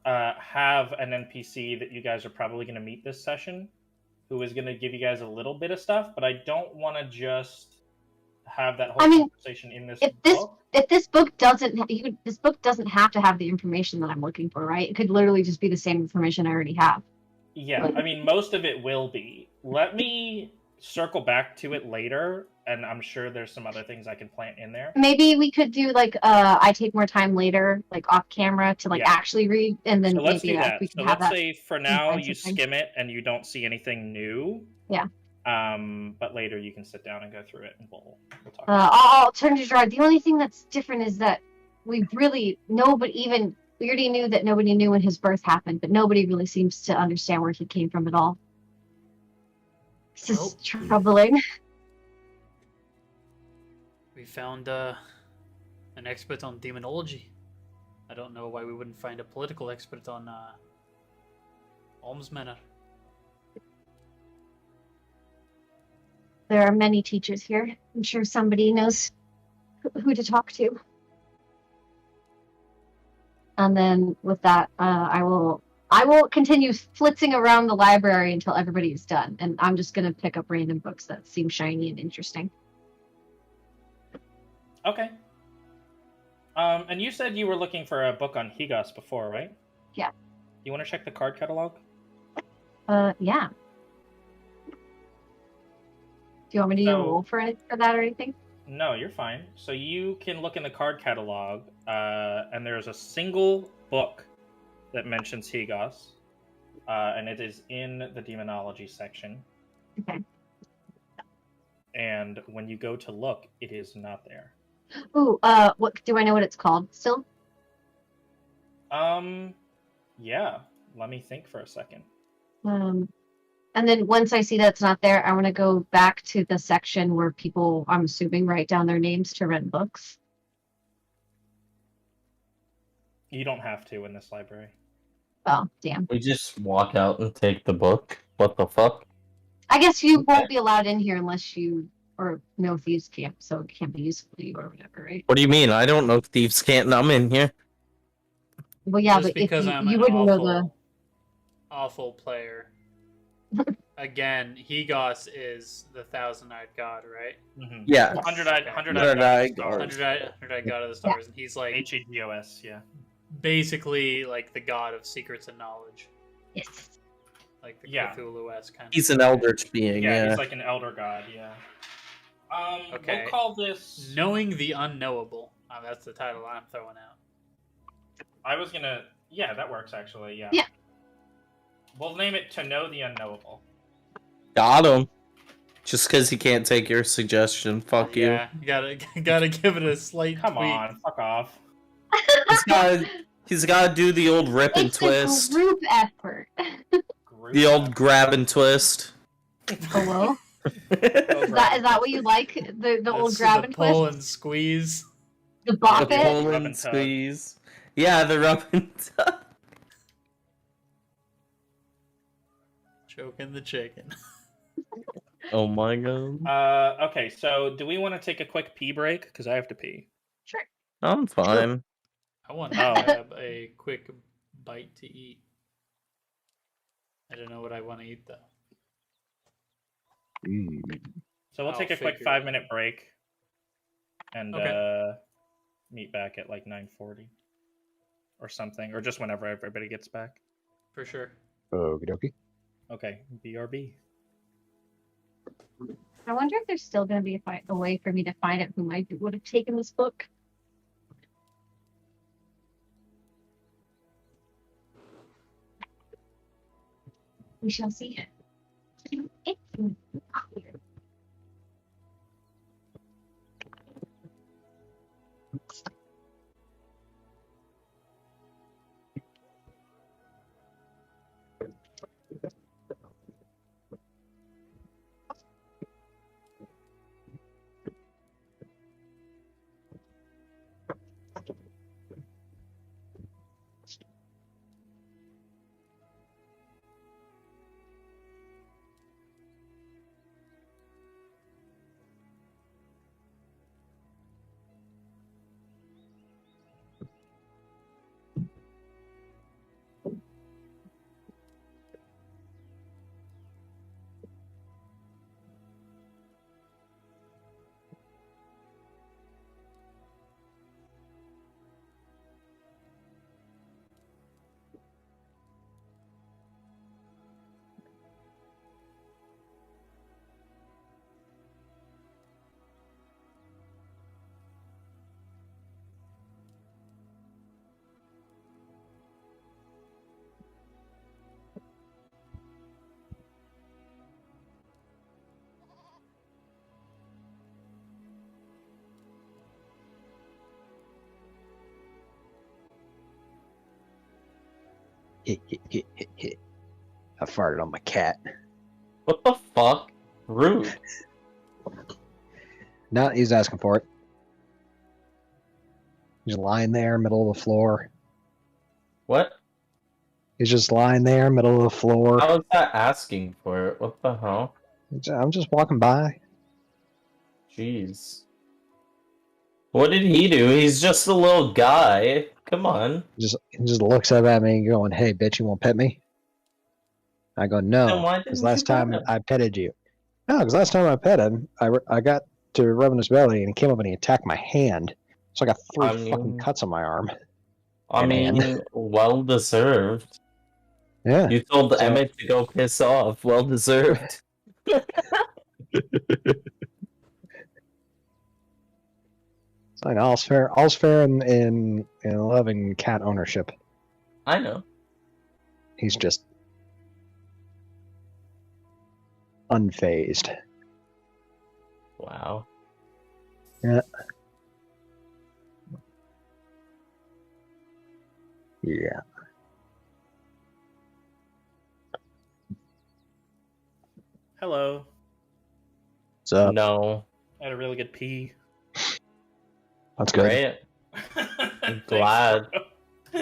have an NPC that you guys are probably going to meet this session, who is going to give you guys a little bit of stuff, but I don't want to just have that whole conversation in this book.
If this book doesn't have to have the information that I'm looking for, right? It could literally just be the same information I already have.
Yeah, I mean, most of it will be. Let me circle back to it later, and I'm sure there's some other things I can plant in there.
Maybe we could do like I take more time later, like off camera, to like
Yeah.
actually read, and then
So let's
maybe
do that.
we can
So
have
let's
that.
say for now
find
you
something.
skim it and you don't see anything new.
Yeah.
But later you can sit down and go through it, and we'll talk.
I'll turn to Gerard. The only thing that's different is that we already knew that nobody knew when his birth happened, but nobody really seems to understand where he came from at all. This is troubling.
We found an expert on demonology. I don't know why we wouldn't find a political expert on almsmanner.
There are many teachers here. I'm sure somebody knows who to talk to. And then with that, I will continue flitzing around the library until everybody is done. And I'm just going to pick up random books that seem shiny and interesting.
Okay. And you said you were looking for a book on Higos before, right?
Yeah.
You want to check the card catalog?
Yeah. Do you want me to do a roll for that or anything?
No, you're fine. So you can look in the card catalog, and there's a single book that mentions Higos, and it is in the demonology section.
Okay.
And when you go to look, it is not there.
Ooh, what do I know what it's called still?
Yeah. Let me think for a second.
And then once I see that's not there, I want to go back to the section where people, I'm assuming, write down their names to rent books.
You don't have to in this library.
Oh, damn.
We just walk out and take the book. What the fuck?
I guess you won't be allowed in here unless you, or no thieves camp, so it can't be useful to you or whatever, right?
What do you mean? I don't know thieves can't. I'm in here.
Well, yeah,
Just
but if
because
you,
I'm
you
an
wouldn't know the...
awful player. Again, Higos is the thousand-eyed god, right?
Mm-hmm.
Yeah.
100-eyed god.
100-eyed god of the stars, and he's like
Hegos, yeah.
basically like the god of secrets and knowledge.
Yes.
Like the
Yeah.
Cthulhu-esque kind of.
He's an eldritch being,
Yeah, he's like an elder god, yeah.
Okay.
We'll call this...
Knowing the Unknowable. That's the title I'm throwing out.
I was gonna... Yeah, that works, actually, yeah.
Yeah.
We'll name it To Know the Unknowable.
Got him. Just because he can't take your suggestion. Fuck you.
Yeah, you gotta give it a slight
Come
tweak.
on, fuck off.
He's gotta do the old rip and
It's
twist.
a group effort.
The old grab and twist.
Hello? Is that what you like? The old grab and
pull
twist?
and squeeze.
The bop
The
it?
pull
Rub
and
and tug.
squeeze. Yeah, the rub and tug.
Choking the chicken.
Oh my god.
Okay, so do we want to take a quick pee break? Because I have to pee.
Sure.
I'm fine.
I want to
Oh.
grab a quick bite to eat. I don't know what I want to eat though.
So we'll
I'll
take a quick
figure it out.
5-minute break. And
Okay.
meet back at like 9:40. Or something. Or just whenever everybody gets back.
For sure.
Okie dokie.
Okay, BRB.
I wonder if there's still going to be a way for me to find out who would have taken this book. We shall see. It's weird.
I farted on my cat.
What the fuck? Rude.
No, he's asking for it. He's lying there, middle of the floor.
What?
He's just lying there, middle of the floor.
How is that asking for it? What the hell?
I'm just walking by.
Jeez. What did he do? He's just a little guy. Come on.
He just looks up at me going, "Hey, bitch, you want to pet me?" I go,
Then
"No,"
why
because
didn't
last
you pet
time
him?
I petted you. No, because last time I pet him, I got to rubbing his belly, and he came up and he attacked my hand. So I got three
I mean-
fucking cuts on my arm.
I mean, well deserved.
Yeah.
You told
So-
Emet to go piss off. Well deserved.
It's like all's fair in loving cat ownership.
I know.
He's just unfazed.
Wow.
Yeah.
Hello.
So
No.
I had a really good pee.
that's good.
Great.
Thanks,
glad.
bro.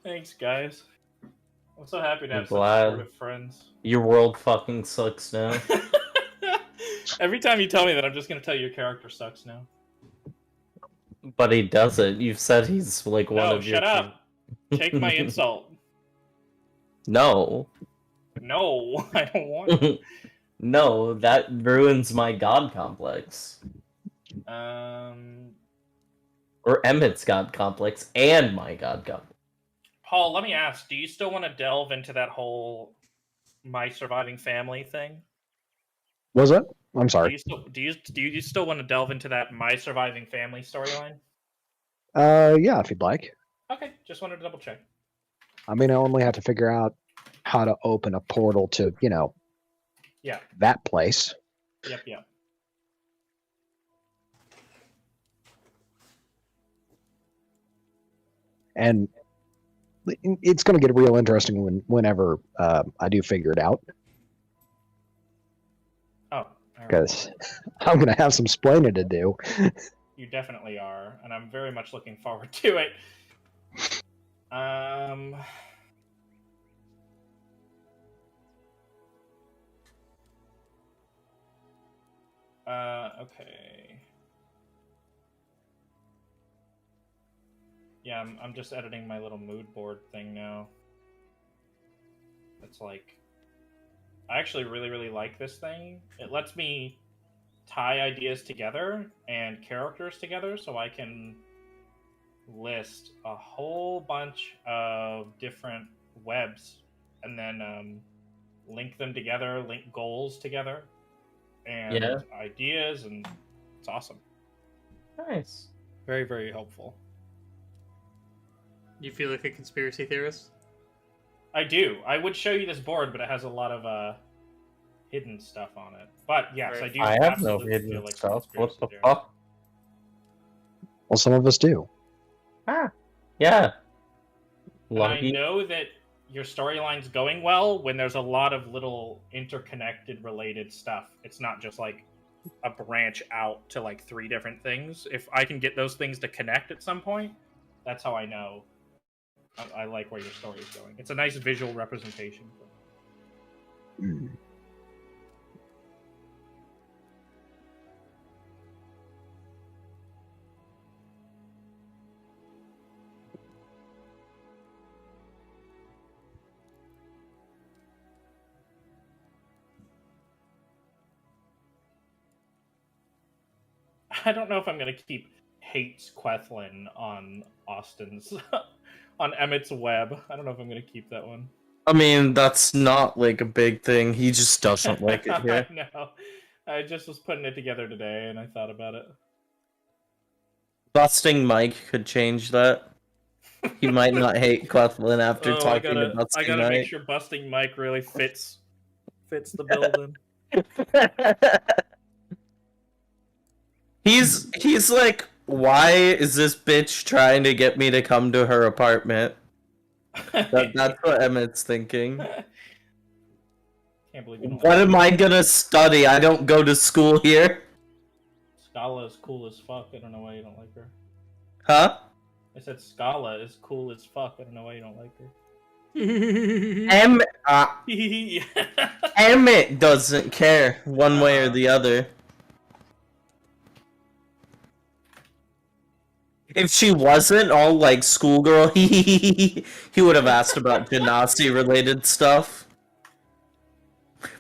Thanks, guys. I'm so happy to
I'm
have such
glad.
supportive friends.
Your world fucking sucks now.
Every time you tell me that, I'm just gonna tell you your character sucks now.
But he doesn't. You've said he's like one
No,
of your.
shut up. Take my insult.
No.
No, I don't want it.
No, that ruins my god complex. Or Emmett's god complex and my god complex.
Paul, let me ask, do you still want to delve into that whole my surviving family thing?
Was it? I'm
Do
sorry.
you still want to delve into that my surviving family storyline?
Yeah, if you'd like.
Okay, just wanted to double check.
I mean, I only have to figure out how to open a portal to,
Yeah.
that place.
Yep.
And it's going to get real interesting whenever I do figure it out,
Oh, all right.
because I'm going to have some splaining to do.
You definitely are, and I'm very much looking forward to it. Okay. Yeah, I'm just editing my little mood board thing now. It's like, I actually really like this thing. It lets me tie ideas together and characters together, so I can list a whole bunch of different webs and then link them together, link goals together, and ideas, and it's awesome.
Nice.
Very helpful.
You feel like a conspiracy theorist?
I do. I would show you this board, but it has a lot of hidden stuff on it. But yes,
Right.
I do.
I have no
absolutely
hidden
feel like a
stuff. What
conspiracy
the
theorist.
fuck?
Well, some of us do.
Ah. Yeah.
And I
Lucky.
know that your storyline's going well when there's a lot of little interconnected related stuff. It's not just like a branch out to like 3 different things. If I can get those things to connect at some point, that's how I know I like where your story is going. It's a nice visual representation.
Mm.
I don't know if I'm gonna keep hates Quethlin on Austin's on Emmett's web. I don't know if I'm gonna keep that one.
I mean, that's not like a big thing. He just doesn't like it here.
I know. I just was putting it together today and I thought about it.
Busting Mike could change that. He might not hate Quethlin after talking to
I
Busting
gotta make
Mike.
sure Busting Mike really fits the building.
He's like, why is this bitch trying to get me to come to her apartment? That's what Emmett's thinking.
Can't believe you don't
What
like
am I gonna study? I don't go to school here.
Scala is cool as fuck. I don't know why you don't like her.
Huh?
I said Scala is cool as fuck. I don't know why you don't like her.
Emmett doesn't care one way or the other. If she wasn't all like schoolgirl, he would have asked about Genasi related stuff.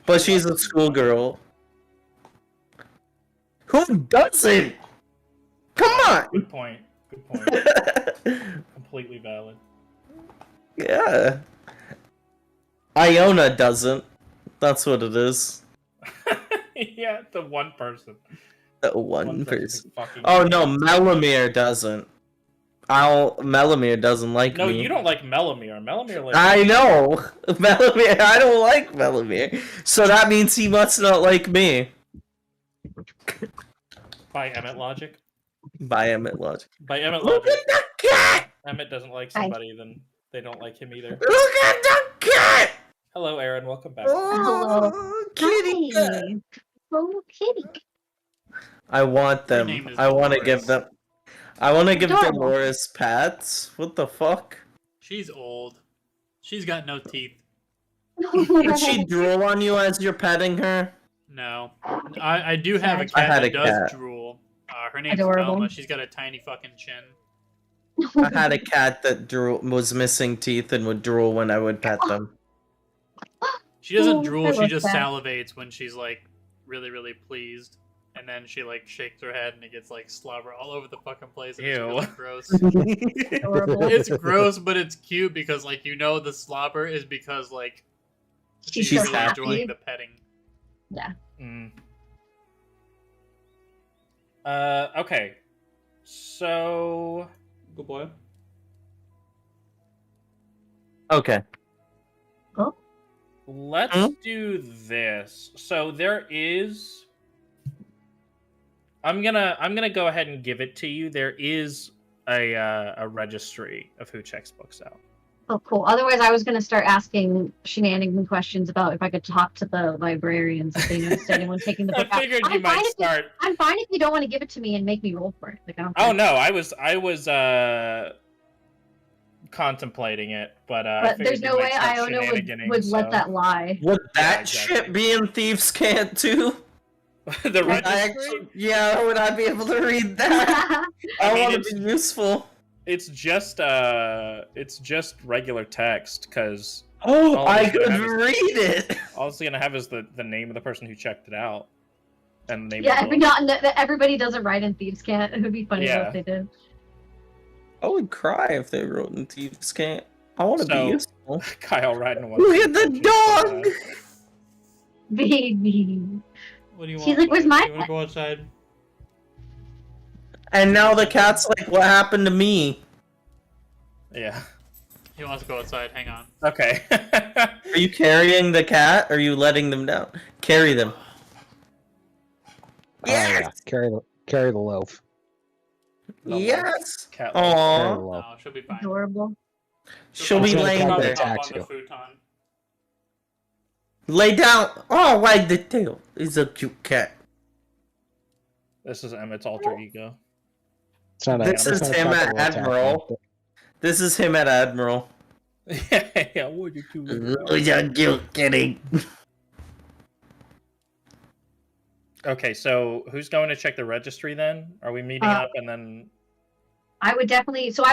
But she's a schoolgirl. Who doesn't? Come on!
Good point. Good point. Completely valid.
Yeah. Iona doesn't. That's what it is.
Yeah, the one person.
The one person.
who fucking
Oh no,
hates-
Melamere doesn't. Melamere doesn't like
No,
me.
you don't like Melamere. Melamere like
I know! Melamere, I don't like Melamere. So that means he must not like me.
by Emet logic.
By Emmett Logic.
By Emet
Look
logic,
at the cat!
Emet doesn't like somebody, then they don't like him either.
Look at the cat!
Hello, Erin. Welcome back.
Oh, kitty cat!
Hi. Oh, kitty.
I want them.
name is
I want to
Dolores.
give them. I want to give
Adorable.
Dolores pats. What the fuck?
She's old. She's got no teeth.
Did she drool on you as you're petting her?
No. I do have a
I
cat
had
that
a
does
cat.
drool. Her name's
Adorable.
Velma. She's got a tiny fucking chin.
I had a cat that was missing teeth and would drool when I would pet them.
She doesn't
Oh,
drool,
I
she
love
just
that.
salivates when she's like really, really pleased. And then she like shakes her head and it gets like slobber all over the fucking place. And it's
Ew.
really gross.
Adorable.
It's gross, but it's cute because like you know the slobber is because like she's
so
really
happy.
enjoying the petting.
Mm. Okay. So
Good boy.
Okay.
let's
Hmm?
do this. So there is. I'm gonna go ahead and give it to you. There is a registry of who checks books out.
Oh, cool. Otherwise, I was going to start asking shenanigan questions about if I could talk to the librarians if they noticed anyone taking the
I
book out.
figured you
I'm fine
might
if
start.
I'm fine if you don't want to give it to me and make me roll for it. Like I don't.
Oh
care.
no, I was contemplating it, but I
But
figured
there's
you
no
might
way
start
Iona
shenaniganing,
would let
so-
that lie.
Would that
exactly.
shit be in Thieves' Cant too?
The
Would I
registry.
yeah, would I be able to read that? I,
mean,
want
it's-
to be useful.
It's just regular text because
Oh,
all
I
it's gonna
could
have is-
read it.
all it's gonna have is the name of the person who checked it out and the name.
Yeah,
of the book.
everybody doesn't write in Thieves' Cant. It would be funny though
Yeah.
if they did.
I would cry if they wrote in Thieves' Cant. I want to
So-
be useful.
Kyle riding one.
Look at the dog!
Baby.
What do you
She's
want?
like, "Where's
buddy?
my
You wanna
pet?"
go outside?
And now the cat's like, what happened to me?
Yeah.
He wants to go outside. Hang on.
Okay.
Are you carrying the cat? Or are you letting them down? Carry them.
Oh yeah, carry the loaf.
Yes!
Cat
Carry the
Aww.
loaf.
No, she'll be fine.
Adorable.
She'll be
It's
laying
gonna
there.
come
Up
to
on the
attack you.
futon.
Lay down. Oh, wag the tail. He's a cute cat.
This is Emmett's alter ego.
It's not
This
it's
is
not a
him at
tactical attack,
Admiral.
but-
This is him at Admiral.
Yeah, what did you do?
Who's a cute kitty?
Okay, so who's going to check the registry then? Are we meeting up and then?
I would definitely. So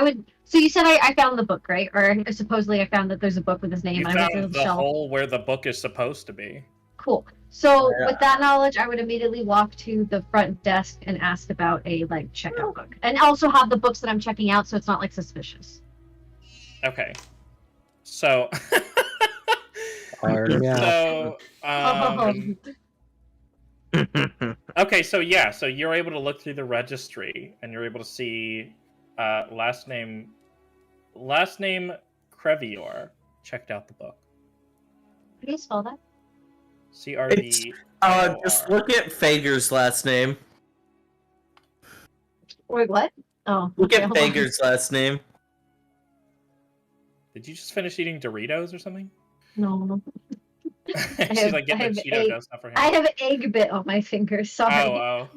you said I found the book, right? Or supposedly I found that there's a book with his name.
You
and I went through
found
the
the
shelf.
hole where the book is supposed to be.
Cool. So
Yeah.
with that knowledge, I would immediately walk to the front desk and ask about a like checkout book, and also have the books that I'm checking out, so it's not like suspicious.
Okay. So.
Already out.
So. Okay, so yeah, so you're able to look through the registry, and you're able to see last name Crevior checked out the book.
How do you spell that?
CRV.
Just look at Fager's last name.
Wait, what? Oh,
Look
okay,
at
hold on.
Fager's last name.
Did you just finish eating Doritos or something?
No.
She's like getting the Cheeto dust off her hand.
I have egg bit on my finger. Sorry.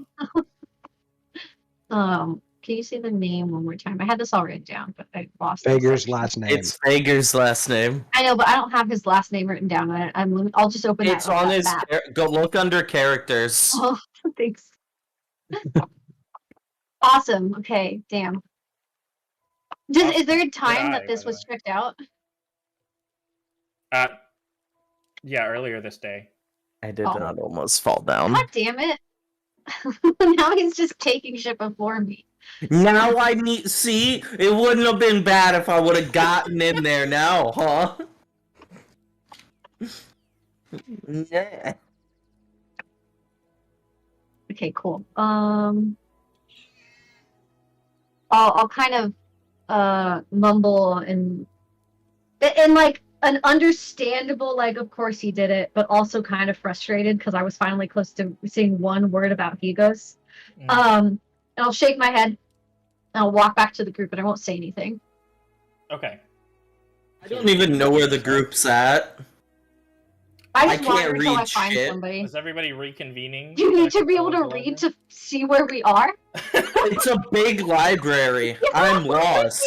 Oh.
Can you say the name one more time? I had this all written down, but I lost it.
Fager's last name.
It's Fager's last name.
I know, but I don't have his last name written down. I'll just open
It's
that.
on his.
map.
Go look under characters.
Oh, thanks. Awesome. Okay. Damn. Is there a time that this was checked out?
Yeah, earlier this day.
I did not almost fall down.
God damn it. Now he's just taking shit before me.
Now I need. See, it wouldn't have been bad if I would have gotten in there now, huh? Yeah.
Okay, cool. I'll kind of mumble and like an understandable, like, of course he did it, but also kind of frustrated because I was finally close to seeing one word about Higos. And I'll shake my head and I'll walk back to the group, but I won't say anything.
Okay.
I don't even know where the group's at.
I just wander
can't
until I
read
find
shit.
somebody.
Is everybody reconvening?
You need to be able to read to see where we are.
It's a big library. I'm lost.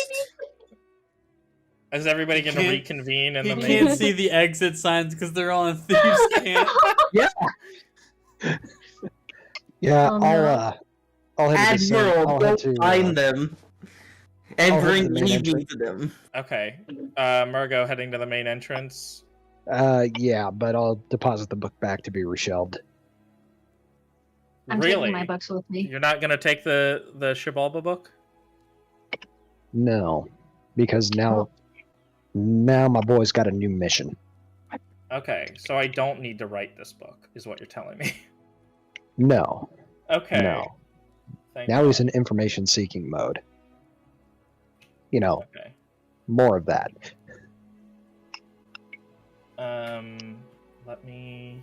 Is everybody going to reconvene in the
You
main?
can't see the exit signs because they're all in thieves' camp.
Yeah,
Oh, no.
I'll head to the
Admiral,
I'll
go
head to,
find them. And
I'll head to
bring
the main
Evie
entry.
to them.
Okay. Murgo heading to the main entrance.
Yeah, but I'll deposit the book back to be reshelved.
I'm
Really?
taking my books with me.
You're not going to take the Shibalba book?
No, because now my boy's got a new mission.
Okay, so I don't need to write this book, is what you're telling me.
No,
Okay.
no.
Thank
Now
you.
he's in information-seeking mode. You know,
Okay.
more of that.
Let me...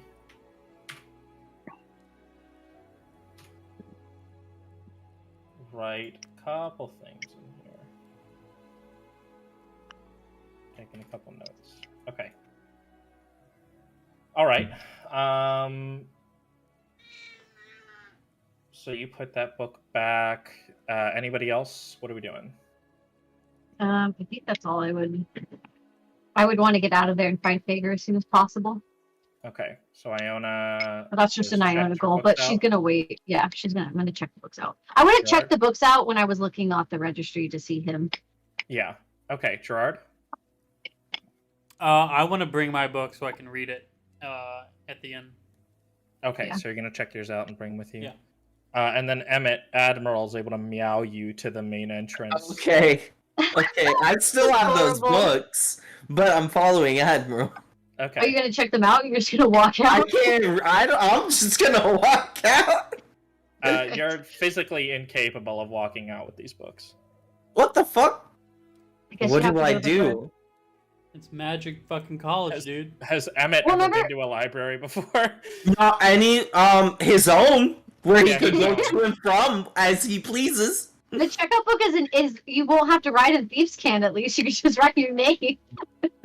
write a couple things in here. Taking a couple notes. Okay. All right. So you put that book back. Anybody else? What are we doing?
I think that's all I would want to get out of there and find Fager as soon as possible.
Okay. So Iona.
But that's just an
checked
Iona
her
goal,
books
but
out.
she's gonna wait. Yeah, I'm gonna check the books out. I would have checked
Gerard?
the books out when I was looking at the registry to see him.
Yeah. Okay. Gerard.
I want to bring my book so I can read it at the end.
Okay.
Yeah.
So you're gonna check yours out and bring with you.
Yeah.
And then Emet, Admiral, is able to meow you to the main entrance.
Okay. Okay, I still have those
Adorable.
books, but I'm following Admiral.
Okay.
Are you gonna check them out? You're just gonna walk
I
out?
can't. I'm just gonna walk out.
You're physically incapable of walking out with these books.
What the fuck?
I guess
What
you have
do
to
I
go to the front.
do?
It's magic fucking college, dude.
Has Emet
Well,
ever
remember-
been to a library before?
Not any. His own, where he
Yeah,
could
his
go
own.
to and from as he pleases.
The checkout book is you won't have to write in Thieves' Can at least. You can just write your name.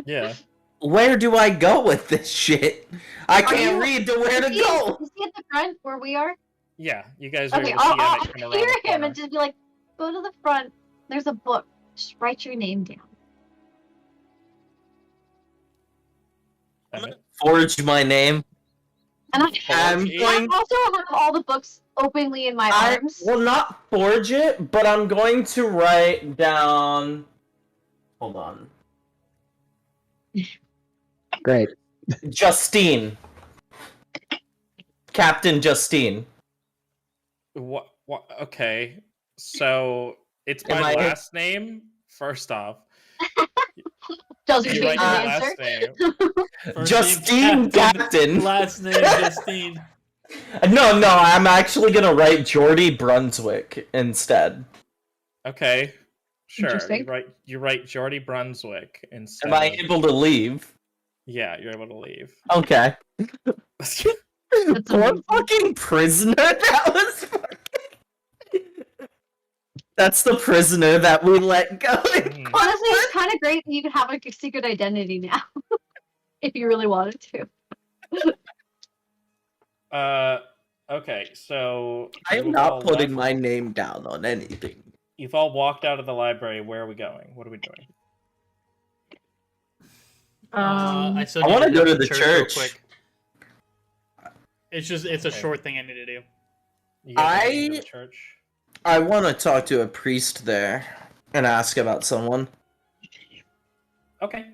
Yeah.
Where do I go with this shit? I
Are
can't
you-
read to where to
Is he-
go.
Is he at the front where we are?
Yeah. You guys are
Okay,
able to see
I'll
Emet come around
hear
the
him
corner.
and just be like, go to the front. There's a book. Just write your name down.
Emet.
Forge my name.
And
I'm
Forge.
I
going.
also have all the books openly in my
I
arms.
will not forge it, but I'm going to write down. Hold on.
Great.
Justine. Captain Justine.
What? Okay. So it's
Am
my
I-
last name. First off,
Doesn't
you
change
write
the
your
answer.
last name.
First
Justine
name
Captain.
Last name Justine.
No, I'm actually gonna write Geordie Brunswick instead.
Okay. Sure.
Interesting.
You write Geordie Brunswick instead.
Am I
of-
able to leave?
Yeah, you're able to leave.
Okay. Poor
amazing.
fucking prisoner. That was fucking... That's the prisoner that we let go.
Mhm.
Honestly, it's kind of great that you could have like a secret identity now, if you really wanted to.
Okay, so
I am
you've
not
all
putting
left-
my name down on anything.
You've all walked out of the library. Where are we going? What are we doing?
I still
I
need
wanna
to
go
do
to the church.
real quick. It's a
Okay.
short thing I need to do.
You guys are heading to
I-
the church.
I want to talk to a priest there and ask about someone.
Okay.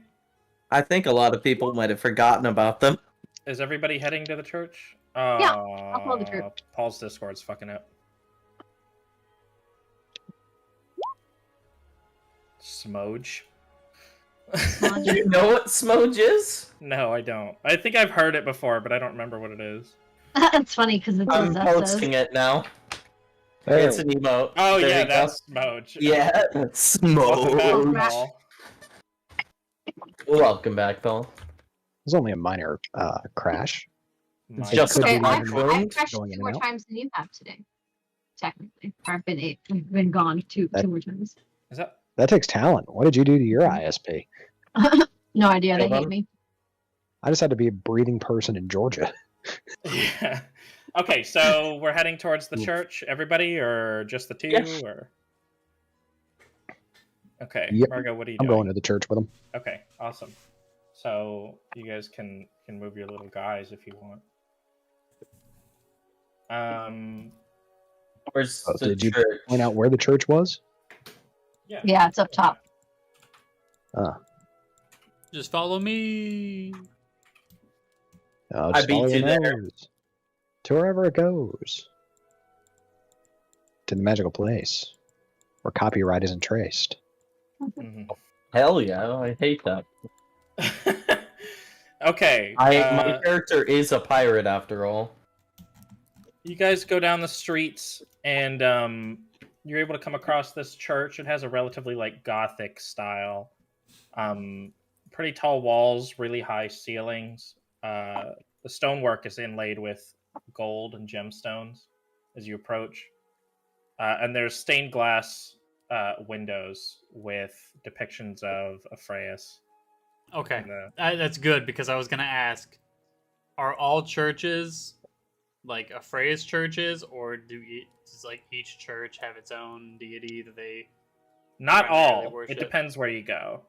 I think a lot of people might have forgotten about them.
Is everybody heading to the church?
Yeah, I'll follow the church.
Paul's Discord's fucking up. Smoge.
Do you know what Smoge is?
No, I don't. I think I've heard it before, but I don't remember what it is.
It's funny because it's
I'm
Zestas.
posting it now.
Hey,
It's an emote.
Oh
There
yeah,
you go.
that's Smoge.
Yeah,
Welcome
Smoge.
back, Paul.
Welcome back, Paul.
it was only a minor crash.
My
Just
could
Okay,
be
I've
wind
crashed
going in
2 more
and out.
times than you have today. Technically, or I've been 8. We've been gone two more times.
Is that?
That takes talent. What did you do to your ISP?
No idea. They
Hold
hate
on.
me.
I just had to be a breathing person in Georgia.
Yeah. Okay, so we're heading towards the
Oof.
church. Everybody, or just the two,
Yes.
or? Okay,
Yep.
Margo, what are you
I'm
doing?
going to the church with them.
Okay, awesome. So you guys can move your little guys if you want.
Where's
Oh,
the
did you
church?
point out where the church was?
Yeah, it's up top.
Just follow me.
I'll
I
just
beat
follow
you
your
there.
nose. To wherever it goes. To the magical place. Where copyright isn't traced.
Mhm.
Hell yeah, I hate that.
Okay.
My character is a pirate after all.
You guys go down the streets, and you're able to come across this church. It has a relatively like Gothic style. Pretty tall walls, really high ceilings. The stonework is inlaid with gold and gemstones as you approach. And there's stained glass windows with depictions of Aphraius.
Okay,
in the-
that's good because I was gonna ask: are all churches like Aphraius churches, or does like each church have its own deity that they?
Not
primarily
all.
worship?
It depends where you go.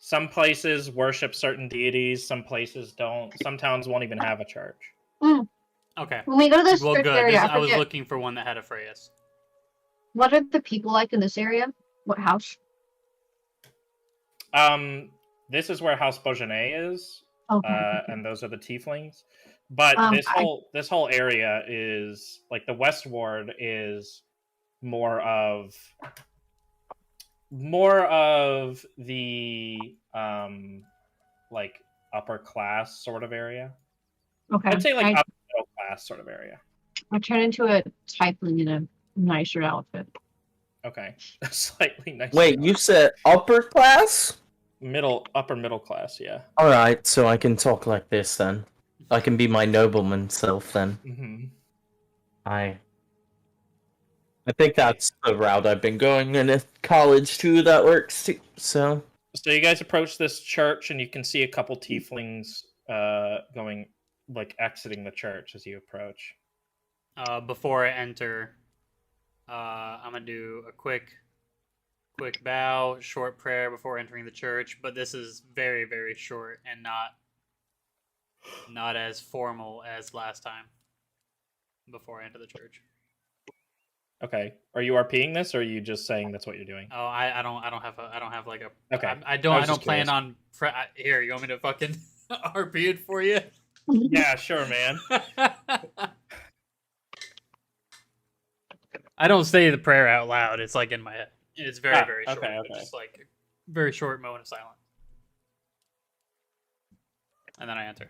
Some places worship certain deities. Some places don't. Some towns won't even have a church.
Okay,
When we go to this
well,
church
good.
area,
I was
forget-
looking for one that had Aphraius.
what are the people like in this area? What house?
This is where House Beaujolais is,
Okay.
and those are the tieflings. But this whole area is like the West Ward is more of the like upper class sort of area.
Okay.
I'd say like upper middle class sort of area.
I turn into a tiefling in a nicer outfit.
Okay, slightly nicer.
Wait, you said upper class?
upper middle class, yeah.
Alright, so I can talk like this then. I can be my nobleman self then.
Mm-hmm.
I think that's the route I've been going in college too. That works too. So
So you guys approach this church, and you can see a couple tieflings going, like, exiting the church as you approach.
Before I enter, I'm gonna do a quick bow, short prayer before entering the church. But this is very, very short and not as formal as last time. Before I enter the church.
Okay, are you RPing this, or are you just saying that's what you're doing?
Oh, I don't have like a.
Okay,
I don't
just
plan
curious.
on. Here, you want me to fucking RP it for you?
Yeah, sure, man.
I don't say the prayer out loud. It's like in my head. It's very, very short.
okay,
but
okay.
Just like a very short moment of silence. And then I enter.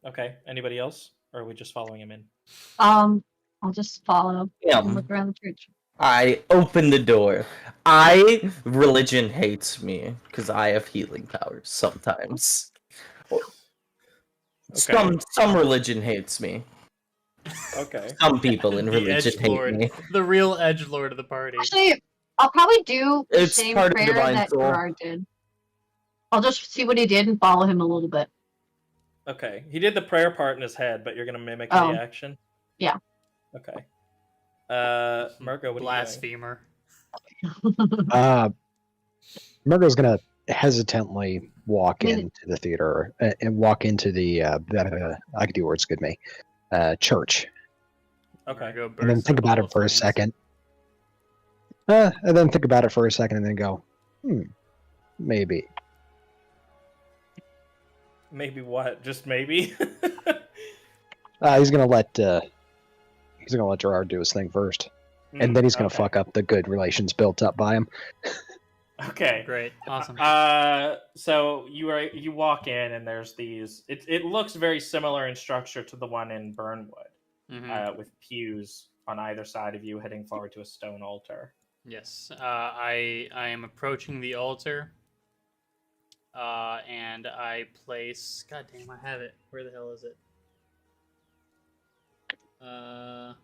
Okay, anybody else? Or are we just following him in?
I'll just follow
yeah,
and look around the church.
I open the door. Religion hates me because I have healing powers sometimes. Some religion hates me.
Okay.
Some people in
The
religion hate
edgelord,
me.
the real edgelord of the party.
Actually, I'll probably do the
It's
same
part of
prayer
divine
that
soul.
Gerard did. I'll just see what he did and follow him a little bit.
Okay. He did the prayer part in his head, but you're gonna mimic
Oh.
the action.
Yeah.
Okay. Murgo, what
Blasphemer.
Murgo's gonna hesitantly walk
I mean-
into the theater and walk into the I could do words, good me, church,
Okay.
Go
and then
burst
think
into
about
little
it for a
flames.
second. And then think about it for a second, and then go, maybe.
Maybe what? Just maybe.
He's gonna let Gerard do his thing first, and then he's gonna
Okay.
fuck up the good relations built up by him.
Okay.
Great. Awesome.
So you walk in and there's these. It looks very similar in structure to the one in Burnwood,
Mhm.
with pews on either side of you, heading forward to a stone altar.
Yes. I am approaching the altar. And I place. God damn, I have it. Where the hell is it?
Are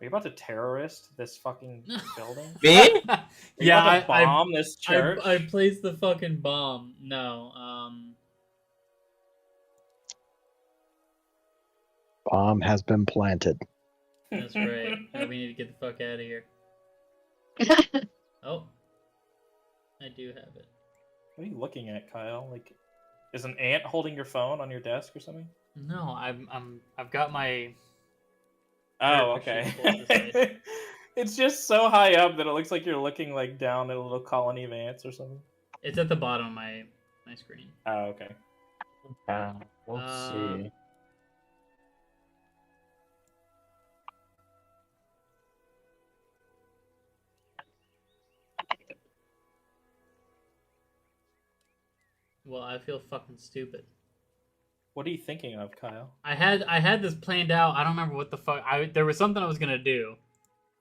you about to terrorist this fucking building?
Me?
Are you
Yeah,
about to bomb this church?
I placed the fucking bomb. No.
Bomb has been planted.
That's right. Now we need to get the fuck out of here. Oh, I do have it.
What are you looking at, Kyle? Like, is an ant holding your phone on your desk or something?
No, I've got my.
Oh,
Machine
okay.
pulled aside.
It's just so high up that it looks like you're looking like down at a little colony of ants or something.
It's at the bottom of my screen.
Oh, okay.
Let's
Uh,
see.
Well, I feel fucking stupid.
What are you thinking of, Kyle?
I had this planned out. I don't remember what the fuck. There was something I was gonna do.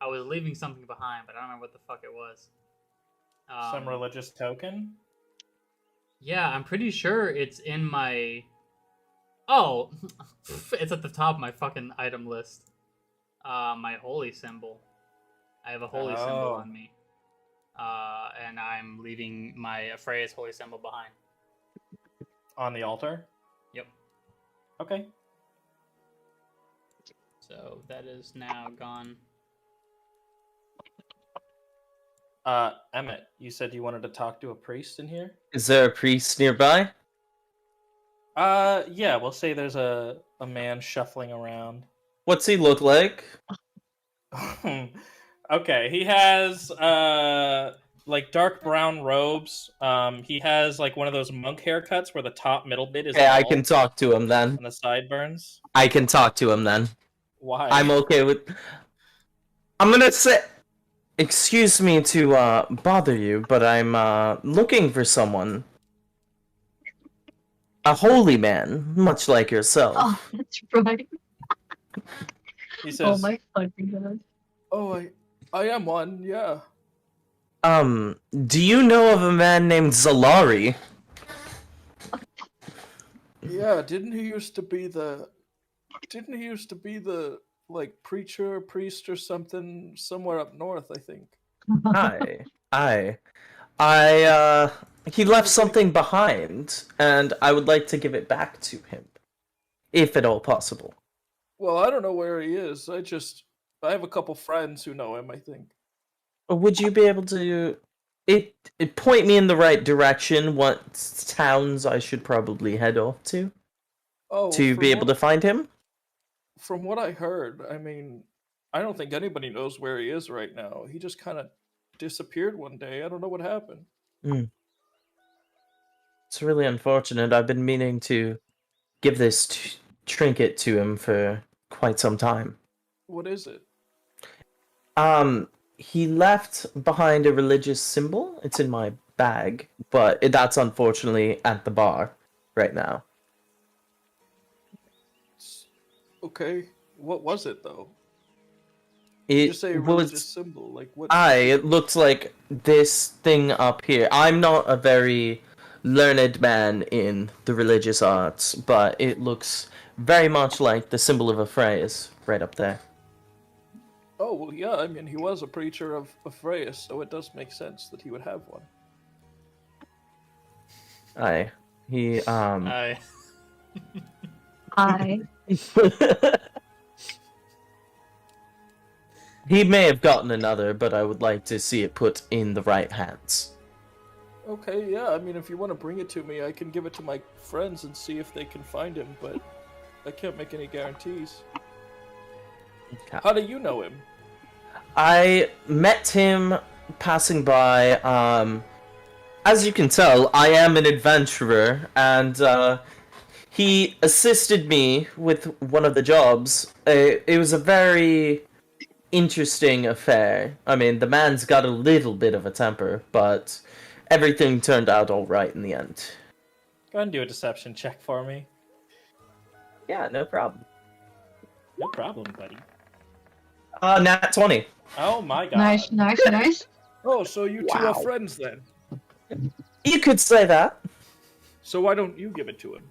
I was leaving something behind, but I don't remember what the fuck it was.
Some religious token?
Yeah, I'm pretty sure it's in my. Oh, it's at the top of my fucking item list. My holy symbol. I have a holy symbol
Oh.
on me. And I'm leaving my Freya's holy symbol behind.
On the altar?
Yep.
Okay.
So that is now gone.
Emet, you said you wanted to talk to a priest in here?
Is there a priest nearby?
Yeah, we'll say there's a man shuffling around.
What's he look like?
Okay, he has like dark brown robes. He has like one of those monk haircuts where the top middle bit is
Okay, I
bald
can talk to him then.
and the sideburns.
I can talk to him then.
Why?
I'm okay with. I'm gonna say. Excuse me to bother you, but I'm looking for someone. A holy man, much like yourself.
Oh, that's right.
He
Oh
says,
my fucking god.
"Oh, I am one. Yeah."
Do you know of a man named Zalari?
Yeah. Didn't he used to be the like priest or something somewhere up north? I think.
He left something behind, and I would like to give it back to him, if at all possible.
Well, I don't know where he is. I have a couple friends who know him, I think.
Would you be able to point me in the right direction? What towns I should probably head off to
Oh,
be able to find him?
From what I heard, I mean, I don't think anybody knows where he is right now. He just kind of disappeared one day. I don't know what happened.
It's really unfortunate. I've been meaning to give this trinket to him for quite some time.
What is it?
He left behind a religious symbol. It's in my bag, but that's unfortunately at the bar right now.
Okay. What was it though?
It
Just say a
was
religious symbol. Like what?
it looks like this thing up here. I'm not a very learned man in the religious arts, but it looks very much like the symbol of a phrase right up there.
Oh, well, yeah, I mean, he was a preacher of Freya, so it does make sense that he would have one.
Aye. He,
I
I
He may have gotten another, but I would like to see it put in the right hands.
Okay, yeah, I mean, if you want to bring it to me, I can give it to my friends and see if they can find him, but I can't make any guarantees.
Okay.
How do you know him?
I met him passing by. As you can tell, I am an adventurer, and he assisted me with one of the jobs. It was a very interesting affair. I mean, the man's got a little bit of a temper, but everything turned out all right in the end.
Go ahead and do a deception check for me.
Yeah, no problem.
No problem, buddy.
Nat 20.
Oh my god.
nice.
Oh, so you two
Wow.
are friends then.
You could say that.
So why don't you give it to him?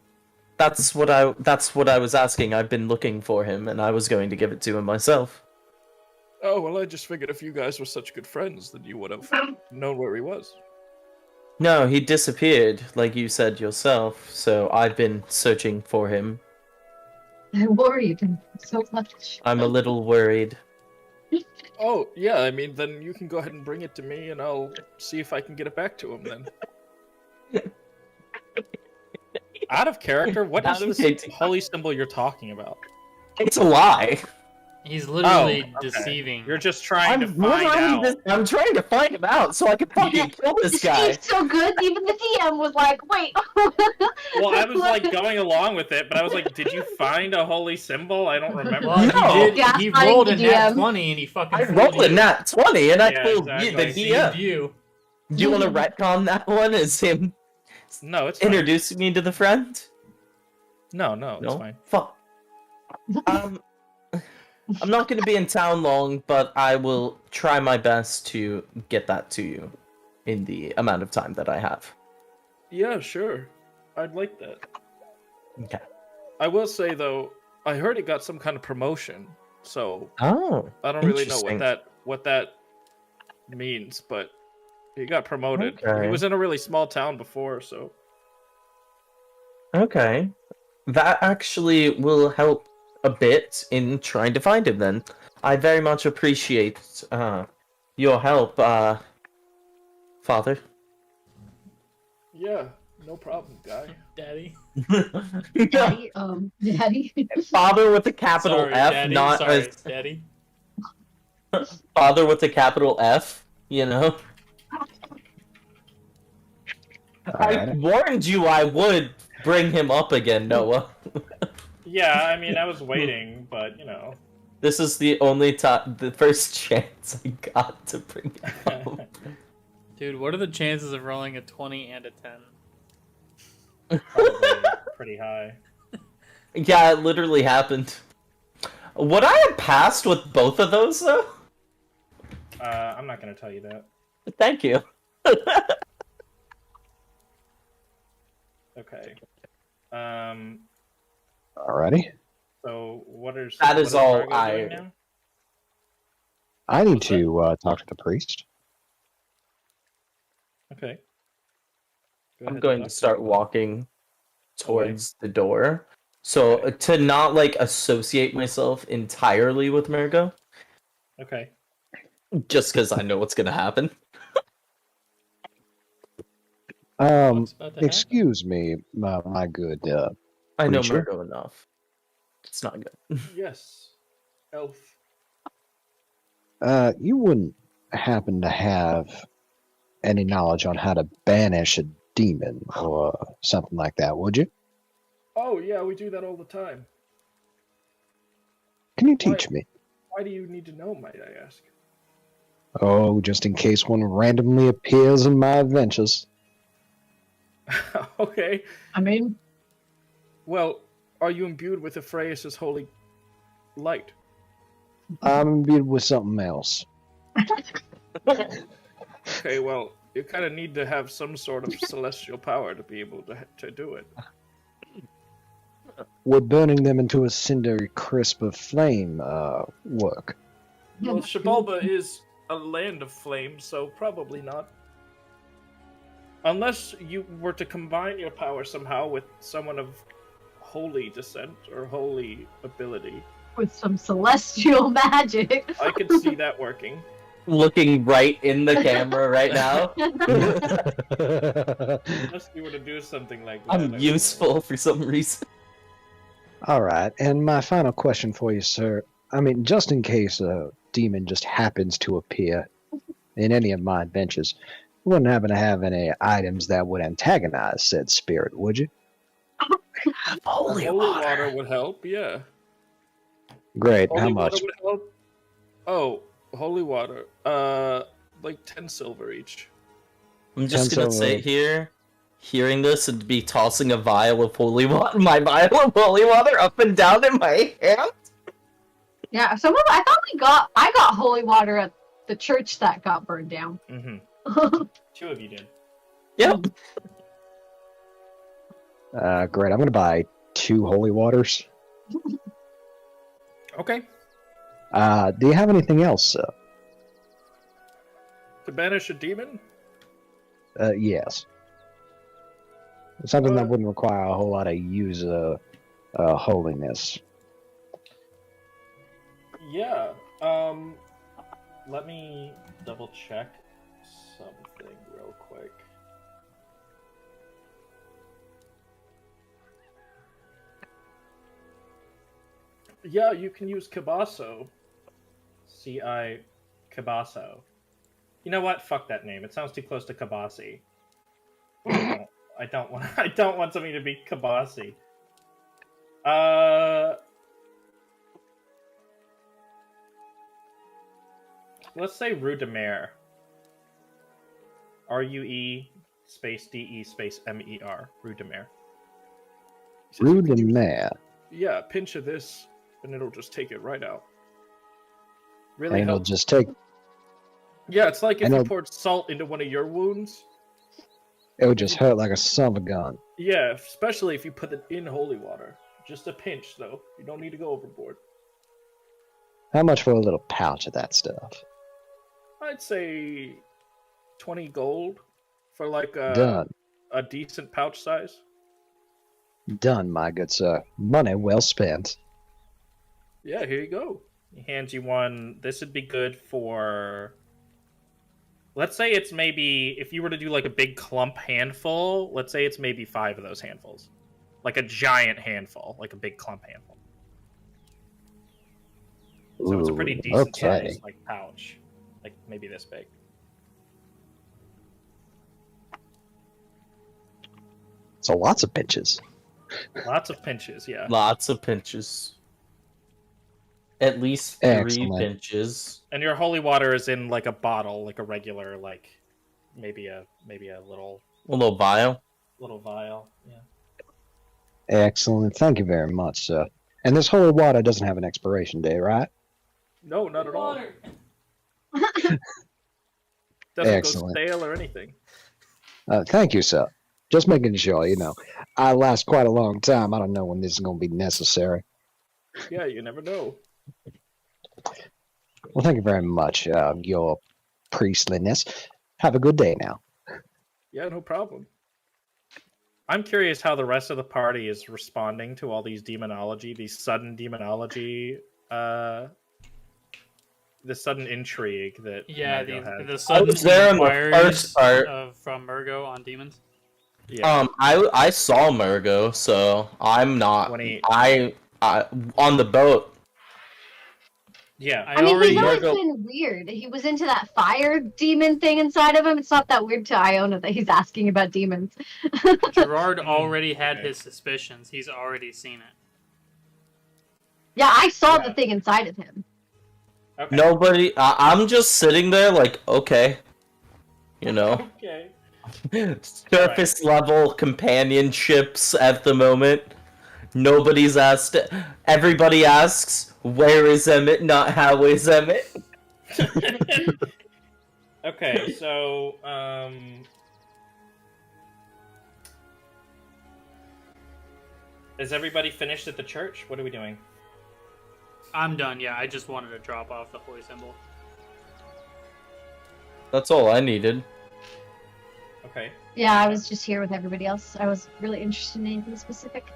That's what I was asking. I've been looking for him, and I was going to give it to him myself.
Oh, well, I just figured if you guys were such good friends, then you would have known where he was.
No, he disappeared, like you said yourself, so I've been searching for him.
I'm worried so much.
I'm a little worried.
Oh, yeah, I mean, then you can go ahead and bring it to me, and I'll see if I can get it back to him then.
Out of character, what is this
Okay.
holy symbol you're talking about?
It's a lie.
he's literally
Oh, okay.
deceiving.
You're just trying to find out.
I'm trying to find him out so I can fucking kill this guy.
He's so good, even the DM was like, wait.
Well, I was like going along with it, but I was like, did you find a holy symbol? I don't remember.
Well,
No.
he did.
Yeah,
He
I
rolled a
the
nat
DM.
20 and he fucking
I
fooled
rolled a
you.
nat 20 and I
Yeah,
fooled
exactly.
the
Deceived
DM.
you.
Do you want to retcon that one as him
No, it's fine.
introducing me to the friend?
No, it's
No?
fine.
Fuck. I'm not going to be in town long, but I will try my best to get that to you in the amount of time that I have.
Yeah, sure. I'd like that.
Okay.
I will say, though, I heard it got some kind of promotion, so
Oh.
I don't really know
Interesting.
what that means, but he got promoted.
Okay.
He was in a really small town before, so...
Okay. That actually will help a bit in trying to find him then. I very much appreciate your help, Father.
Yeah, no problem, guy.
Daddy.
Daddy, Daddy.
Father with a capital
Sorry,
F,
Daddy.
not
Sorry,
as
Daddy.
Father with a capital F, you know? I
Alright.
warned you I would bring him up again, Noah.
Yeah, I mean, I was waiting, but you know.
This is the only time, the first chance I got to bring him up.
Dude, what are the chances of rolling a 20 and a 10?
Probably pretty high.
Yeah, it literally happened. Would I have passed with both of those, though?
I'm not gonna tell you that.
Thank you.
Okay.
Alrighty.
So what is
That is all
Margo
I-
doing now?
I need to talk to the priest.
Okay. Go
I'm
ahead,
going to
Doc.
start walking towards the door. So, to not, like, associate myself entirely with Murgo,
Okay.
just because I know what's going to happen.
What's about to happen?
Excuse me, my good.
I know
Preacher?
Murgo enough. It's not good.
Yes. Elf.
You wouldn't happen to have any knowledge on how to banish a demon or something like that, would you?
Oh, yeah, we do that all the time.
Can you teach me?
Why do you need to know, might I ask?
Oh, just in case one randomly appears in my adventures.
Okay.
I mean,
Well, are you imbued with Ephraeus' holy light?
I'm imbued with something else.
Okay, well, you kind of need to have some sort of celestial power to be able to do it.
would burning them into a cinder crisp of flame work?
Well, Shabalba is a land of flames, so probably not. Unless you were to combine your power somehow with someone of holy descent or holy ability.
With some celestial magic.
I could see that working.
Looking right in the camera right now.
Unless you were to do something like that.
I'm useful for some reason.
All right, and my final question for you, sir. I mean, just in case a demon just happens to appear in any of my adventures, you wouldn't happen to have any items that would antagonize said spirit, would you?
Holy water would help, yeah.
Great.
Holy
How
water
much?
would help. Oh, holy water. Like 10 silver each.
I'm just
10
gonna
silver.
sit here, hearing this, and be tossing a vial of holy water, my vial of holy water, up and down in my hand.
Yeah, I got holy water at the church that got burned down.
Mm-hmm. 2 of you did.
Yep.
Great. I'm going to buy 2 holy waters.
Okay.
Do you have anything else, sir?
To banish a demon?
Yes. Something that wouldn't require a whole lot of user holiness.
Yeah. Let me double check something real quick.
Yeah, you can use Cabasso.
C.I. Cabasso. You know what? Fuck that name. It sounds too close to Kabasi. I don't want. I don't want something to be Kabasi. Let's say Rue de Mer. R-U-E space D-E space M-E-R. Rue de Mer.
Rue de Mer.
Yeah, a pinch of this, and it'll just take it right out. Really
And it'll
helps.
just take.
Yeah, it's like if
and
you
it'll-
poured salt into one of your wounds.
It would just hurt like a son of a gun.
Yeah, especially if you put it in holy water. Just a pinch, though. You don't need to go overboard.
How much for a little pouch of that stuff?
I'd say 20 gold for like
Done.
a decent pouch size.
Done, my good sir. Money well spent.
Yeah, here you go.
He hands you one. This would be good for. Let's say it's maybe if you were to do like a big clump handful. Let's say it's maybe 5 of those handfuls, like a giant handful, like a big clump handful. So it's a pretty
Ooh,
decent
okay.
size, like pouch, like maybe this big.
So lots of pinches.
Lots of pinches, yeah.
Lots of pinches. At least 3
Excellent.
pinches.
And your holy water is in like a bottle, like a regular, like maybe a little
A little vial.
vial. Yeah.
Excellent. Thank you very much, sir. And this holy water doesn't have an expiration date, right?
No, not at all.
Water.
Doesn't
Excellent.
go stale or anything.
Thank you, sir. Just making sure, you know. I last quite a long time. I don't know when this is going to be necessary.
Yeah, you never know.
Well, thank you very much, your priestliness. Have a good day now.
Yeah, no problem.
I'm curious how the rest of the party is responding to all these demonology, these sudden demonology, the sudden intrigue that
Yeah,
Murgo had.
the sudden
was there in the
inquiries
first part.
from Murgo on demons.
Yeah.
I saw Murgo, so I'm not.
When he-
I on the boat.
Yeah.
I mean,
already
he's always
Murgo-
been weird. He was into that fire demon thing inside of him. It's not that weird to Iona that he's asking about demons.
Gerard already had his suspicions. He's already seen it.
Yeah, I saw
Yeah.
the thing inside of him.
Okay.
Nobody. I'm just sitting there like, okay, you know,
Okay.
surface level companionships at the moment. Nobody's asked. Everybody asks, "Where is Emet?" Not how is Emet.
Okay, so Is everybody finished at the church? What are we doing?
I'm done, yeah. I just wanted to drop off the holy symbol.
That's all I needed.
Okay.
Yeah, I was just here with everybody else. I was really interested in anything specific.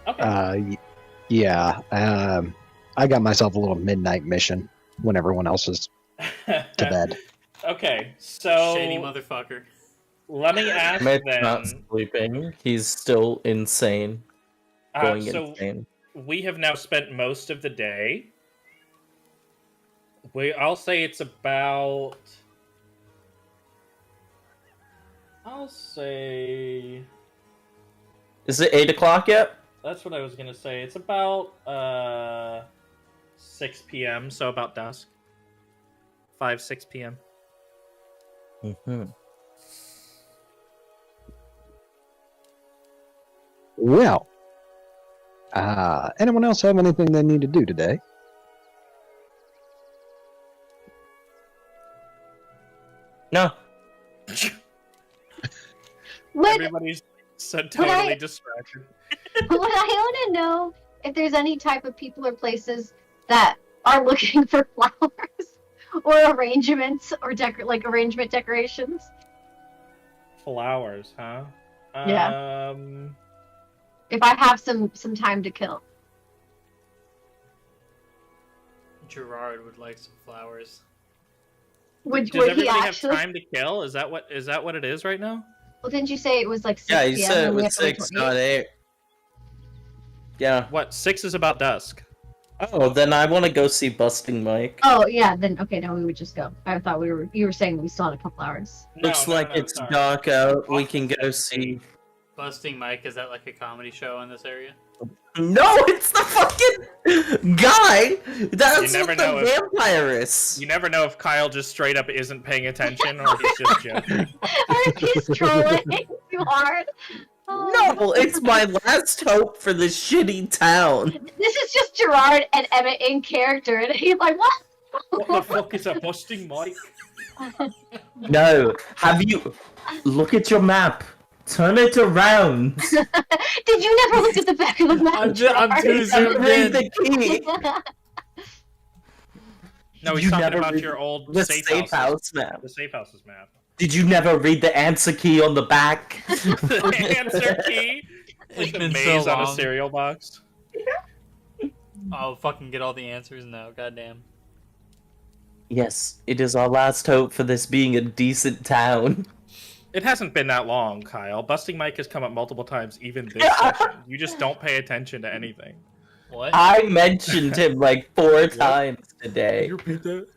Okay.
Yeah. I got myself a little midnight mission when everyone else is to bed.
Okay, so
Shady motherfucker.
let me ask
Emet's
then.
not sleeping. He's still insane. Going insane.
We have now spent most of the day. I'll say it's about.
Is it 8 o'clock yet?
That's what I was gonna say. It's about 6 p.m. So about dusk. 6 p.m.
Mm-hmm.
Well, anyone else have anything they need to do today?
No.
Everybody's so totally distracted.
Would I want to know if there's any type of people or places that are looking for flowers or arrangements or arrangement decorations?
Flowers, huh?
Yeah. If I have some time to kill.
Gerard would like some flowers.
Would
Does everybody
he actually
have time to kill? Is that what it is right now?
Well, didn't you say it was like 6
Yeah,
p.m.
you said it
and we
was
have to wait
6,
till
not 8. Yeah.
What? 6 is about dusk.
Oh, then I want to go see Busting Mike.
Oh yeah, then okay, no, we would just go. I thought you were saying we still had a couple hours.
Looks like it's
sorry.
dark out. We can go see.
Busting Mike, is that like a comedy show in this area?
No, it's the fucking guy. That's
You never
what
know
the
if-
vampire is.
You never know if Kyle just straight up isn't paying attention or he's just joking.
Or if he's trolling too hard. Oh.
No, it's my last hope for this shitty town.
This is just Gerard and Emet in character, and he's like, what?
What the fuck is a busting Mike?
No, have you look at your map? Turn it around.
Did you never look at the back of the map?
I'm
Gerard?
too zoomed
Read
in.
the key.
No, he's
You
talking
never
about
read
your old
The
safe
safe
house.
house map.
The safe house's map.
Did you never read the answer key on the back?
The answer key.
It's
Like the
been
maze
so
on a
long.
cereal box.
I'll fucking get all the answers now, goddamn.
Yes, it is our last hope for this being a decent town.
It hasn't been that long, Kyle. Busting Mike has come up multiple times, even this session. You just don't pay attention to anything.
What?
I mentioned him like 4 times today.
repeat that?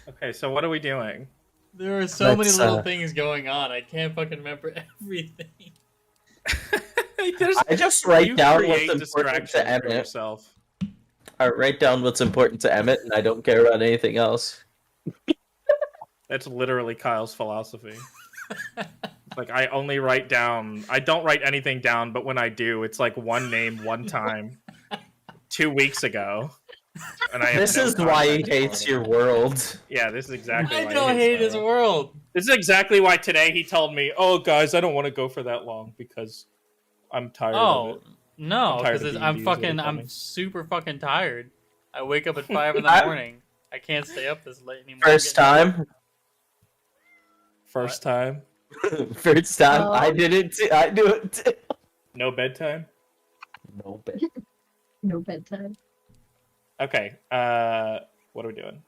Okay, so what are we doing?
There are so many
Let's,
little things going on. I can't fucking remember everything.
I just write
You
down
create
what's important to
distractions for
Emet.
yourself.
I write down what's important to Emet, and I don't care about anything else.
That's literally Kyle's philosophy. Like, I only write down... I don't write anything down, but when I do, it's like one name, one time. 2 weeks ago. And I have
This
no
is why he
context for
hates
it.
your world.
Yeah, this is exactly
I
why
don't
he
hate
hates
his
my
world.
This is exactly why today he told me, "Oh, guys, I don't want to go for that long because I'm tired of
Oh,
it."
no,
I'm tired of
because
the
I'm
EVs that are
fucking, I'm
coming.
super fucking tired. I wake up at 5 in the morning. I can't stay up this late anymore.
First time.
First time,
First time.
Oh.
I did it too. I do it too.
no bedtime.
No bet.
No bedtime.
Okay, what are we doing?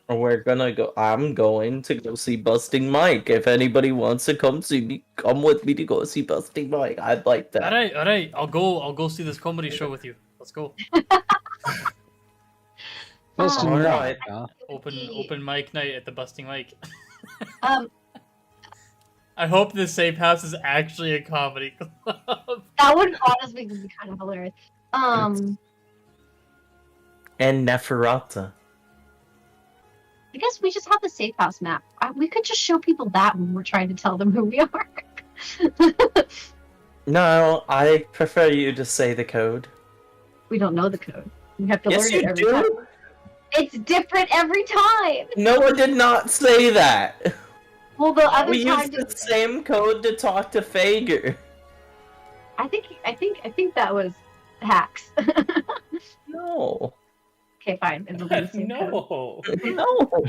We're gonna go. I'm going to go see Busting Mike. If anybody wants to come see me, come with me to go see Busting Mike. I'd like that.
Alright, I'll go see this comedy show with you. Let's go.
Busting
Oh,
Alright.
Mike, huh?
Open mic night at the Busting Mike.
Um,
I hope this safe house is actually a comedy club.
that would honestly be kind of hilarious.
And Neferata.
I guess we just have the safe house map. We could just show people that when we're trying to tell them who we are.
No, I prefer you to say the code.
We don't know the code. We have to
Yes,
learn
you
it every
do.
time. It's different every time.
No one did not say that.
Well, the other
We
time,
used the same code to talk to Fager.
I think that was hacks.
No.
Okay, fine. It'll be the same code.
No.
No.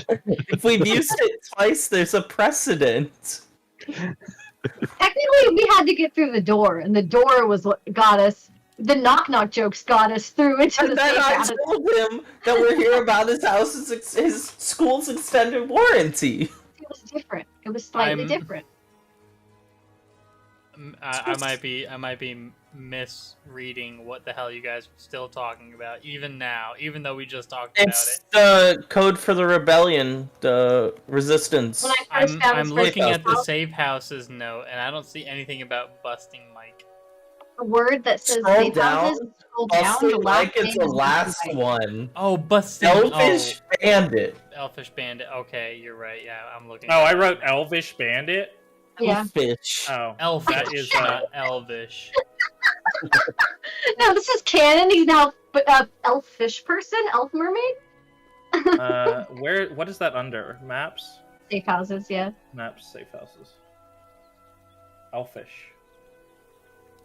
If we've used it twice, there's a precedent.
Technically, we had to get through the door, and the door was what got us. The knock-knock jokes got us through into
And
the
then
safe
I
house.
told him that we're here about his school's extended warranty.
It was different. It was slightly
I'm-
different.
I might be misreading what the hell you guys are still talking about, even now, even though we just talked about
It's
it.
the code for the rebellion, the resistance.
When I first found
I'm
his
looking
first
at the
house,
safe houses note, and I don't see anything about busting Mike.
a word that says
Scroll
safe
down.
houses. Scroll down.
Busting
The last
Mike is
name
the
is
last
Mike.
one.
Oh, busting!
Elvish Bandit.
Elfish Bandit. Okay, you're right. Yeah, I'm looking.
Oh,
at
I
that
wrote
now.
Elvish Bandit.
Yeah.
Elfish.
Oh,
Elfish,
that is
not Elvish.
No, this is canon. He's now elfish person, elf mermaid.
where? What is that under? Maps.
Safe houses, yeah.
Maps. Safe houses. Elfish.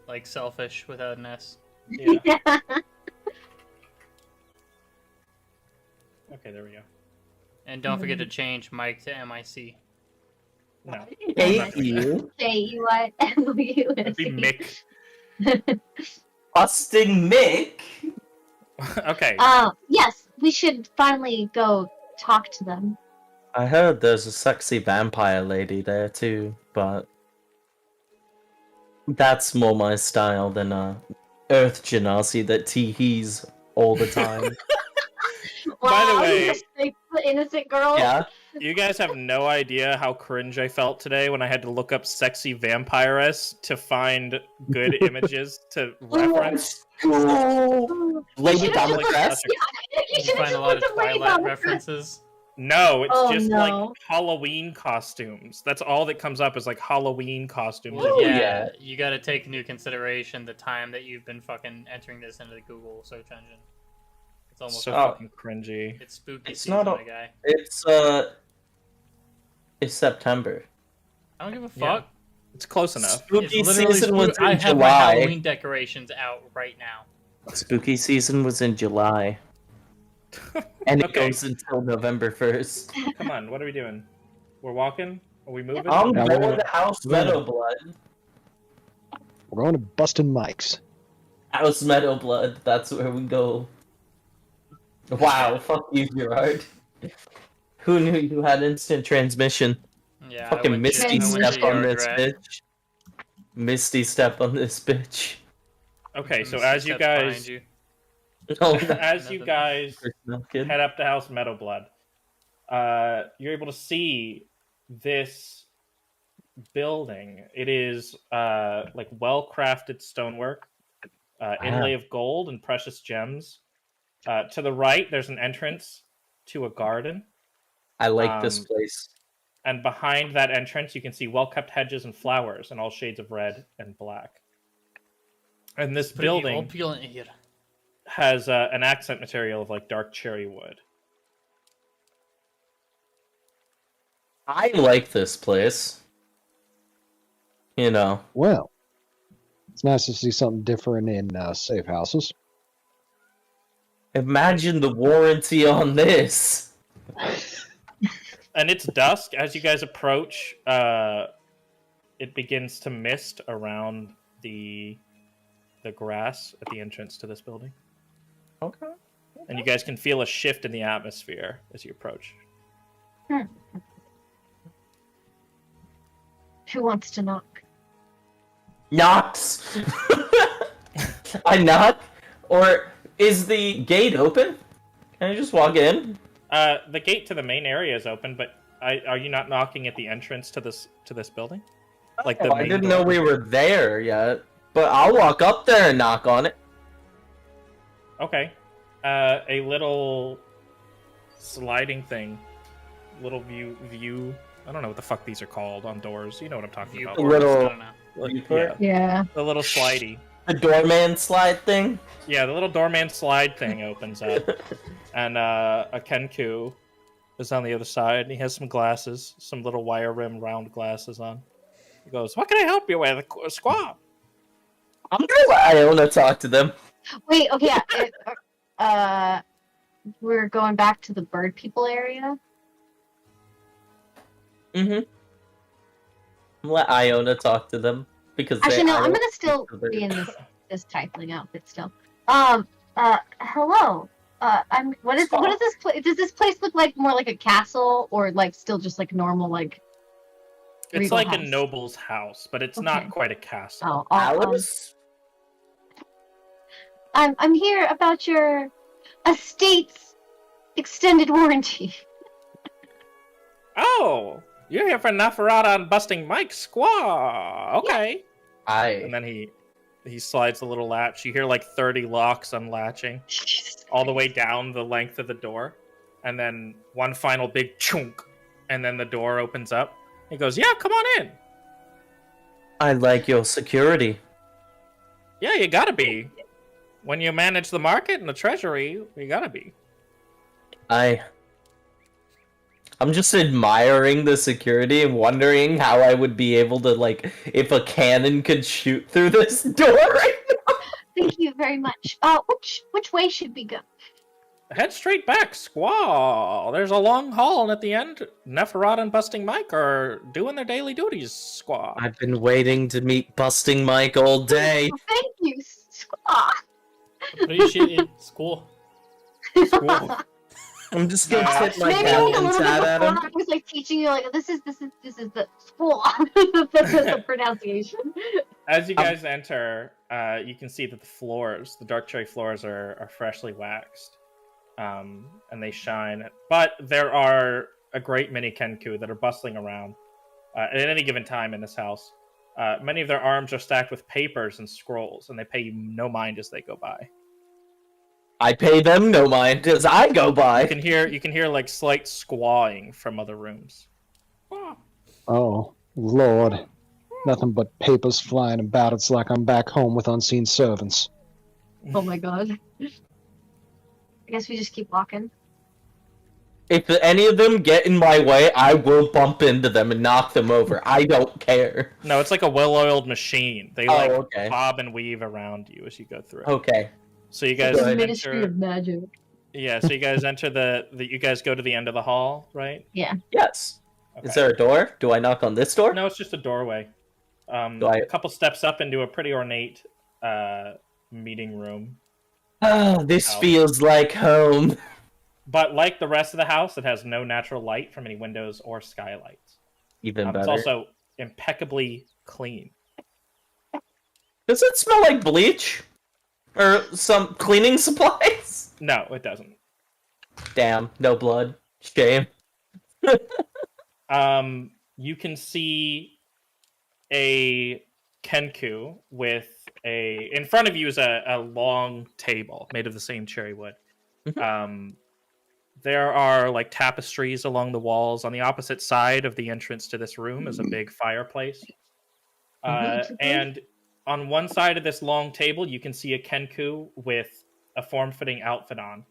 Like selfish without an S.
Yeah. Okay, there we go.
And don't forget to change Mike to MIC.
No.
Hate you.
K-E-Y-L-U-S.
It'd be Mick.
Busting Mick.
Okay.
Yes, we should finally go talk to them.
I heard there's a sexy vampire lady there too, but that's more my style than Earth Genasi that teehees all the time.
By the
Wow,
way-
you just like the innocent girl.
Yeah.
You guys have no idea how cringe I felt today when I had to look up sexy vampiress to find good images to reference.
Lady
should've
down the
just-
dress.
You
You
should've
find a
just
lot of
looked at Lady
Twilight
Gaga.
references.
No, it's
Oh,
just
no.
like Halloween costumes. That's all that comes up is like Halloween costumes.
Well,
yeah.
yeah, you got to take into consideration the time that you've been fucking entering this into the Google search engine. It's almost
So
Oh.
fucking cringy.
it's spooky
It's
season,
not a-
my guy.
It's September.
I don't give a
Yeah.
fuck.
It's close enough.
Spooky
It's literally
season was
I
in
have my
July.
Halloween decorations out right now.
Spooky season was in July. And it
Okay.
goes until November 1st.
Come on, what are we doing? We're walking? Are we moving?
I'm
Yeah,
going
we're-
to House
we're-
Meadowblood.
We're going to Bustin' Mike's.
House Meadowblood, that's where we go. Wow, fuck you, Gerard. Who knew you had instant transmission?
Yeah, I
Fucking
went
Misty
to- I went
step
to
on
your
this
dress.
bitch. Misty step on this bitch.
Okay, so
Misty
as you
steps behind
guys
you.
Oh,
as you
Nothing.
guys
no, kid.
head up to House Meadowblood, you're able to see this building. It is like well-crafted stonework, inlay of gold and precious gems. To the right, there's an entrance to a garden,
I like this
um,
place.
and behind that entrance, you can see well-kept hedges and flowers in all shades of red and black. And this
Pretty
building
opulent here.
has an accent material of like dark cherry wood.
I like this place. You know.
Well, it's nice to see something different in safe houses.
Imagine the warranty on this.
And it's dusk. As you guys approach, it begins to mist around the grass at the entrance to this building.
Okay.
And you guys can feel a shift in the atmosphere as you approach.
Who wants to knock?
Knocks. I knock. Or is the gate open? Can I just walk in?
The gate to the main area is open, but are you not knocking at the entrance to this building? Like the
Oh, I
main
didn't
door?
know we were there yet. But I'll walk up there and knock on it.
Okay. A little sliding thing. Little view. I don't know what the fuck these are called on doors. You know what I'm talking about.
Viewport,
little-
I don't know.
Yeah,
Yeah.
the little slidey.
The doorman slide thing.
Yeah, the little doorman slide thing opens up, and a Kenku is on the other side. He has some glasses, some little wire rim round glasses on. He goes, "What can I help you with, Squaw?"
I'm gonna let Iona talk to them.
Wait, okay, yeah. We're going back to the bird people area.
Mm-hmm. Let Iona talk to them because
Actually, no, I'm
Iona-
gonna still be in this tiefling outfit still. Hello. What is this place? Does this place look like more like a castle or like still just like normal like?
It's
regal
like a
house?
noble's house, but it's
Okay.
not quite a castle.
Oh,
Alice?
I'm here about your estate's extended warranty.
Oh, you're here for Nafarada and busting Mike's Squaw. Okay.
Aye.
And then he slides a little latch. You hear like 30 locks unlatching all the way down the length of the door. And then one final big chunk. And then the door opens up. He goes, "Yeah, come on in."
I like your security.
Yeah, you gotta be. When you manage the market and the treasury, you gotta be.
I'm just admiring the security and wondering how I would be able to, like, if a cannon could shoot through this door right now.
Thank you very much. Which way should we go?
Head straight back, Squaw. There's a long hall, and at the end, Neferata and Busting Mike are doing their daily duties, Squaw.
I've been waiting to meet Busting Mike all day.
Oh, thank you, Squaw.
Appreciate it. Squaw.
Squaw.
I'm just gonna
Yeah.
sit my
Maybe
cat
like a
and
little bit
chat at him.
before I was like teaching you like this is the Squaw. That's the pronunciation.
As you guys enter, you can see that the floors, the dark cherry floors, are freshly waxed, and they shine. But there are a great many Kenku that are bustling around at any given time in this house. Many of their arms are stacked with papers and scrolls, and they pay you no mind as they go by.
I pay them no mind as I go
You
by.
can hear like slight squawing from other rooms.
Oh, Lord. Nothing but papers flying about. It's like I'm back home with unseen servants.
Oh my god. I guess we just keep walking.
If any of them get in my way, I will bump into them and knock them over. I don't care.
No, it's like a well-oiled machine. They
Oh,
like
okay.
bob and weave around you as you go through.
Okay.
So you guys
Good.
The Ministry
enter.
of Magic.
Yeah, so you guys enter you guys go to the end of the hall, right?
Yeah.
Yes.
Okay.
Is there a door? Do I knock on this door?
No, it's just a doorway.
Do I-
A couple steps up into a pretty ornate meeting room.
Oh, this
House.
feels like home.
But like the rest of the house, it has no natural light from any windows or skylights.
Even
It's
better.
also impeccably clean.
Does it smell like bleach? Or some cleaning supplies?
No, it doesn't.
Damn, no blood. Shame.
You can see a Kenku with in front of you is a long table made of the same cherry wood. There are like tapestries along the walls. On the opposite side of the entrance to this room is a big fireplace. And on one side of this long table, you can see a Kenku with a form-fitting outfit on,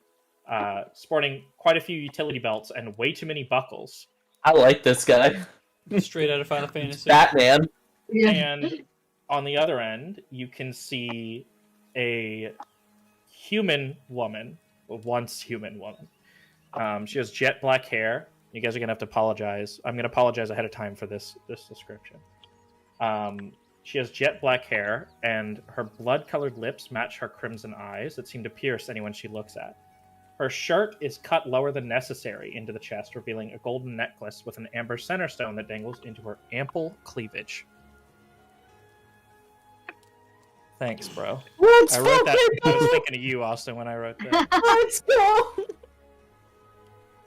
sporting quite a few utility belts and way too many buckles.
I like this guy.
Straight out of Final Fantasy.
Batman.
And on the other end, you can see a human woman, once human woman. She has jet black hair. You guys are gonna have to apologize. I'm gonna apologize ahead of time for this description. She has jet black hair, and her blood-colored lips match her crimson eyes that seem to pierce anyone she looks at. Her shirt is cut lower than necessary into the chest, revealing a golden necklace with an amber center stone that dangles into her ample cleavage. Thanks, bro.
Let's
I wrote that. I was
fucking
thinking of you, Austin, when I wrote that.
Let's go.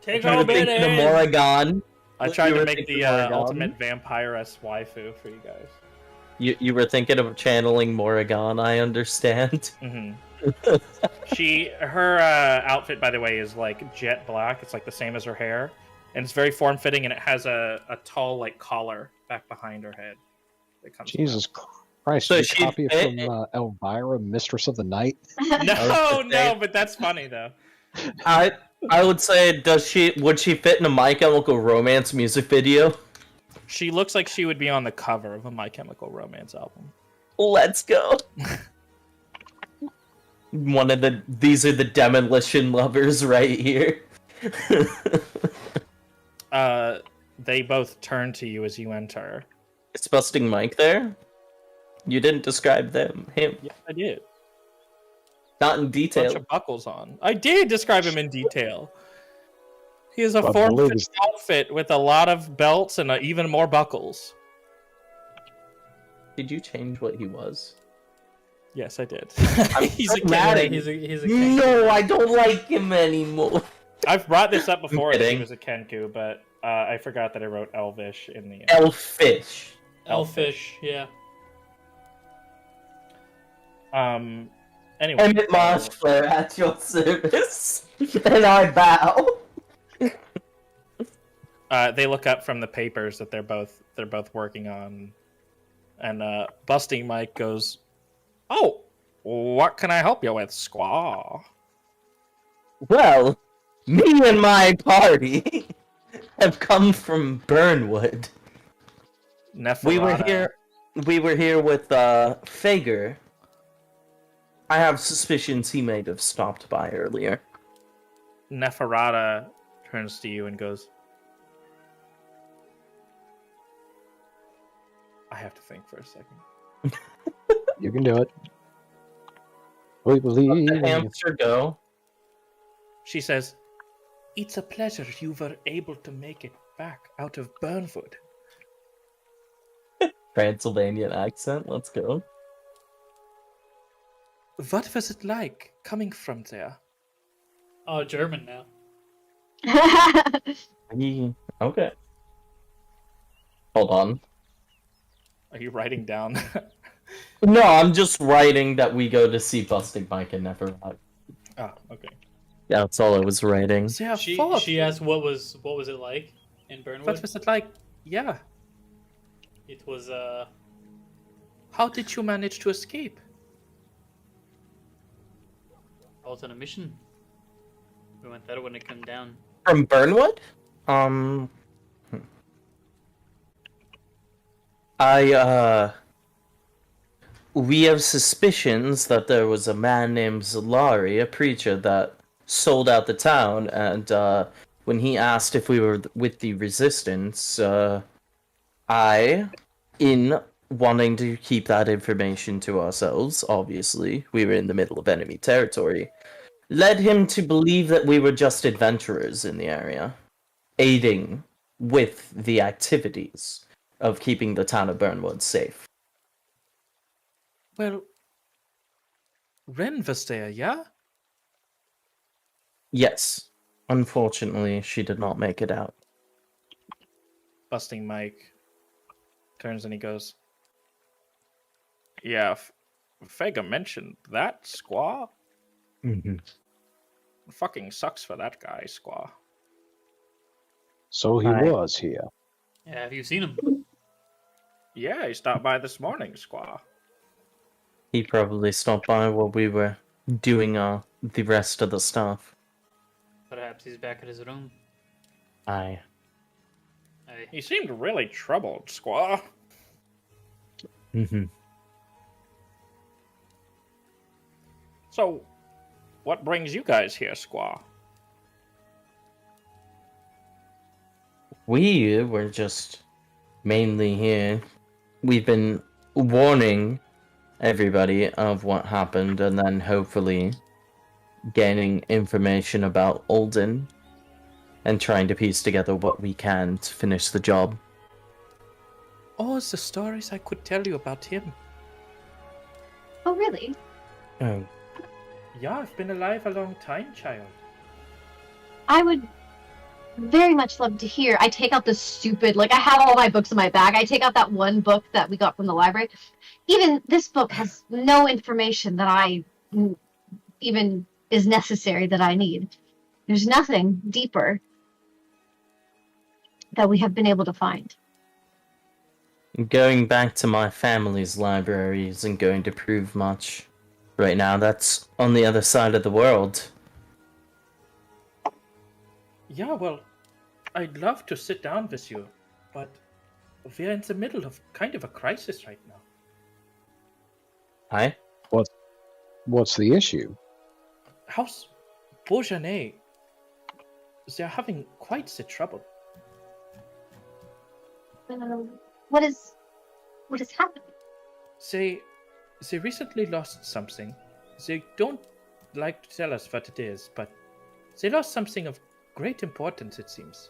Take
Trying
all
to think
bit
of the Morrigan.
I tried
You
to
were
make
thinking
the
Morrigan?
ultimate vampiress waifu for you guys.
You were thinking of channeling Morrigan, I understand.
Her outfit, by the way, is like jet black. It's like the same as her hair, and it's very form fitting. And it has a tall like collar back behind her head. That comes
Jesus Christ,
So
did you
she-
copy it from Elvira, Mistress of the Night?
No,
I was gonna say-
no, but that's funny though.
I would say, would she fit in a My Chemical Romance music video?
She looks like she would be on the cover of a My Chemical Romance album.
Let's go. These are the demolition lovers right here.
They both turn to you as you enter.
Is Busting Mike there? You didn't describe him.
Yeah, I did.
Not in detail.
Bunch of buckles on. I did describe him in detail. He has a
But
form-fit
believe-
outfit with a lot of belts and even more buckles.
Did you change what he was?
Yes, I did.
He's a
mad
king.
at
He's a
No,
king.
I don't like him anymore.
I've brought this up before that he
kidding.
was a Kenku, but I forgot that I wrote Elvish in the
Elfish.
Elfish, yeah.
Anyway.
Emet Marshflare at your service. And I bow.
They look up from the papers that they're both working on, and Busting Mike goes, "Oh, what can I help you with, Squaw?"
Well, me and my party have come from Burnwood. We were here with Fager. I have suspicions he may have stopped by earlier.
Neferata turns to you and goes, I have to think for a second.
You can do it. We believe.
Let the hamster go.
She says, "It's a pleasure you were able to make it back out of Burnwood."
Transylvanian accent, let's go.
What was it like coming from there?
Oh, German now.
Okay. Hold on.
Are you writing down?
No, I'm just writing that we go to see Busting Mike and Neferat.
Oh, okay.
Yeah, that's all I was writing.
There
She asked what was it like in Burnwood?
What was it like? Yeah.
It was
How did you manage to escape?
I was on a mission. We went there when it came down.
From Burnwood? We have suspicions that there was a man named Zalari, a preacher, that sold out the town, and when he asked if we were with the Resistance, I, in wanting to keep that information to ourselves, obviously, we were in the middle of enemy territory, led him to believe that we were just adventurers in the area, aiding with the activities of keeping the town of Burnwood safe.
Well, Ren was there, yeah?
Yes. Unfortunately, she did not make it out.
Busting Mike turns and he goes, "Yeah, Fega mentioned that, Squaw.
Mm-hmm.
Fucking sucks for that guy, Squaw."
So he
Right.
was here.
Yeah, have you seen him?
Yeah, he stopped by this morning, Squaw.
He probably stopped by while we were doing the rest of the stuff.
Perhaps he's back at his room.
Aye.
Hey.
He seemed really troubled, Squaw.
Mm-hmm.
So, what brings you guys here, Squaw?
We were just mainly here. We've been warning everybody of what happened and then hopefully gaining information about Alden and trying to piece together what we can to finish the job.
Oh, the stories I could tell you about him.
Oh, really?
Oh,
Yeah, I've been alive a long time, child.
I would very much love to hear. I take out the stupid, like, I have all my books in my bag. I take out that one book that we got from the library. Even this book has no information that even is necessary that I need. There's nothing deeper that we have been able to find.
going back to my family's library isn't going to prove much. Right now, that's on the other side of the world.
Yeah, well, I'd love to sit down with you, but we're in the middle of kind of a crisis right now.
Hi?
What's the issue?
House Beaujolais, they're having quite the trouble.
What is happening?
They recently lost something. They don't like to tell us what it is, but they lost something of great importance, it seems.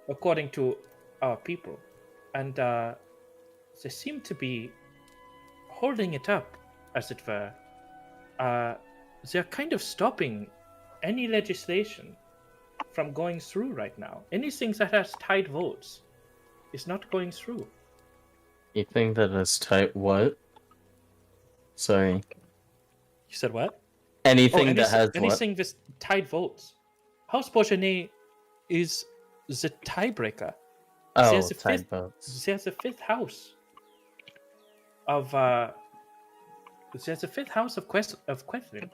According to our people. And they seem to be holding it up, as it were. They're kind of stopping any legislation from going through right now. Anything that has tied votes is not going through.
You think that is tight what? Sorry.
You said what?
Anything that has
anything with tied votes. House Beaujolais is the tiebreaker.
what? Oh,
There's a
tight
fifth-
votes.
There's a fifth house of Quethlin.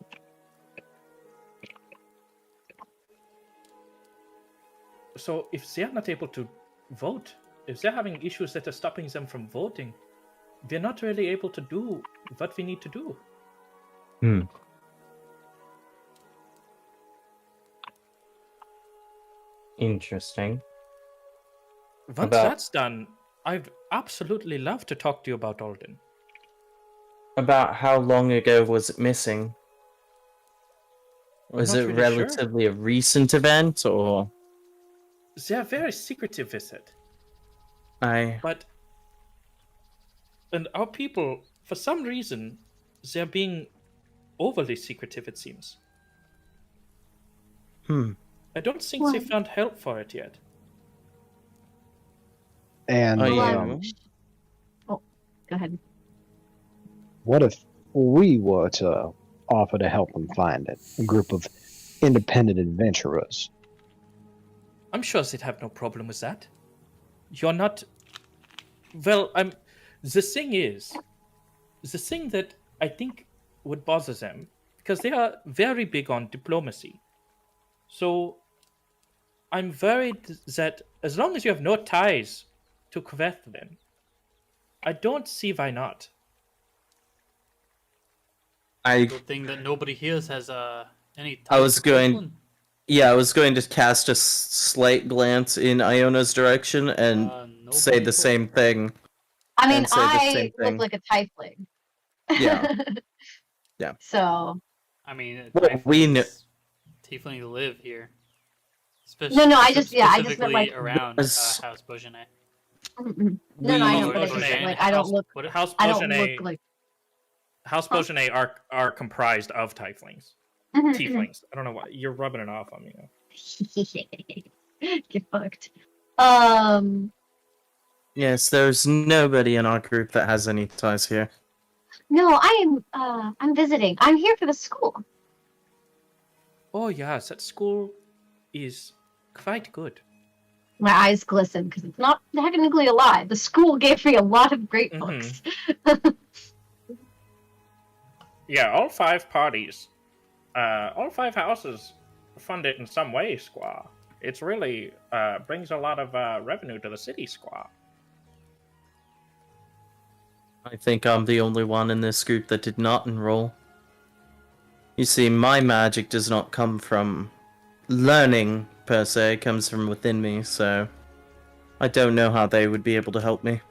So if they're not able to vote, if they're having issues that are stopping them from voting, we're not really able to do what we need to do.
Interesting.
Once that's done, I'd absolutely love to talk to you about Alden.
About how long ago was it missing? Was
Not
it
really sure.
relatively a recent event, or...?
They're very secretive with it.
And
our people, for some reason, they're being overly secretive, it seems. I don't think they found help for it yet.
And
Go ahead.
what if we were to offer to help them find it? A group of independent adventurers.
I'm sure they'd have no problem with that. You're not... Well, the thing that I think would bother them, because they are very big on diplomacy. So I'm worried that as long as you have no ties to Quethlin, I don't see why not.
Good thing that nobody here has any.
I was
ties to
going-
Quethlin.
Yeah, I was going to cast a slight glance in Iona's direction and say
Nobody
the
told
same
her.
thing.
I mean,
And say the
I
same
look
thing.
like a tiefling.
Yeah. Yeah.
So
I mean,
Well, we kn-
tieflings live here.
No, I just meant,
specifically
like-
around
Yes.
House Beaujolais.
no, I know,
We-
but I just
Beaujolais
meant, like I don't look.
What,
House
I don't
Beaujolais,
look like.
House
Huh?
Beaujolais are comprised of tieflings.
Mhm,
Tieflings. I don't know why. You're rubbing it off on me now.
Get fucked.
Yes, there's nobody in our group that has any ties here.
No, I'm visiting. I'm here for the school.
Oh yes, that school is quite good.
My eyes glisten because it's not technically a lie. The school gave me a lot of great
Mhm.
books.
Yeah, all five parties, all five houses fund it in some way, Squaw. It's really brings a lot of revenue to the city, Squaw.
I think I'm the only one in this group that did not enroll. You see, my magic does not come from learning, per se. It comes from within me, so... I don't know how they would be able to help me.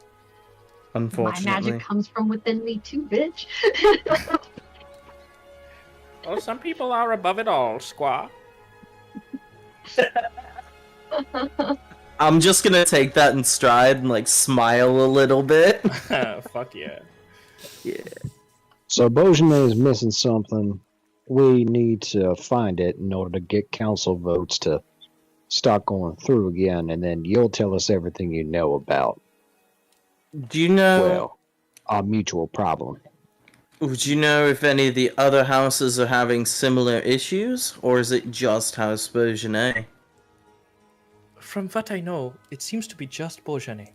My
Unfortunately.
magic comes from within me too, bitch.
Well, some people are above it all, Squaw.
I'm just gonna take that in stride and, like, smile a little bit.
Fuck yeah.
Yeah.
So Beaujolais is missing something. We need to find it in order to get council votes to start going through again, and then you'll tell us everything you know about,
Do you know...
well, our mutual problem.
Would you know if any of the other houses are having similar issues, or is it just House Beaujolais?
From what I know, it seems to be just Beaujolais.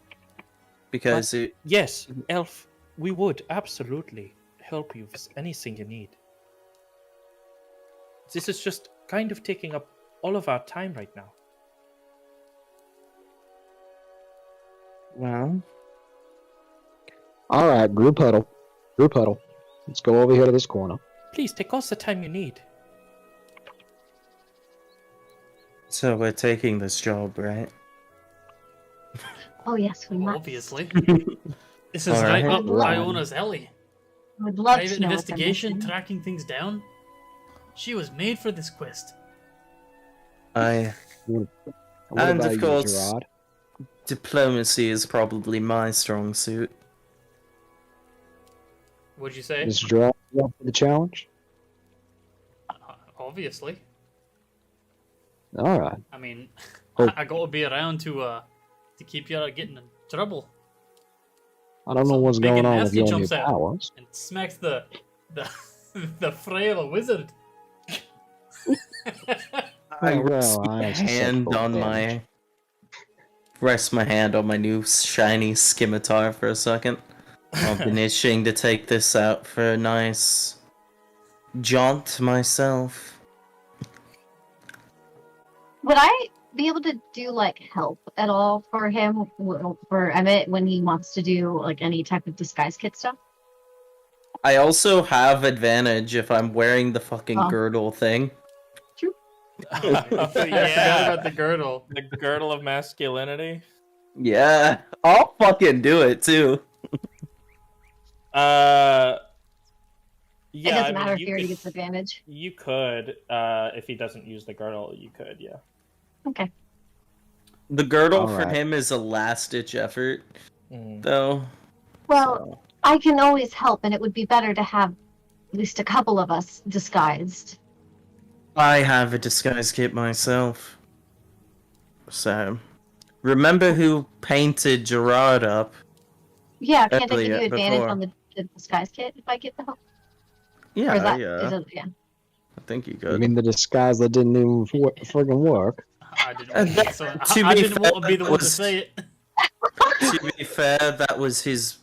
Because it...
Yes, Elf, we would absolutely help you with anything you need. This is just kind of taking up all of our time right now.
Well,
All right, group huddle. Group huddle. Let's go over here to this corner.
Please take all the time you need.
so we're taking this job, right?
Oh yes, we must.
Obviously. This is
Alright.
right up
Line.
Iona's alley.
I would love
Private
to know.
investigation, tracking things down. She was made for this quest.
I
What
And,
about
of
you,
course-
Gerard?
Diplomacy is probably my strong suit.
What'd you say?
Mr. Gerard, you up for the challenge?
Obviously.
All right.
I mean,
Oh.
I gotta be around to keep you out of getting in trouble.
I don't know
Something
what's
big
going
and
on with
nasty
your new
jumps out.
powers.
And smacks the the frail wizard.
I
Oh, well,
rest
I
my
am susceptible
hand
to
on
damage.
rest my hand on my new shiny scimitar for a second. I've been itching to take this out for a nice jaunt myself.
Would I be able to do like help at all for him, for Emmett, when he wants to do like any type of disguise kit stuff?
I also have advantage if I'm wearing the fucking
Oh.
girdle thing.
Yeah, I forgot about the girdle.
The girdle of masculinity.
Yeah, I'll fucking do it too.
It
Yeah,
doesn't
I mean,
matter if
you
he already
could-
gets advantage.
You could, if he doesn't use the girdle, you could, yeah.
Okay.
The girdle for
Alright.
him is a last-ditch effort,
Mm.
though.
Well,
so-
I can always help, and it would be better to have at least a couple of us disguised.
I have a disguise kit myself. So, remember who painted Gerard up?
Yeah, can't they give
Earlier,
you advantage
before.
on the disguise kit if I get the help?
Yeah,
Or is that,
yeah.
is it, yeah.
I think you
You
could.
mean the disguise that didn't even friggin' work?
I didn't want to, so
To
I
be
didn't want to be
fair,
the one to
was-
say it.
To be fair, that was his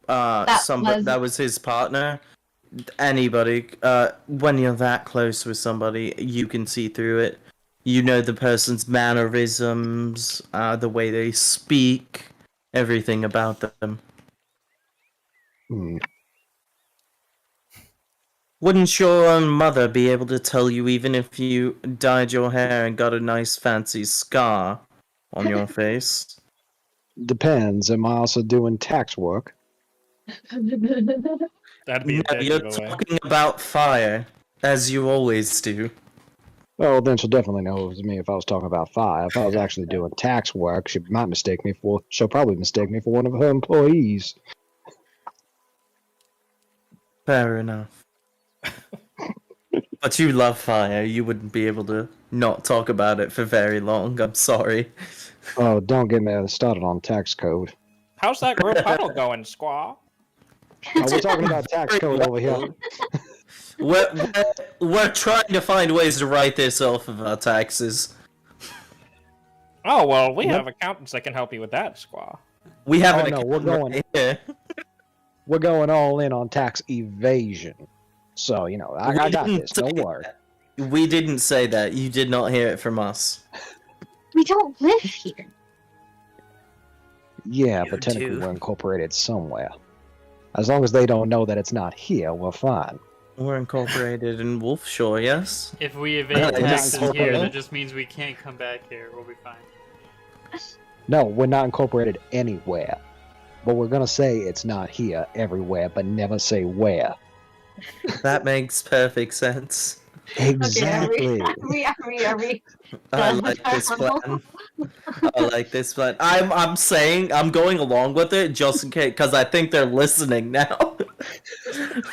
was-
that was his partner. Anybody, when you're that close with somebody, you can see through it. You know the person's mannerisms, the way they speak, everything about them.
Hmm.
Wouldn't your own mother be able to tell you even if you dyed your hair and got a nice fancy scar on your face?
Depends. Am I also doing tax work?
That'd be a
No,
dead
you're
giveaway.
talking about fire, as you always do.
Well, then she'll definitely know it was me if I was talking about fire. If I was actually doing tax work, she'll probably mistake me for one of her employees.
Fair enough. But you love fire. You wouldn't be able to not talk about it for very long. I'm sorry.
Oh, don't get me started on tax code.
How's that group huddle going, Squaw?
Oh, we're talking about tax code over here.
We're trying to find ways to write this off of our taxes.
Oh, well, we
Yep.
have accountants that can help you with that, Squaw.
We have
Oh,
an
no, we're
account
going-
right here.
We're going all in on tax evasion. So, you know, I
We
got
didn't
this. Don't
say
worry.
that. We didn't say that. You did not hear it from us.
We don't live here.
Yeah,
You
but technically
do.
we're incorporated somewhere. As long as they don't know that it's not here, we're fine.
We're incorporated in Wolfshore, yes?
If we
Yeah,
evade
it's
taxes
incorporated.
here, that just means we can't come back here. We'll be fine.
No, we're not incorporated anywhere. But we're gonna say it's not here everywhere, but never say where.
That makes perfect sense.
Exactly.
Are we?
I
Done
like
with our
this
huddle?
plan. I like this plan. I'm saying I'm going along with it just in case because I think they're listening now.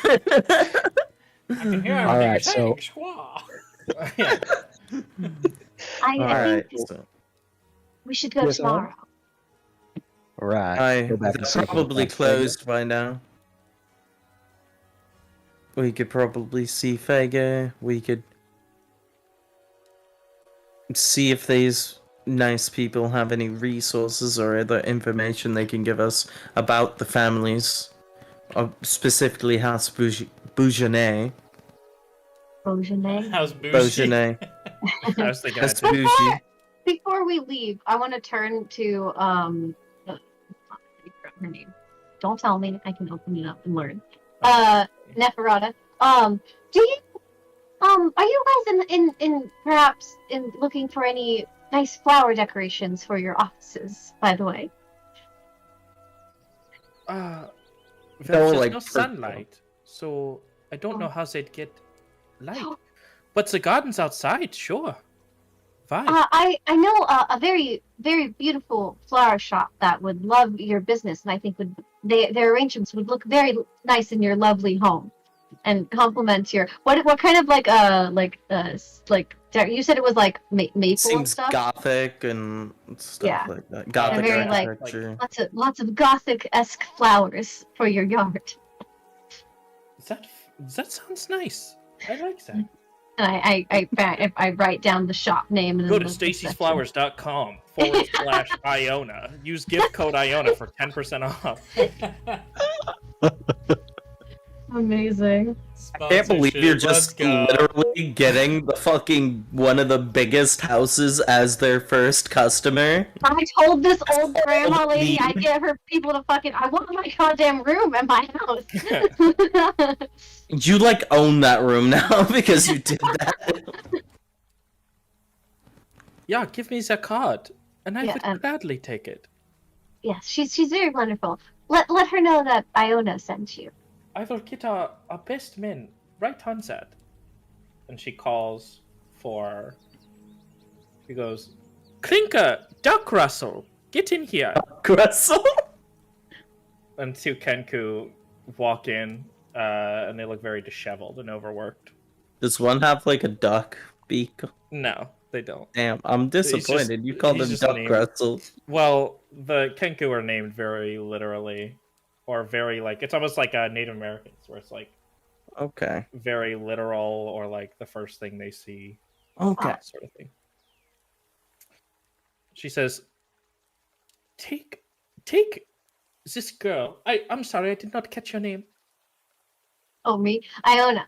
I can hear everything
All
you're
right,
saying.
so-
Squaw.
Yeah.
I
Alright,
think
so
we should go
Yes, Ellen?
tomorrow.
Right. Go back and
they're
second
probably
that's fair.
closed by now. We could probably see Fager. We could see if these nice people have any resources or other information they can give us about the families, specifically House Bougenet.
Beaujolais.
How's bougie?
Beaujolais.
I was thinking
That's
that too.
bougie.
Before we leave, I want to turn to her name. Don't tell me. I can open it up and learn. Neferata. Do you are you guys in perhaps in looking for any nice flower decorations for your offices? By the way.
Well,
No,
there's
like
no
purple.
sunlight, so I don't know how they'd get light. But the garden's outside, sure. Fine.
I know a very very beautiful flower shop that would love your business, and I think their arrangements would look very nice in your lovely home, and complement your what kind of like you said it was like maple and
Seems
stuff.
gothic and stuff
Yeah.
like that. Gothic
very, like-
architecture.
Lots of gothic-esque flowers for your yard.
That sounds nice. I like that.
And I write down the shop name and
Go
then
to
the section.
stacysflowers.com/Iona. Use gift code Iona for 10% off.
Amazing.
I can't believe you're
Sponsorship,
just
let's go.
literally getting the fucking one of the biggest houses as their first customer.
I told this old
all
grandma
they
lady I'd
need.
get her people to fucking. I want my goddamn room at my house.
You like own that room now because you did that.
Yeah, give me the card, and I
Yeah,
would gladly take it.
Yes, she's very wonderful. Let her know that Iona sent you.
I will get our best men right on that. And she calls for... She goes, Clinker, Duck Russell, get in here.
Gressel?
And two Kenku walk in, and they look very disheveled and overworked.
Does one have like a duck beak?
No, they don't.
Damn, I'm disappointed. You called
he's
him
just
Duck
named-
Gressel.
Well, the Kenku are named very literally, or very like, it's almost like Native Americans, where it's like
Okay.
very literal, or like the first thing they see,
Okay.
sort of thing. She says, Take this girl. I'm sorry, I did not catch your name.
Oh, me? Iona.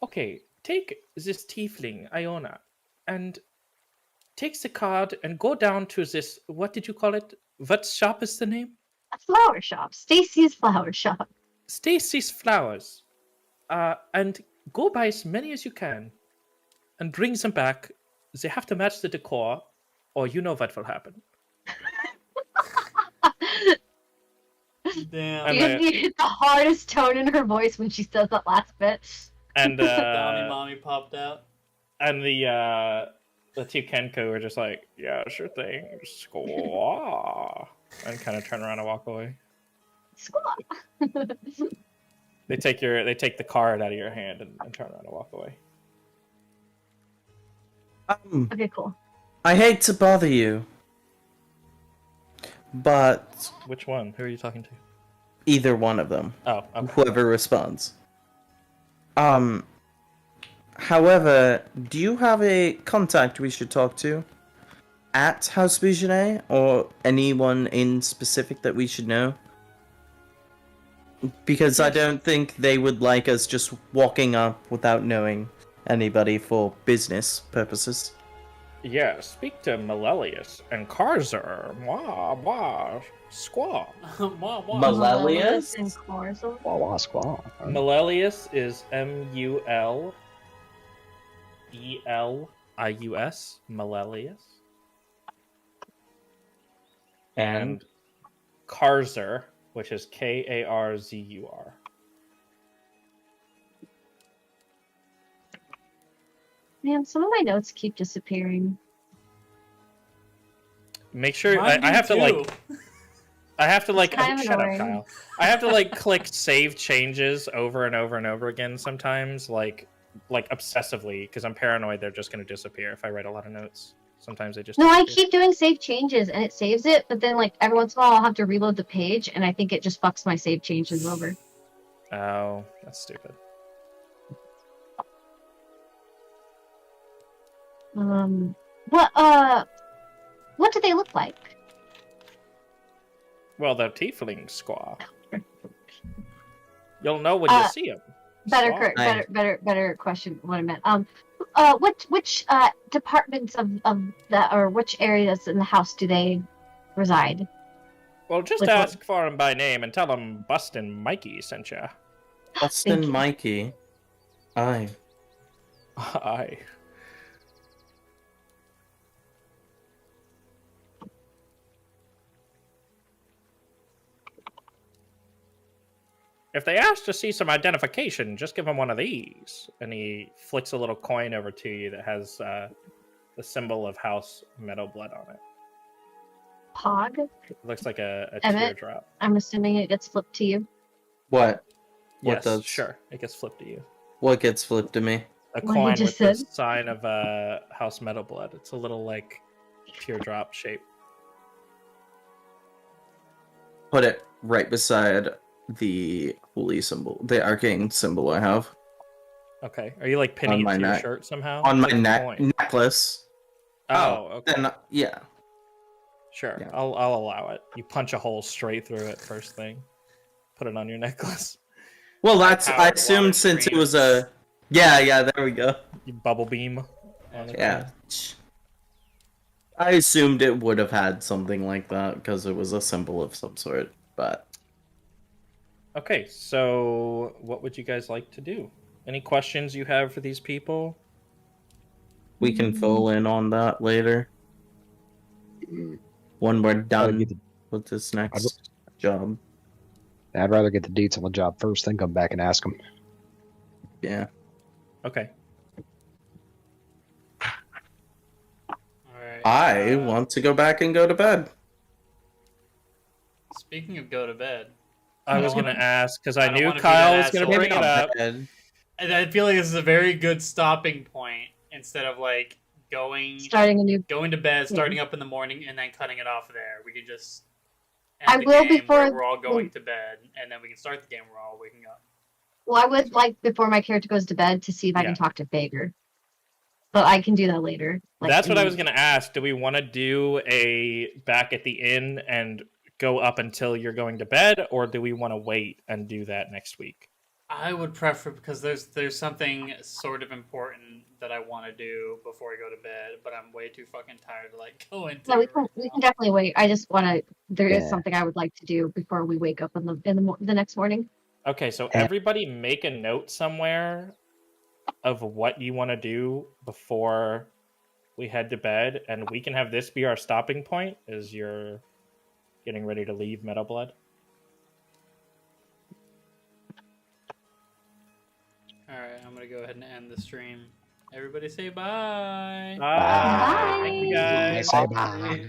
Okay, take this tiefling, Iona, and take the card and go down to this, what did you call it? What shop is the name?
A flower shop. Stacy's flower shop.
Stacy's Flowers. And go buy as many as you can and bring them back. They have to match the decor, or you know what will happen.
Damn.
And
You hit the hardest tone in her voice when she says that last bit.
And
Donnie Mommy popped out.
and the two Kenko are just like, yeah, sure thing, squaw, and kind of turn around and walk away.
Squawk.
They take the card out of your hand and turn around and walk away.
Okay, cool.
I hate to bother you, but
Which one? Who are you talking to?
either one of them,
Oh, okay.
whoever responds. However, do you have a contact we should talk to at House Bougenet, or anyone in specific that we should know? Because I don't think they would like us just walking up without knowing anybody for business purposes.
Yeah, speak to Malelius and Karzer. Wah, wah, squaw.
Wah, wah.
Malelius?
And Corzo.
Wah, wah, squaw.
Malelius is Mulelius. Malelius. And Karzer, which is Karzur.
Man, some of my notes keep disappearing.
Make sure
Mine
I have
do
to like
too.
I have to like
kind of
shut up,
annoying.
Kyle. I have to like click save changes over and over and over again sometimes, like obsessively, because I'm paranoid they're just going to disappear if I write a lot of notes. Sometimes they just
No, I
disappear.
keep doing save changes and it saves it, but then like every once in a while I'll have to reload the page and I think it just fucks my save changes over.
Oh, that's stupid.
What do they look like?
Well, they're tiefling squaw. You'll know when you see them.
Better question. What I meant. Which departments of the or which areas in the house do they reside?
Well, just
Like what-
ask for him by name and tell him Bustin' Mikey sent ya.
Bustin'
you.
Mikey. Aye.
Aye. If they ask to see some identification, just give them one of these. And he flicks a little coin over to you that has the symbol of House Meadowblood on it.
Pog.
It looks like a
Emet?
teardrop.
I'm assuming it gets flipped to you.
What?
Yes,
does?
sure. It gets flipped to you.
What gets flipped to me?
A
What he
coin
just
with the
said?
sign of House Meadowblood. It's a little like teardrop shape.
Put it right beside the holy symbol, the arcane symbol I have
Okay. Are you like pinning
On
it
my
to your
neck.
shirt somehow?
on
It's
my
like a coin.
necklace.
Oh, okay.
Then yeah.
Sure.
Yeah.
I'll allow it. You punch a hole straight through it first thing. Put it on your necklace.
Well, that's I
High-powered water
assumed since it
streams.
was a. Yeah. There we go.
You bubble beam on it.
Yeah. I assumed it would have had something like that because it was a symbol of some sort, but
Okay, so what would you guys like to do? Any questions you have for these people?
we can fill in on that later when we're done
get the-
with this next job.
I'd rather get the deets on the job first, then come back and ask them.
Yeah.
Okay.
Alright.
I want to go back and go to bed.
Speaking of go to bed,
I was going to ask because I
I don't
knew
wanna be
Kyle
that
was going to
asshole.
bring it up.
Bed.
and I feel like this is a very good stopping point instead of like
Starting a new.
going to bed, starting up in the morning, and then cutting it off there. We could just
I
end the
will
game where
before-
we're all going to bed, and then we can start the game where we're all waking up.
Well, I would like before my character goes to bed to see if I
Yeah.
can talk to Fager, but I can do that later. Like,
That's what
in-
I was going to ask. Do we want to do a back at the inn and go up until you're going to bed, or do we want to wait and do that next week?
I would prefer because there's something sort of important that I want to do before I go to bed, but I'm way too fucking tired to like go into.
No, we
it
can
right
we
now.
can definitely wait. I just want to. There is
Yeah.
something I would like to do before we wake up in the next morning.
Okay, so
Yeah.
everybody make a note somewhere of what you want to do before we head to bed, and we can have this be our stopping point as you're getting ready to leave Meadowblood.
All right, I'm gonna go ahead and end the stream. Everybody say bye.
Bye. Thank you
Bye.
guys.
Say bye.